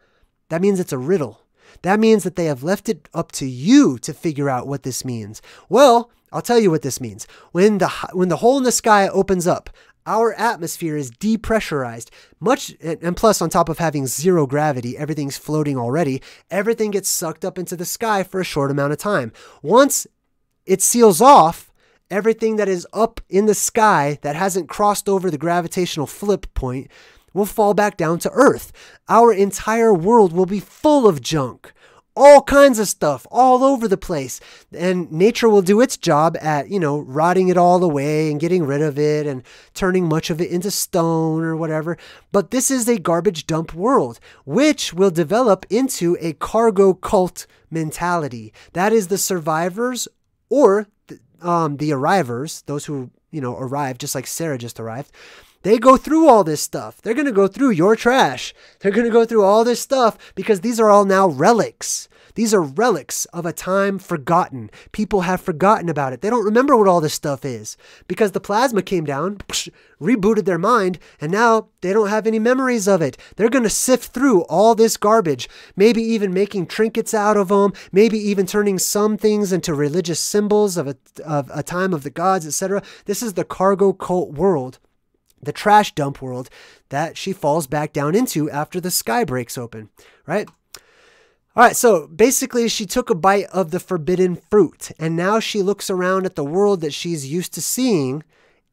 That means it's a riddle. That means that they have left it up to you to figure out what this means. Well, I'll tell you what this means. When the hole in the sky opens up, our atmosphere is depressurized, and plus on top of having zero gravity, everything's floating already, everything gets sucked up into the sky for a short amount of time. Once it seals off, everything that is up in the sky that hasn't crossed over the gravitational flip point will fall back down to Earth. Our entire world will be full of junk. All kinds of stuff all over the place. And nature will do its job at, rotting it all away and getting rid of it and turning much of it into stone or whatever. But this is a garbage dump world, which will develop into a cargo cult mentality. That is the survivors, or the arrivers, those who, arrived, just like Sarah just arrived. They go through all this stuff. They're going to go through your trash. They're going to go through all this stuff because these are all now relics. These are relics of a time forgotten. People have forgotten about it. They don't remember what all this stuff is because the plasma came down, rebooted their mind, and now they don't have any memories of it. They're going to sift through all this garbage, maybe even making trinkets out of them, maybe even turning some things into religious symbols of a time of the gods, etc. This is the cargo cult world, the trash dump world that she falls back down into after the sky breaks open, right? All right, so basically she took a bite of the forbidden fruit, and now she looks around at the world that she's used to seeing,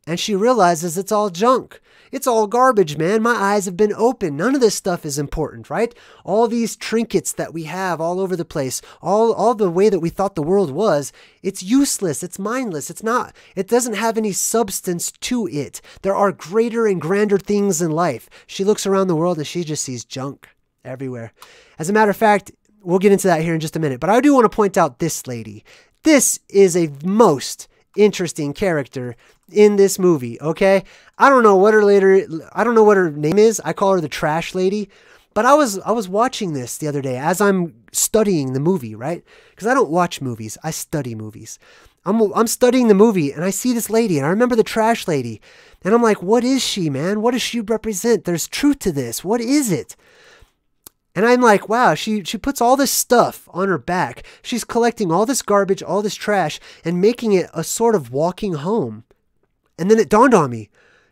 and she realizes it's all junk. It's all garbage, man. My eyes have been opened. None of this stuff is important, right? All these trinkets that we have all over the place, all the way that we thought the world was, it's useless. It's mindless. It doesn't have any substance to it. There are greater and grander things in life. She looks around the world and she just sees junk everywhere. As a matter of fact, we'll get into that here in just a minute, but I do want to point out this lady. This is a most interesting character in this movie, okay? I don't know what her name is. I call her the trash lady. But I was watching this the other day as I'm studying the movie, right? Because I don't watch movies. I study movies. I'm studying the movie and I see this lady and I remember the trash lady. And I'm like, what is she, man? What does she represent? There's truth to this. What is it? And I'm like, wow, she puts all this stuff on her back. She's collecting all this garbage, all this trash, and making it a sort of walking home. And then it dawned on me,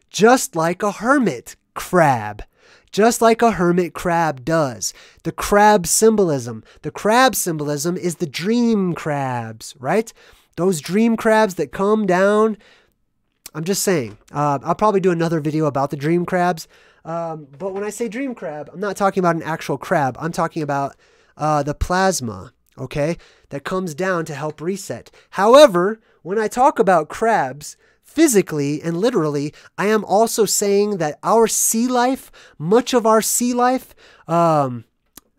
just like a hermit crab. Just like a hermit crab does. The crab symbolism. The crab symbolism is the dream crabs, right? Those dream crabs that come down. I'm just saying. I'll probably do another video about the dream crabs. But when I say dream crab, I'm not talking about an actual crab. I'm talking about the plasma, okay, that comes down to help reset. However, when I talk about crabs, physically and literally, I am also saying that our sea life, much of our sea life,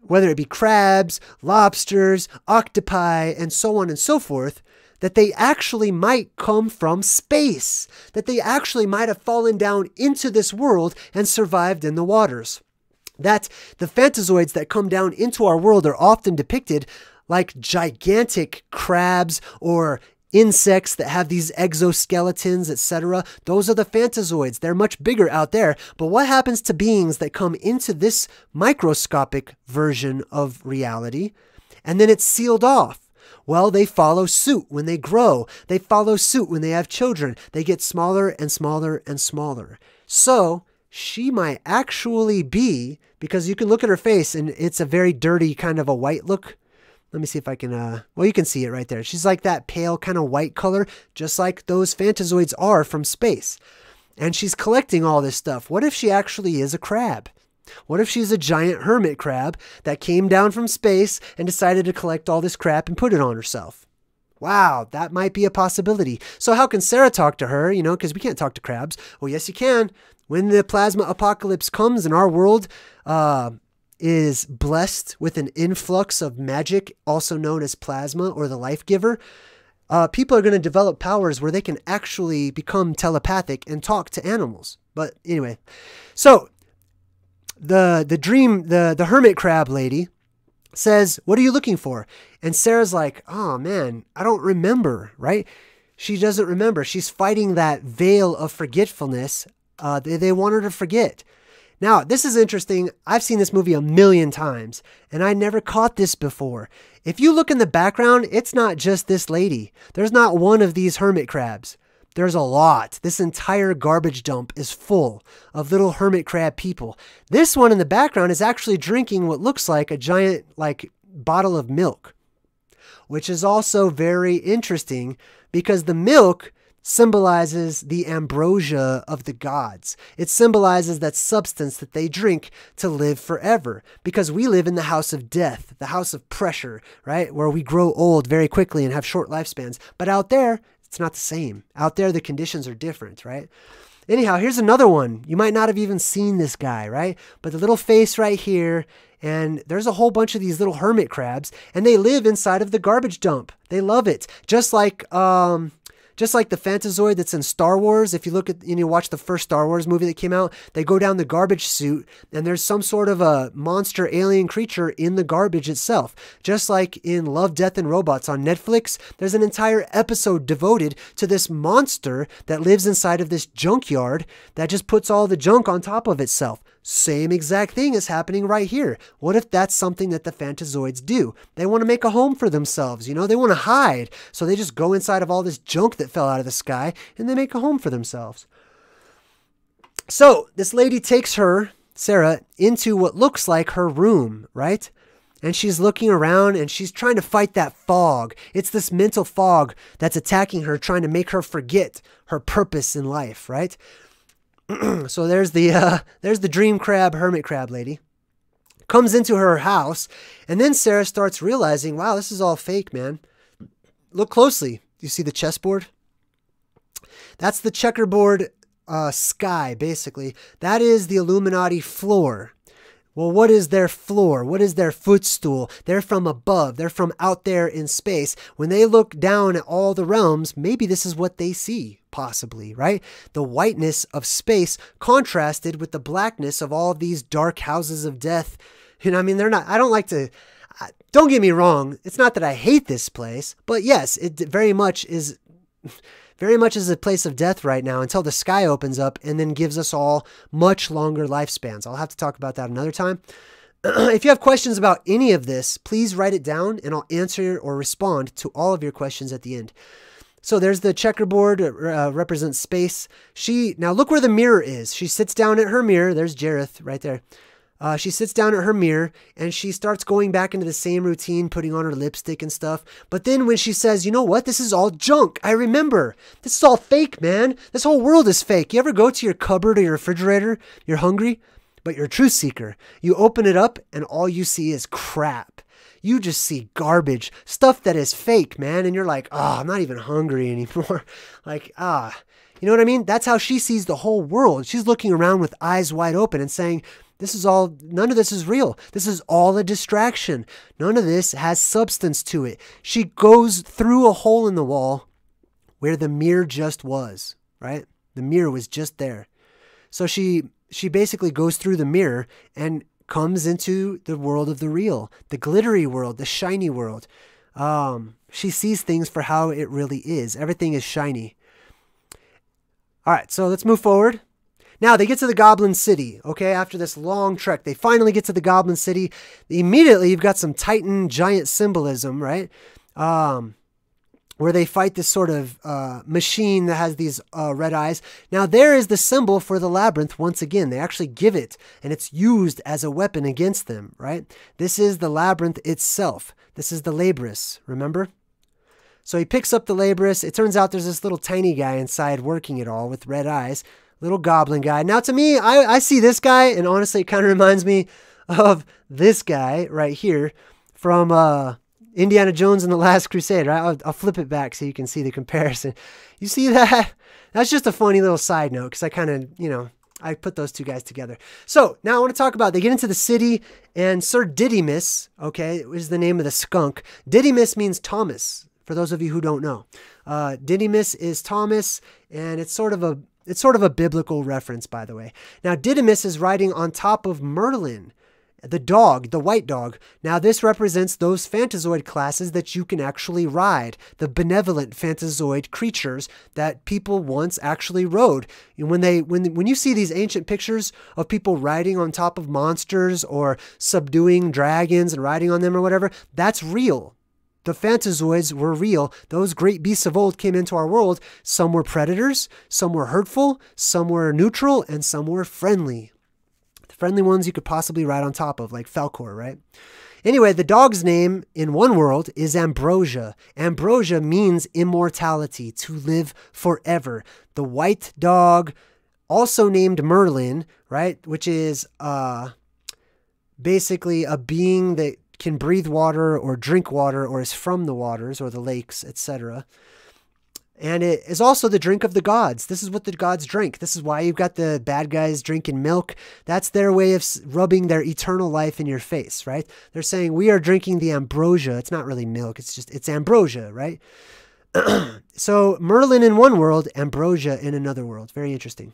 whether it be crabs, lobsters, octopi, and so on and so forth, that they actually might come from space, that they actually might have fallen down into this world and survived in the waters. That the Fantazoids that come down into our world are often depicted like gigantic crabs or insects that have these exoskeletons, etc. Those are the Fantazoids. They're much bigger out there. But what happens to beings that come into this microscopic version of reality and then it's sealed off? Well, they follow suit when they grow. They follow suit when they have children. They get smaller and smaller and smaller. So she might actually be, because you can look at her face and it's a very dirty kind of a white look. Let me see if I can, well, you can see it right there. She's like that pale kind of white color, just like those Fantazoids are from space. And she's collecting all this stuff. What if she actually is a crab? What if she's a giant hermit crab that came down from space and decided to collect all this crap and put it on herself? Wow, that might be a possibility. So how can Sarah talk to her? You know, because we can't talk to crabs. Well, yes, you can. When the plasma apocalypse comes and our world is blessed with an influx of magic, also known as plasma or the life giver, people are going to develop powers where they can actually become telepathic and talk to animals. But anyway, so the hermit crab lady says, "What are you looking for?" And Sarah's like, "Oh man, I don't remember," right? She doesn't remember. She's fighting that veil of forgetfulness. They want her to forget. Now, this is interesting. I've seen this movie a million times, and I never caught this before. If you look in the background, it's not just this lady. There's not one of these hermit crabs. There's a lot. This entire garbage dump is full of little hermit crab people. This one in the background is actually drinking what looks like a giant bottle of milk, which is also very interesting because the milk symbolizes the ambrosia of the gods. It symbolizes that substance that they drink to live forever, because we live in the house of death, the house of pressure, right? Where we grow old very quickly and have short lifespans. But out there, it's not the same. Out there, the conditions are different, right? Anyhow, here's another one. You might not have even seen this guy, right? But the little face right here, and there's a whole bunch of these little hermit crabs, and they live inside of the garbage dump. They love it. Just like the Fantazoid that's in Star Wars. If you look at and you watch the first Star Wars movie that came out, they go down the garbage chute and there's some sort of a monster alien creature in the garbage itself. Just like in Love, Death, and Robots on Netflix, there's an entire episode devoted to this monster that lives inside of this junkyard that just puts all the junk on top of itself. Same exact thing is happening right here. What if that's something that the Fantazoids do? They want to make a home for themselves, you know? They want to hide. So they just go inside of all this junk that fell out of the sky and they make a home for themselves. So this lady takes her, Sarah, into what looks like her room, right? And she's looking around and she's trying to fight that fog. It's this mental fog that's attacking her, trying to make her forget her purpose in life, right? So there's the dream crab, hermit crab lady. Comes into her house, and then Sarah starts realizing, wow, this is all fake, man. Look closely. You see the chessboard? That's the checkerboard sky, basically. That is the Illuminati floor. Well, what is their floor? What is their footstool? They're from above. They're from out there in space. When they look down at all the realms, maybe this is what they see, possibly, right? The whiteness of space contrasted with the blackness of all of these dark houses of death. You know, I mean, I don't like to, don't get me wrong. It's not that I hate this place, but yes, it very much is a place of death right now until the sky opens up and then gives us all much longer lifespans. I'll have to talk about that another time. If you have questions about any of this, please write it down and I'll answer or respond to all of your questions at the end. So there's the checkerboard, represents space. Now look where the mirror is. She sits down at her mirror. There's Jareth right there. She sits down at her mirror and she starts going back into the same routine, putting on her lipstick and stuff. But then when she says, you know what? This is all junk. I remember. This is all fake, man. This whole world is fake. You ever go to your cupboard or your refrigerator? You're hungry, but you're a truth seeker. You open it up and all you see is crap. You just see garbage, stuff that is fake, man. And you're like, I'm not even hungry anymore. You know what I mean? That's how she sees the whole world. She's looking around with eyes wide open and saying, None of this is real. This is all a distraction. None of this has substance to it. She goes through a hole in the wall where the mirror just was, right? The mirror was just there. So she basically goes through the mirror and comes into the world of the real, the glittery world, the shiny world. She sees things for how it really is. Everything is shiny. All right, so let's move forward. Now, they get to the Goblin City, okay? After this long trek, they finally get to the Goblin City. Immediately, you've got some Titan giant symbolism, right? Where they fight this sort of machine that has these red eyes. Now, there is the symbol for the labyrinth once again. They actually give it, and it's used as a weapon against them, right? This is the labyrinth itself. This is the Labyrinth, remember? So he picks up the Labyrinth. It turns out there's this little tiny guy inside working it all with red eyes. Little goblin guy. Now, to me, I see this guy, and honestly, it kind of reminds me of this guy right here from Indiana Jones and the Last Crusade, right? I'll flip it back so you can see the comparison. You see that? That's just a funny little side note because I kind of, I put those two guys together. So now I want to talk about, they get into the city, and Sir Didymus, okay, is the name of the skunk. Didymus means Thomas, for those of you who don't know. Didymus is Thomas, and it's sort of a biblical reference, by the way. Now, Didymus is riding on top of Merlin, the dog, the white dog. Now, this represents those Fantazoid classes that you can actually ride, the benevolent Fantazoid creatures that people once actually rode. And when you see these ancient pictures of people riding on top of monsters or subduing dragons and riding on them or whatever, that's real. The Fantazoids were real. Those great beasts of old came into our world. Some were predators, some were hurtful, some were neutral, and some were friendly. The friendly ones you could possibly ride on top of, like Falcor, right? Anyway, the dog's name in one world is Ambrosia. Ambrosia means immortality, to live forever. The white dog, also named Merlin, right, which is basically a being that can breathe water or drink water or is from the waters or the lakes, etc. And it is also the drink of the gods. This is what the gods drink. This is why you've got the bad guys drinking milk. That's their way of rubbing their eternal life in your face, right? They're saying, we are drinking the ambrosia. It's not really milk. It's ambrosia, right? So Merlin in one world, ambrosia in another world. Very interesting.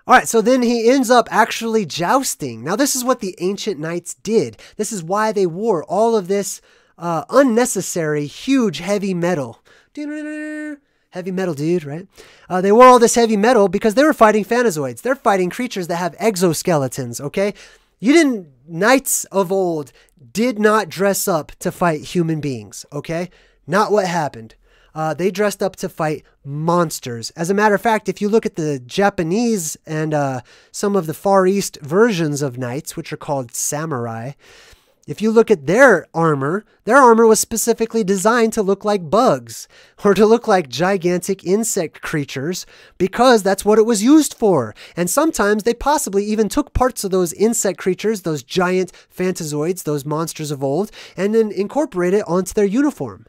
All right, so then he ends up actually jousting. Now, this is what the ancient knights did. This is why they wore all of this unnecessary, huge, heavy metal. Heavy metal, dude, right? They wore all this heavy metal because they were fighting Fantazoids. They're fighting creatures that have exoskeletons, okay? Knights of old did not dress up to fight human beings, okay? Not what happened. They dressed up to fight monsters. As a matter of fact, if you look at the Japanese and some of the Far East versions of knights, which are called samurai, if you look at their armor was specifically designed to look like bugs or to look like gigantic insect creatures because that's what it was used for. And sometimes they possibly even took parts of those insect creatures, those giant Fantazoids, those monsters of old, and then incorporate it onto their uniform.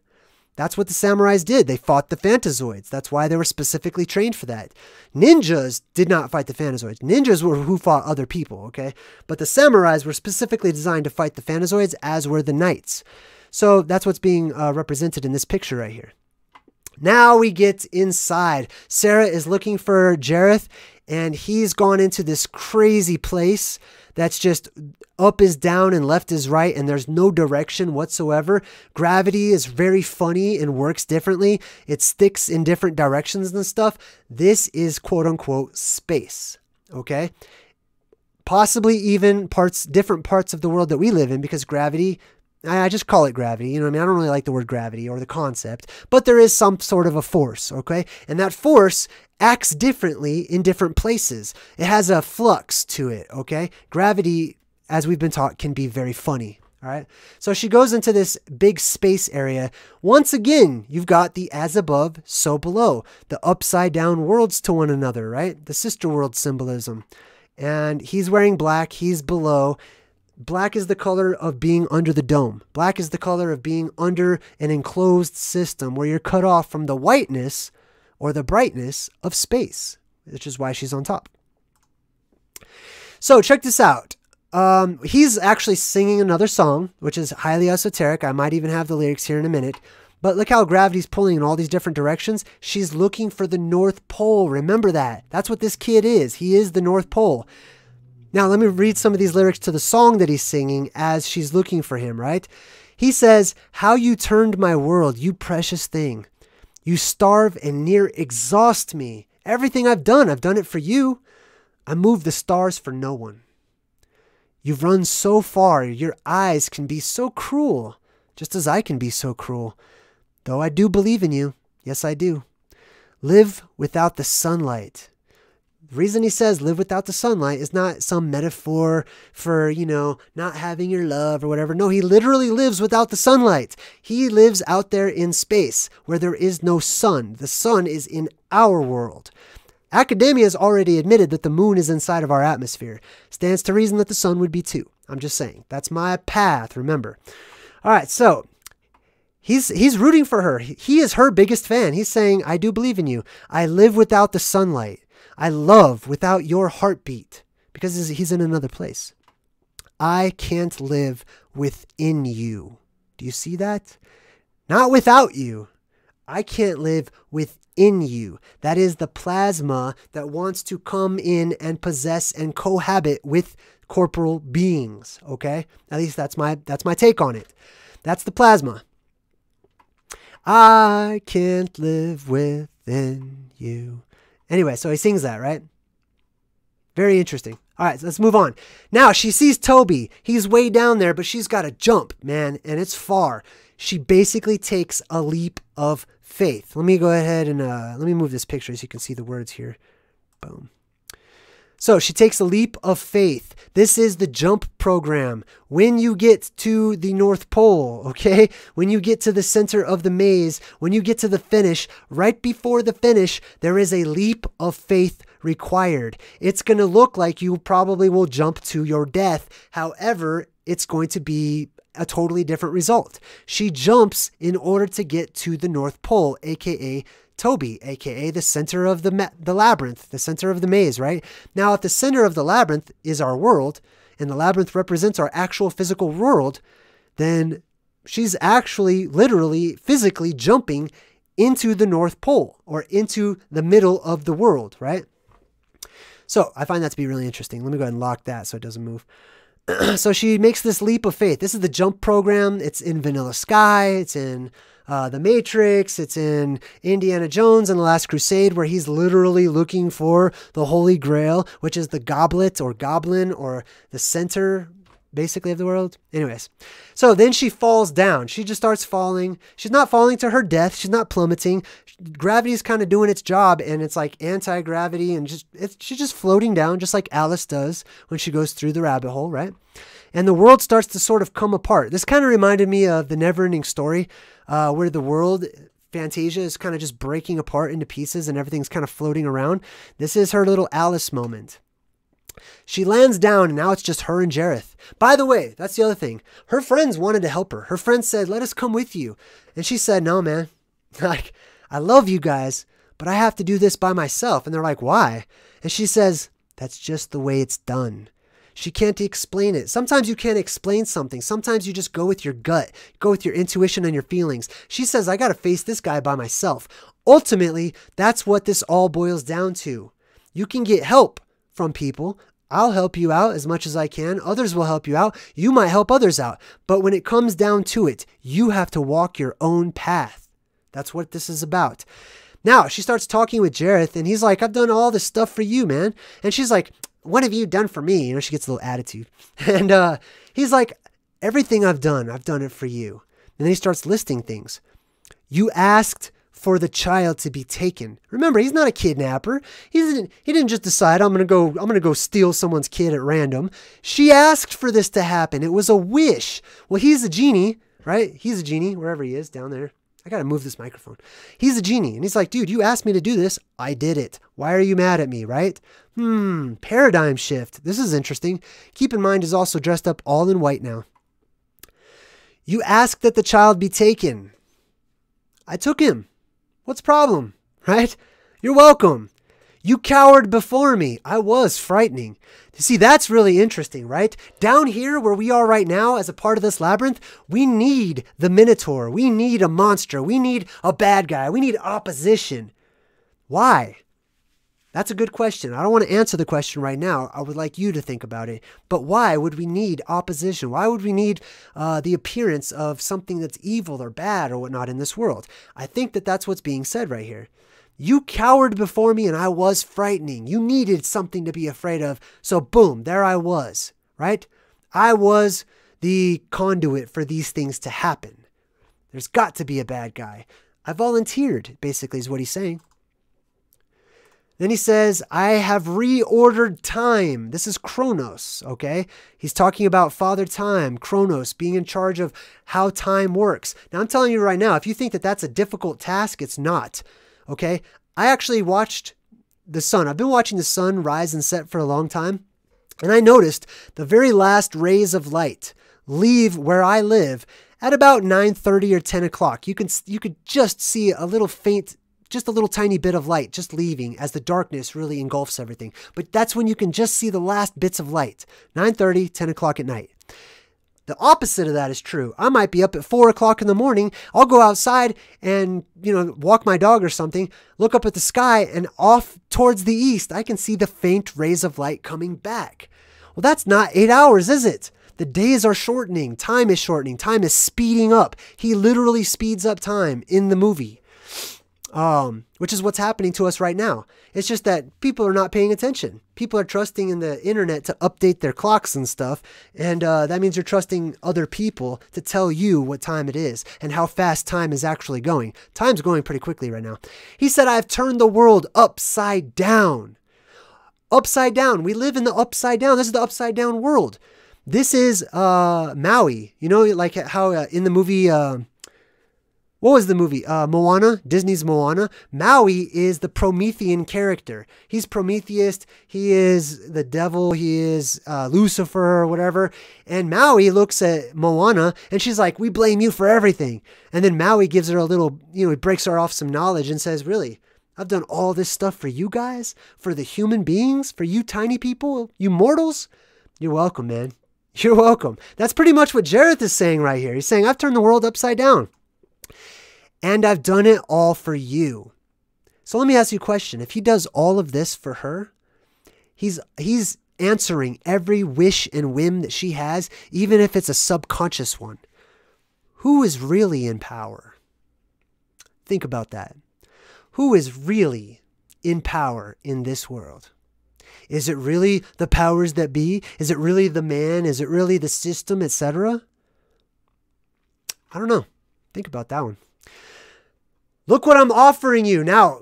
That's what the samurais did. They fought the Fantazoids. That's why they were specifically trained for that. Ninjas did not fight the Fantazoids. Ninjas were who fought other people, okay? But the samurais were specifically designed to fight the Fantazoids, as were the knights. So that's what's being represented in this picture right here. Now we get inside. Sarah is looking for Jareth, and he's gone into this crazy place that's just up is down and left is right, and there's no direction whatsoever. Gravity is very funny and works differently. It sticks in different directions and stuff. This is quote unquote space, okay? Possibly even different parts of the world that we live in, because gravity, I just call it gravity. You know what I mean? I don't really like the word gravity or the concept, but there is some sort of a force, okay? And that force acts differently in different places. It has a flux to it, okay? Gravity, as we've been taught, can be very funny, all right? So she goes into this big space area. Once again, you've got the as above, so below, the upside down worlds to one another, right? The sister world symbolism. And he's wearing black, he's below. Black is the color of being under the dome. Black is the color of being under an enclosed system where you're cut off from the whiteness or the brightness of space, which is why she's on top. So check this out. He's actually singing another song, which is highly esoteric. I might even have the lyrics here in a minute. But look how gravity's pulling in all these different directions. She's looking for the North Pole. Remember that. That's what this kid is. He is the North Pole. Now, let me read some of these lyrics to the song that he's singing as she's looking for him, right? He says, "How you turned my world, you precious thing. You starve and near exhaust me. Everything I've done it for you. I moved the stars for no one. You've run so far, your eyes can be so cruel, just as I can be so cruel. Though I do believe in you, yes I do. Live without the sunlight." The reason he says live without the sunlight is not some metaphor for, not having your love or whatever. No, he literally lives without the sunlight. He lives out there in space where there is no sun. The sun is in our world. Academia has already admitted that the moon is inside of our atmosphere. Stands to reason that the sun would be too. I'm just saying. That's my path, remember. All right, so he's rooting for her. He is her biggest fan. He's saying, I do believe in you. I live without the sunlight. I love without your heartbeat, because he's in another place. I can't live within you. Do you see that? Not without you. I can't live within you. That is the plasma that wants to come in and possess and cohabit with corporal beings. Okay? At least that's my take on it. That's the plasma. I can't live within you. Anyway, so he sings that, right? Very interesting. All right, so let's move on. Now, she sees Toby. He's way down there, but she's got to jump, man, and it's far. She basically takes a leap of faith. Let me go ahead and let me move this picture so you can see the words here. Boom. So she takes a leap of faith. This is the jump program. When you get to the North Pole, okay? When you get to the center of the maze, when you get to the finish, right before the finish, there is a leap of faith required. It's going to look like you probably will jump to your death. However, it's going to be a totally different result. She jumps in order to get to the North Pole, aka Toby, aka the center of the labyrinth, the center of the maze, right? Now, if the center of the labyrinth is our world, and the labyrinth represents our actual physical world, then she's actually, literally, physically jumping into the North Pole, or into the middle of the world, right? So I find that to be really interesting. Let me go ahead and lock that so it doesn't move. So she makes this leap of faith. This is the jump program. It's in Vanilla Sky. It's in The Matrix. It's in Indiana Jones and The Last Crusade, where he's literally looking for the Holy Grail, which is the goblet or goblin or the center, basically, of the world. Anyways, so then she falls down. She just starts falling. She's not falling to her death. She's not plummeting. Gravity's kind of doing its job, and it's like anti-gravity, and she's just floating down, just like Alice does when she goes through the rabbit hole, right? And the world starts to sort of come apart. This kind of reminded me of the Neverending Story, where the world, Fantasia, is kind of just breaking apart into pieces and everything's kind of floating around. This is her little Alice moment. She lands down, and now it's just her and Jareth. By the way, that's the other thing. Her friends wanted to help her. Her friends said, let us come with you. And she said, no, man. Like, I love you guys, but I have to do this by myself. And they're like, why? And she says, that's just the way it's done. She can't explain it. Sometimes you can't explain something. Sometimes you just go with your gut, go with your intuition and your feelings. She says, I got to face this guy by myself. Ultimately, that's what this all boils down to. You can get help from people. I'll help you out as much as I can. Others will help you out. You might help others out. But when it comes down to it, you have to walk your own path. That's what this is about. Now, she starts talking with Jareth, and he's like, I've done all this stuff for you, man. And she's like, what have you done for me? You know, she gets a little attitude. And he's like, everything I've done it for you. And then he starts listing things. You asked for the child to be taken. Remember, he's not a kidnapper. He didn't just decide I'm gonna go steal someone's kid at random. She asked for this to happen. It was a wish. Well, he's a genie, right? He's a genie wherever he is down there. I gotta move this microphone. He's a genie, and he's like, dude, you asked me to do this. I did it. Why are you mad at me, right? Paradigm shift. This is interesting. Keep in mind, he's also dressed up all in white now. You asked that the child be taken. I took him. What's the problem, right? You're welcome. You cowered before me. I was frightening. See, that's really interesting, right? Down here where we are right now as a part of this labyrinth, we need the Minotaur. We need a monster. We need a bad guy. We need opposition. Why? That's a good question. I don't want to answer the question right now. I would like you to think about it. But why would we need opposition? Why would we need the appearance of something that's evil or bad or whatnot in this world? I think that that's what's being said right here. You cowered before me and I was frightening. You needed something to be afraid of. So boom, there I was, right? I was the conduit for these things to happen. There's got to be a bad guy. I volunteered, basically, is what he's saying. Then he says, I have reordered time. This is Chronos, okay? He's talking about Father Time, Chronos, being in charge of how time works. Now, I'm telling you right now, if you think that that's a difficult task, it's not. Okay, I actually watched the sun. I've been watching the sun rise and set for a long time. And I noticed the very last rays of light leave where I live at about 9:30 or 10 o'clock. You could just see a little faint, just a little tiny bit of light just leaving as the darkness really engulfs everything. But that's when you can just see the last bits of light. 9:30, 10 o'clock at night. The opposite of that is true. I might be up at 4 o'clock in the morning. I'll go outside and, walk my dog or something, look up at the sky, and off towards the east, I can see the faint rays of light coming back. Well, that's not 8 hours, is it? The days are shortening. Time is shortening. Time is speeding up. He literally speeds up time in the movie, which is what's happening to us right now. It's just that people are not paying attention. People are trusting in the internet to update their clocks and stuff. And that means you're trusting other people to tell you what time it is and how fast time is actually going. Time's going pretty quickly right now. He said, I've turned the world upside down. Upside down. We live in the upside down. This is the upside down world. This is Maui. Like how in the movie... what was the movie? Moana, Disney's Moana. Maui is the Promethean character. He's Prometheus. He is the devil. He is Lucifer or whatever. And Maui looks at Moana and she's like, we blame you for everything. And then Maui gives her a little, he breaks her off some knowledge and says, really, I've done all this stuff for you guys, for the human beings, for you tiny people, you mortals. You're welcome, man. You're welcome. That's pretty much what Jareth is saying right here. He's saying, I've turned the world upside down. And I've done it all for you. So let me ask you a question. If he does all of this for her, he's answering every wish and whim that she has, even if it's a subconscious one. Who is really in power? Think about that. Who is really in power in this world? Is it really the powers that be? Is it really the man? Is it really the system, etc.? I don't know. Think about that one. Look what I'm offering you. Now,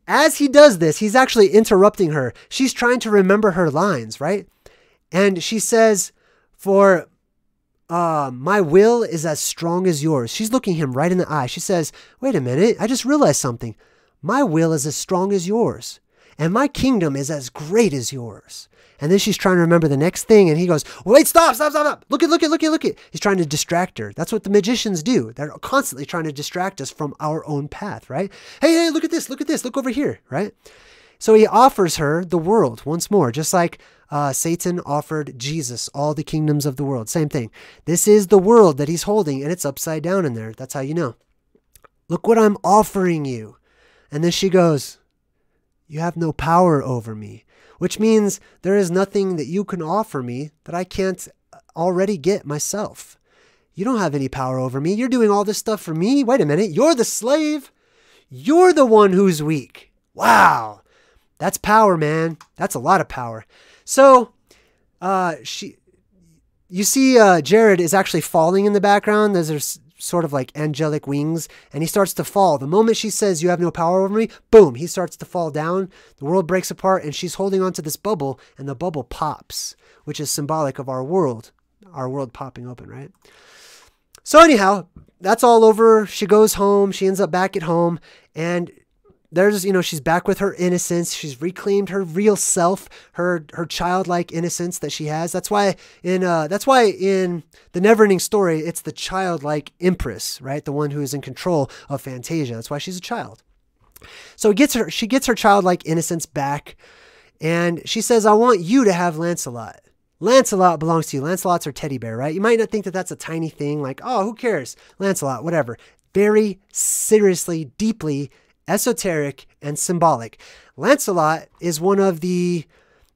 as he does this, he's actually interrupting her. She's trying to remember her lines, right? And she says, for my will is as strong as yours. She's looking him right in the eye. She says, wait a minute, I just realized something. My will is as strong as yours, and my kingdom is as great as yours. And then she's trying to remember the next thing, and he goes, wait, stop. Look it. He's trying to distract her. That's what the magicians do. They're constantly trying to distract us from our own path, right? Hey, look at this, look over here, right? So he offers her the world once more, just like Satan offered Jesus all the kingdoms of the world. Same thing. This is the world that he's holding, and it's upside down in there. That's how you know. Look what I'm offering you. And then she goes, you have no power over me. Which means there is nothing that you can offer me that I can't already get myself. You don't have any power over me. You're doing all this stuff for me. Wait a minute. You're the slave. You're the one who's weak. Wow. That's power, man. That's a lot of power. So you see Jared is actually falling in the background. There's sort of like angelic wings, and he starts to fall. The moment she says, you have no power over me, boom, he starts to fall down. The world breaks apart, and she's holding onto this bubble, and the bubble pops, which is symbolic of our world popping open, right? So anyhow, that's all over. She goes home. She ends up back at home, and there's, she's back with her innocence. She's reclaimed her real self, her childlike innocence that she has. That's why in the Neverending Story, it's the childlike empress, right? The one who is in control of Fantasia. That's why she's a child. So she gets her childlike innocence back, and she says, I want you to have Lancelot. Lancelot belongs to you. Lancelot's her teddy bear, right? You might not think that that's a tiny thing, like, oh, who cares? Lancelot, whatever. Very seriously, deeply esoteric and symbolic. Lancelot is one of the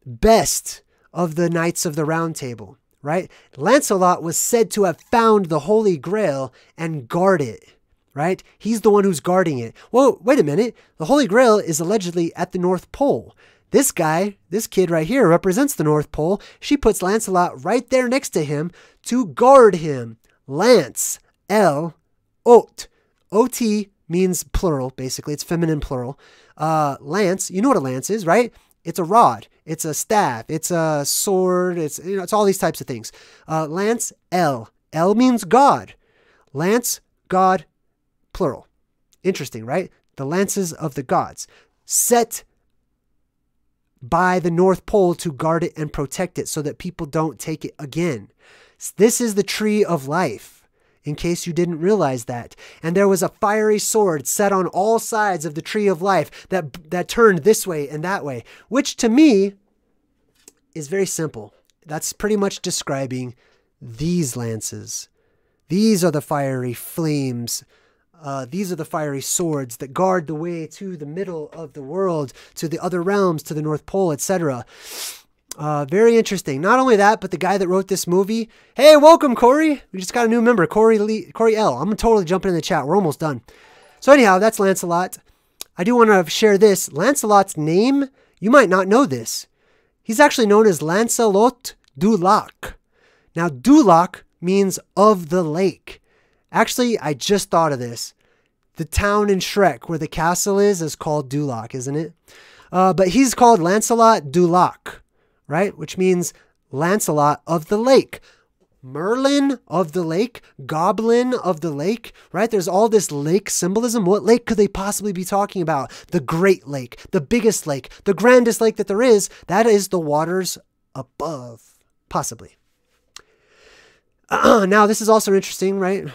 best of the Knights of the Round Table, right? Lancelot was said to have found the Holy Grail and guard it, right? He's the one who's guarding it. Whoa, wait a minute. The Holy Grail is allegedly at the North Pole. This guy, this kid right here represents the North Pole. She puts Lancelot right there next to him to guard him. Lance, L-Ot. O-T means plural, basically. It's feminine plural. Lance, you know what a lance is, right? It's a rod. It's a staff. It's a sword. It's all these types of things. Lance, L. L means God. Lance, God, plural. Interesting, right? The lances of the gods. Set by the North Pole to guard it and protect it so that people don't take it again. This is the tree of life, in case you didn't realize that. And there was a fiery sword set on all sides of the tree of life that turned this way and that way, which to me is very simple. That's pretty much describing these lances. These are the fiery flames. These are the fiery swords that guard the way to the middle of the world, to the other realms, to the North Pole, etc. Very interesting. Not only that, but the guy that wrote this movie. Hey, welcome, Corey. We just got a new member, Corey L. I'm totally jumping in the chat. We're almost done. So anyhow, that's Lancelot. I do want to share this. Lancelot's name, you might not know this. He's actually known as Lancelot du Lac. Now, du Lac means of the lake. Actually, I just thought of this. The town in Shrek where the castle is called Du Lac, isn't it? But he's called Lancelot du Lac, right? Which means Lancelot of the lake. Merlin of the lake, Goblin of the lake, right? There's all this lake symbolism. What lake could they possibly be talking about? The Great Lake, the biggest lake, the grandest lake that there is. That is the waters above, possibly. Now, this is also interesting, right?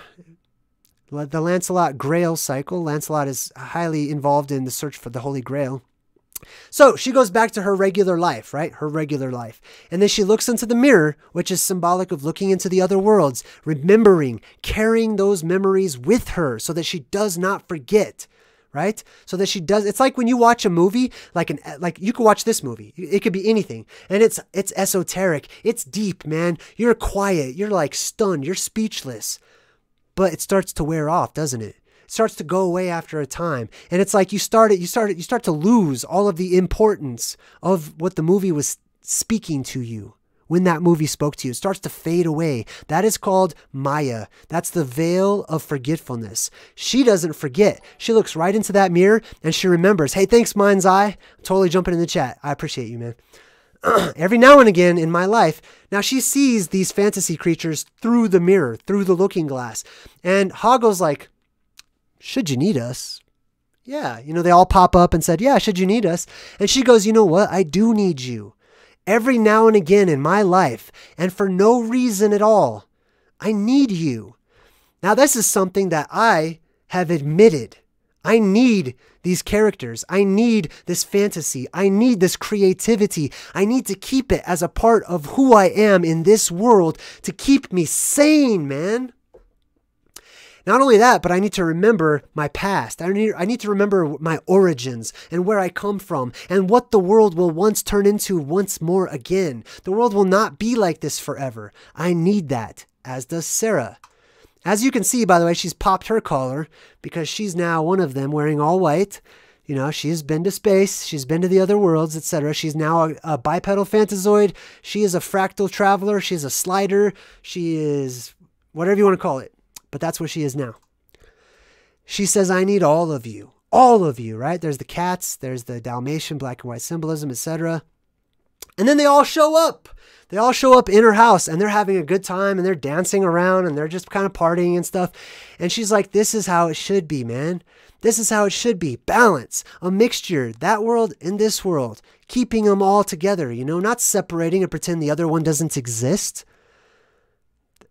The Lancelot Grail cycle. Lancelot is highly involved in the search for the Holy Grail. So she goes back to her regular life, right? Her regular life. And then she looks into the mirror, which is symbolic of looking into the other worlds, remembering, carrying those memories with her so that she does not forget, right? So that she does. It's like when you watch a movie, like you could watch this movie. It could be anything. And it's esoteric. It's deep, man. You're quiet. You're like stunned. You're speechless. But it starts to wear off, doesn't it? It starts to go away after a time. And it's like you start to lose all of the importance of what the movie was speaking to you. When that movie spoke to you, it starts to fade away. That is called Maya. That's the veil of forgetfulness. She doesn't forget. She looks right into that mirror and she remembers, hey, thanks, Mind's Eye. I'm totally jumping in the chat. I appreciate you, man. Every now and again in my life, now she sees these fantasy creatures through the mirror, through the looking glass. And Hago's like, should you need us? Yeah, they all pop up and said, yeah, should you need us? And she goes, you know what? I do need you. Every now and again in my life, and for no reason at all, I need you. Now, this is something that I have admitted. I need these characters. I need this fantasy. I need this creativity. I need to keep it as a part of who I am in this world to keep me sane, man. Not only that, but I need to remember my past. I need to remember my origins and where I come from and what the world will once turn into once more again. The world will not be like this forever. I need that, as does Sarah. As you can see, by the way, she's popped her collar because she's now one of them wearing all white. She has been to space. She's been to the other worlds, etc. She's now a bipedal Fantazoid. She is a fractal traveler. She's a slider. She is whatever you want to call it. But that's what she is now. She says, I need all of you, right? There's the cats, there's the Dalmatian, black and white symbolism, etc. And then they all show up. They all show up in her house and they're having a good time and they're dancing around and they're just kind of partying and stuff. And she's like, this is how it should be, man. This is how it should be. Balance, a mixture, that world and this world, keeping them all together, not separating and pretend the other one doesn't exist.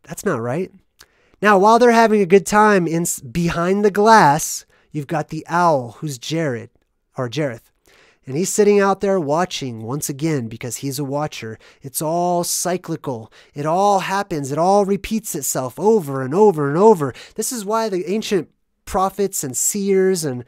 That's not right. Now, while they're having a good time behind the glass, you've got the owl, who's Jareth. And he's sitting out there watching once again because he's a watcher. It's all cyclical. It all happens. It all repeats itself over and over and over. This is why the ancient prophets and seers and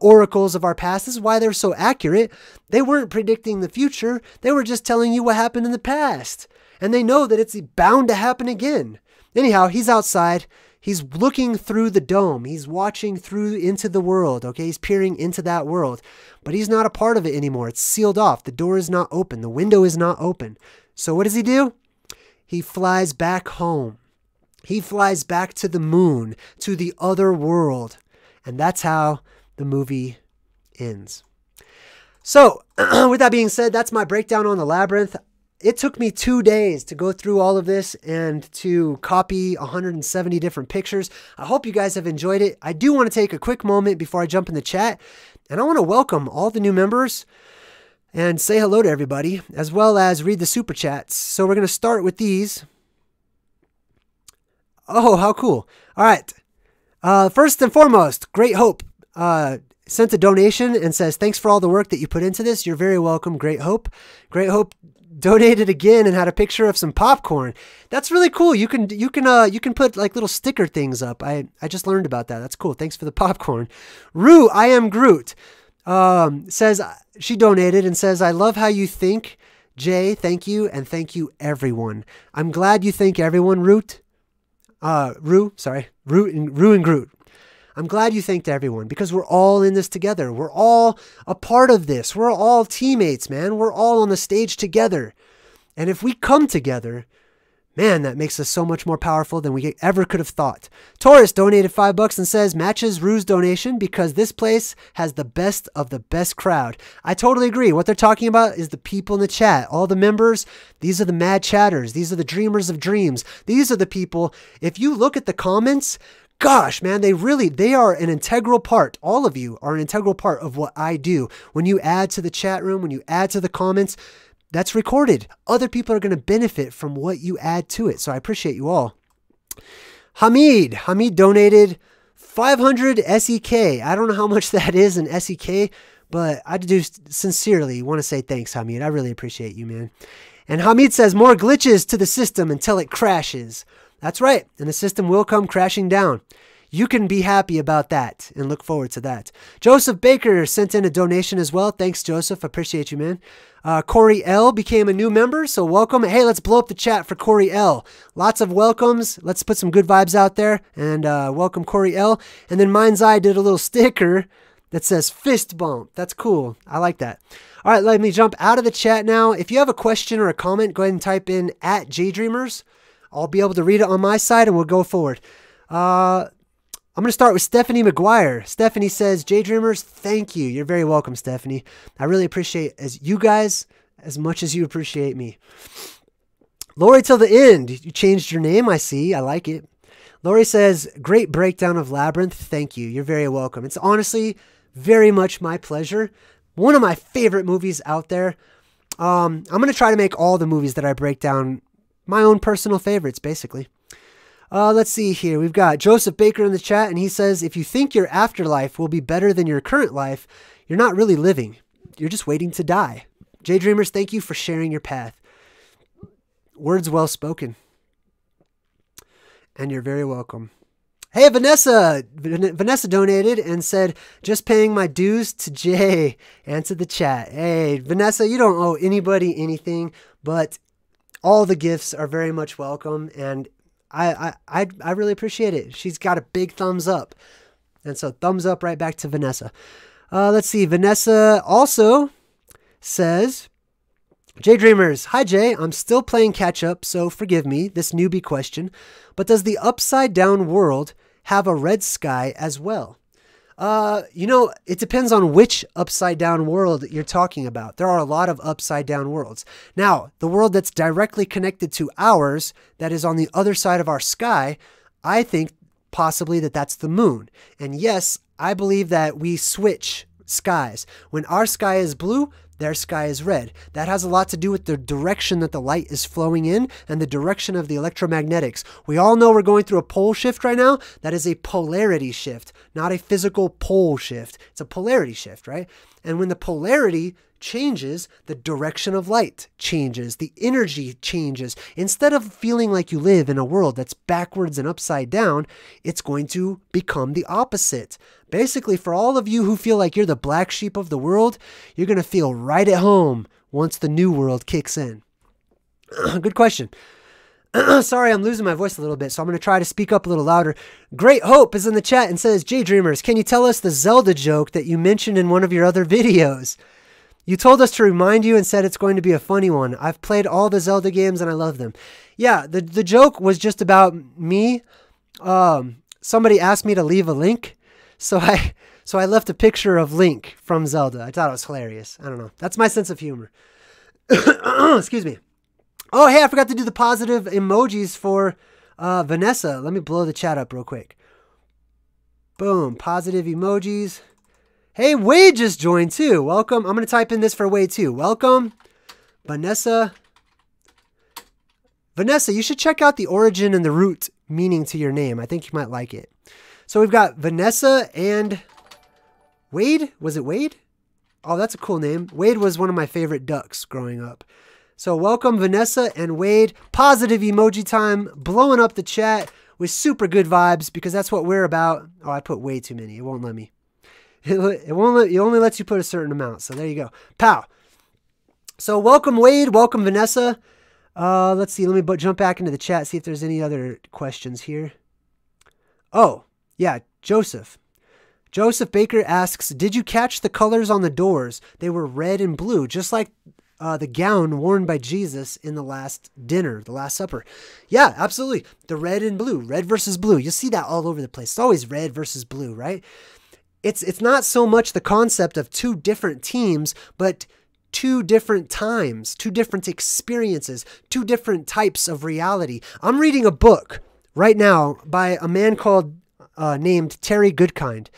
oracles of our past, this is why they're so accurate. They weren't predicting the future. They were just telling you what happened in the past. And they know that it's bound to happen again. Anyhow, he's outside. He's looking through the dome. He's watching through into the world. Okay, he's peering into that world. But he's not a part of it anymore. It's sealed off. The door is not open. The window is not open. So what does he do? He flies back home. He flies back to the moon, to the other world. And that's how the movie ends. So, with that being said, that's my breakdown on the Labyrinth. It took me 2 days to go through all of this and to copy 170 different pictures. I hope you guys have enjoyed it. I do want to take a quick moment before I jump in the chat, and I want to welcome all the new members and say hello to everybody, as well as read the super chats. So we're going to start with these. Oh, how cool. All right. First and foremost, Great Hope sent a donation and says, thanks for all the work that you put into this. You're very welcome, Great Hope. Great Hope donated again and had a picture of some popcorn. That's really cool. You can put like little sticker things up. I just learned about that. That's cool. Thanks for the popcorn. Rue, I am Groot, says she donated and says, I love how you think, Jay. Thank you. And thank you everyone. I'm glad you think everyone, Rue and Groot. I'm glad you thanked everyone because we're all in this together. We're all a part of this. We're all teammates, man. We're all on the stage together. And if we come together, man, that makes us so much more powerful than we ever could have thought. Taurus donated $5 and says, matches Rue's donation because this place has the best of the best crowd. I totally agree. What they're talking about is the people in the chat. All the members, these are the mad chatters. These are the dreamers of dreams. These are the people, if you look at the comments, gosh, man, they are an integral part. All of you are an integral part of what I do. When you add to the chat room, when you add to the comments, that's recorded. Other people are going to benefit from what you add to it. So I appreciate you all. Hamid donated 500 SEK. I don't know how much that is in SEK, but I do sincerely want to say thanks, Hamid. I really appreciate you, man. And Hamid says, more glitches to the system until it crashes. That's right. And the system will come crashing down. You can be happy about that and look forward to that. Joseph Baker sent in a donation as well. Thanks, Joseph. Appreciate you, man. Corey L became a new member, so welcome. Hey, let's blow up the chat for Corey L. Lots of welcomes. Let's put some good vibes out there and welcome Corey L. And then Mind's Eye did a little sticker that says fist bump. That's cool. I like that. All right, let me jump out of the chat now. If you have a question or a comment, go ahead and type in @JayDreamerZ. I'll be able to read it on my side and we'll go forward. I'm going to start with Stephanie McGuire. Stephanie says, JayDreamerZ, thank you. You're very welcome, Stephanie. I really appreciate you guys as much as you appreciate me. Lori till the end. You changed your name, I see. I like it. Lori says, great breakdown of Labyrinth. Thank you. You're very welcome. It's honestly very much my pleasure. One of my favorite movies out there. I'm going to try to make all the movies that I break down my own personal favorites, basically. Let's see here. We've got Joseph Baker in the chat, and he says, if you think your afterlife will be better than your current life, you're not really living. You're just waiting to die. JayDreamerZ, thank you for sharing your path. Words well spoken. And you're very welcome. Hey, Vanessa. Vanessa donated and said, just paying my dues to Jay. Answer the chat. Hey, Vanessa, you don't owe anybody anything, but all the gifts are very much welcome, and I really appreciate it. She's got a big thumbs up, and so thumbs up right back to Vanessa. Let's see. Vanessa also says, JayDreamerZ, hi Jay, I'm still playing catch up, so forgive me, this newbie question, but does the upside down world have a red sky as well? You know, it depends on which upside down world you're talking about. There are a lot of upside down worlds. Now, the world that's directly connected to ours, that is on the other side of our sky, I think possibly that's the moon. And yes, I believe that we switch skies. When our sky is blue, their sky is red. That has a lot to do with the direction that the light is flowing in and the direction of the electromagnetics. We all know we're going through a pole shift right now. That is a polarity shift, not a physical pole shift. It's a polarity shift, right? And when the polarity changes, the direction of light changes, the energy changes. Instead of feeling like you live in a world that's backwards and upside down, it's going to become the opposite. Basically, for all of you who feel like you're the black sheep of the world, you're going to feel right at home once the new world kicks in. Good question. Sorry, I'm losing my voice a little bit, so I'm going to try to speak up a little louder. Great Hope is in the chat and says, JayDreamerZ, can you tell us the Zelda joke that you mentioned in one of your other videos? You told us to remind you and said it's going to be a funny one. I've played all the Zelda games and I love them. Yeah, the joke was just about me. Somebody asked me to leave a link, so I left a picture of Link from Zelda. I thought it was hilarious. I don't know. That's my sense of humor. Excuse me. Oh, hey, I forgot to do the positive emojis for Vanessa. Let me blow the chat up real quick. Boom, positive emojis. Hey, Wade just joined too. Welcome. I'm going to type in this for Wade too. Welcome, Vanessa. Vanessa, you should check out the origin and the root meaning to your name. I think you might like it. So we've got Vanessa and Wade. Was it Wade? Oh, that's a cool name. Wade was one of my favorite ducks growing up. So welcome, Vanessa and Wade. Positive emoji time. Blowing up the chat with super good vibes because that's what we're about. Oh, I put way too many. It won't let me. It only lets you put a certain amount. So there you go. Pow. So welcome, Wade. Welcome, Vanessa. Let's see. Let me jump back into the chat, see if there's any other questions here. Oh, yeah. Joseph. Joseph Baker asks, did you catch the colors on the doors? They were red and blue, just like the gown worn by Jesus in the last dinner, the Last Supper. Yeah, absolutely. The red and blue, red versus blue. You see that all over the place. It's always red versus blue, right? It's not so much the concept of two different teams, but two different times, two different experiences, two different types of reality. I'm reading a book right now by a man called named Terry Goodkind.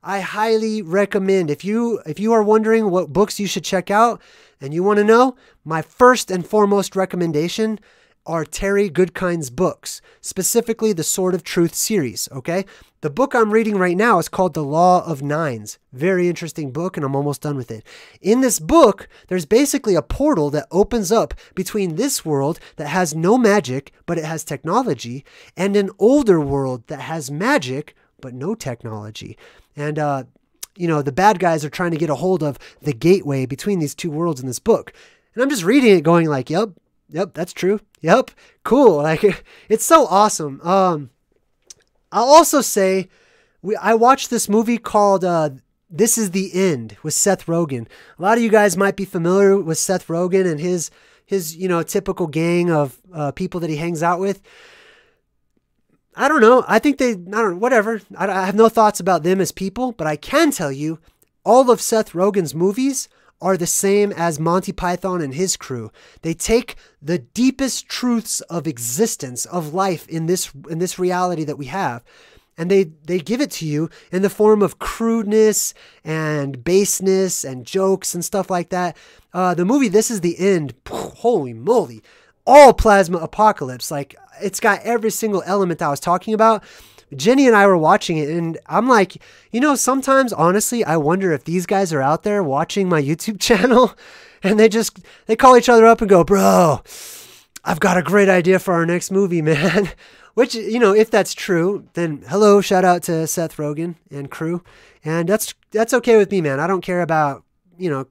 I highly recommend, if you are wondering what books you should check out and you want to know, my first and foremost recommendation are Terry Goodkind's books, specifically the Sword of Truth series, okay? The book I'm reading right now is called The Law of Nines. Very interesting book, and I'm almost done with it. In this book, there's basically a portal that opens up between this world that has no magic, but it has technology, and an older world that has magic, but no technology. And, the bad guys are trying to get a hold of the gateway between these two worlds in this book. And I'm just reading it going like, yep, that's true. Yep, cool. Like, it's so awesome. I'll also say, I watched this movie called This Is the End with Seth Rogen. A lot of you guys might be familiar with Seth Rogen and his typical gang of people that he hangs out with. I don't know. I think whatever. I have no thoughts about them as people, but I can tell you all of Seth Rogen's movies are the same as Monty Python and his crew. They take the deepest truths of existence, of life in this reality that we have, and they give it to you in the form of crudeness and baseness and jokes and stuff like that. The movie This Is the End, holy moly, all plasma apocalypse. Like, it's got every single element that I was talking about. Jenny and I were watching it, and I'm like, sometimes, honestly, I wonder if these guys are out there watching my YouTube channel, and they call each other up and go, bro, I've got a great idea for our next movie, man. Which, if that's true, then hello, shout out to Seth Rogen and crew. And that's okay with me, man. I don't care about,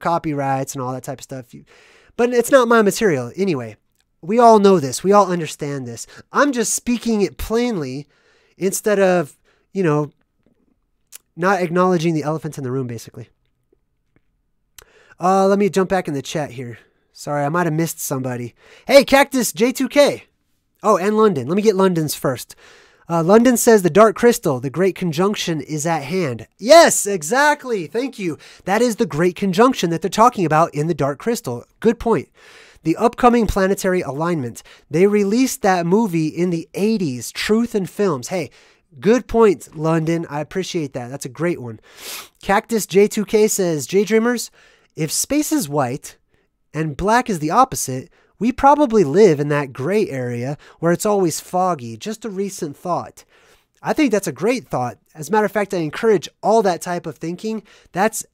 copyrights and all that type of stuff. But it's not my material. Anyway, we all know this. We all understand this. I'm just speaking it plainly instead of, not acknowledging the elephant in the room, basically. Let me jump back in the chat here. Sorry, I might have missed somebody. Hey, Cactus J2K. Oh, and London. Let me get London's first. London says the Dark Crystal, the Great Conjunction, is at hand. Yes, exactly. Thank you. That is the Great Conjunction that they're talking about in the Dark Crystal. Good point. The upcoming planetary alignment. They released that movie in the 80s, Truth in Films. Hey, good point, London. I appreciate that. That's a great one. Cactus J2K says, JayDreamerZ, If space is white and black is the opposite, we probably live in that gray area where it's always foggy. Just a recent thought. I think that's a great thought. As a matter of fact, I encourage all that type of thinking. That's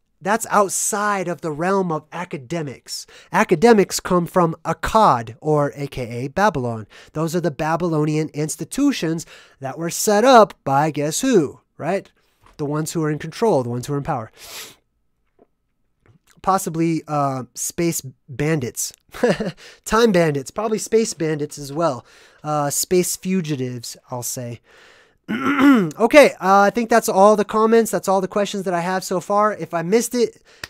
outside of the realm of academics. Academics come from Akkad, or aka Babylon. Those are the Babylonian institutions that were set up by guess who, right? The ones who are in control, the ones who are in power. Possibly space bandits, time bandits, probably space bandits as well. Space fugitives, I'll say. Okay, I think that's all the comments. That's all the questions that I have so far. If I missed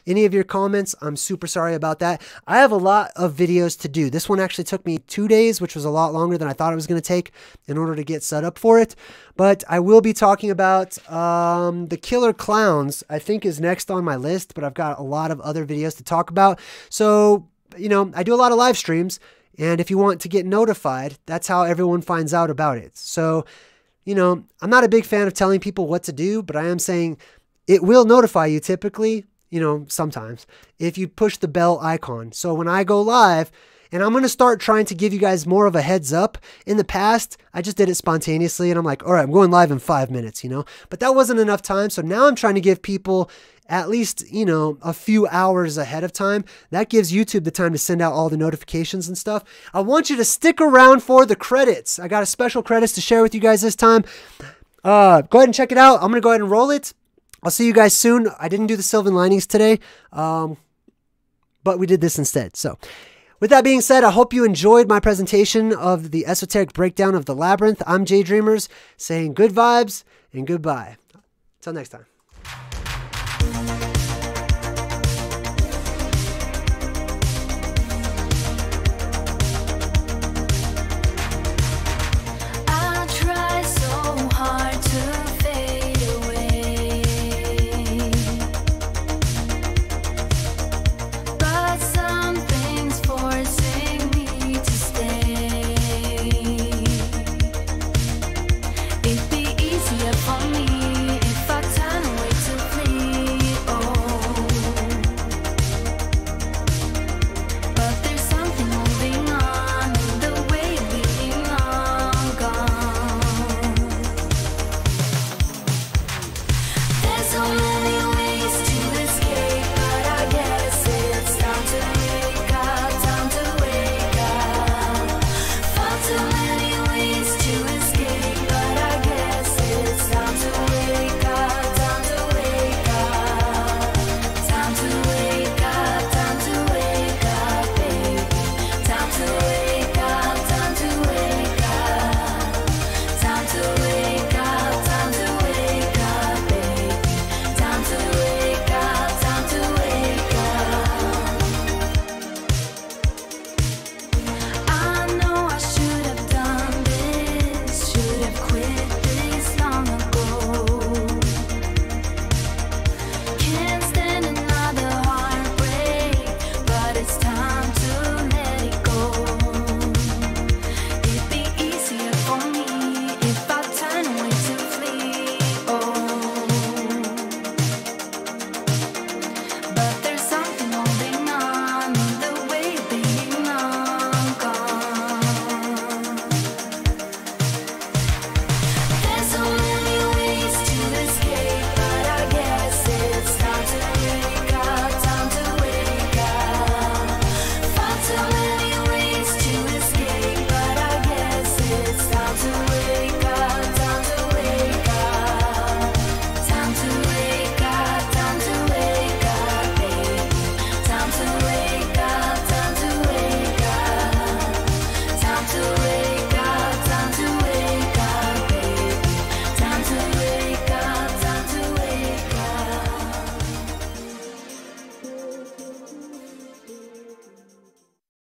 any of your comments, I'm super sorry about that. I have a lot of videos to do. This one actually took me 2 days, which was a lot longer than I thought it was going to take in order to get set up for it. But I will be talking about the killer clowns, I think is next on my list, but I've got a lot of other videos to talk about. So, you know, I do a lot of live streams, and if you want to get notified, that's how everyone finds out about it. So, you know, I'm not a big fan of telling people what to do, but I am saying it will notify you typically, you know, sometimes, if you push the bell icon. So when I go live, and I'm going to start trying to give you guys more of a heads up. In the past, I just did it spontaneously, and I'm like, all right, I'm going live in 5 minutes, you know, but that wasn't enough time. So now I'm trying to give people at least, you know, a few hours ahead of time. That gives YouTube the time to send out all the notifications and stuff. I want you to stick around for the credits. I got a special credits to share with you guys this time. Go ahead and check it out. I'm going to go ahead and roll it. I'll see you guys soon. I didn't do the Sylvan Linings today, but we did this instead. So with that being said, I hope you enjoyed my presentation of the esoteric breakdown of the Labyrinth. I'm JayDreamerZ saying good vibes and goodbye. Until next time.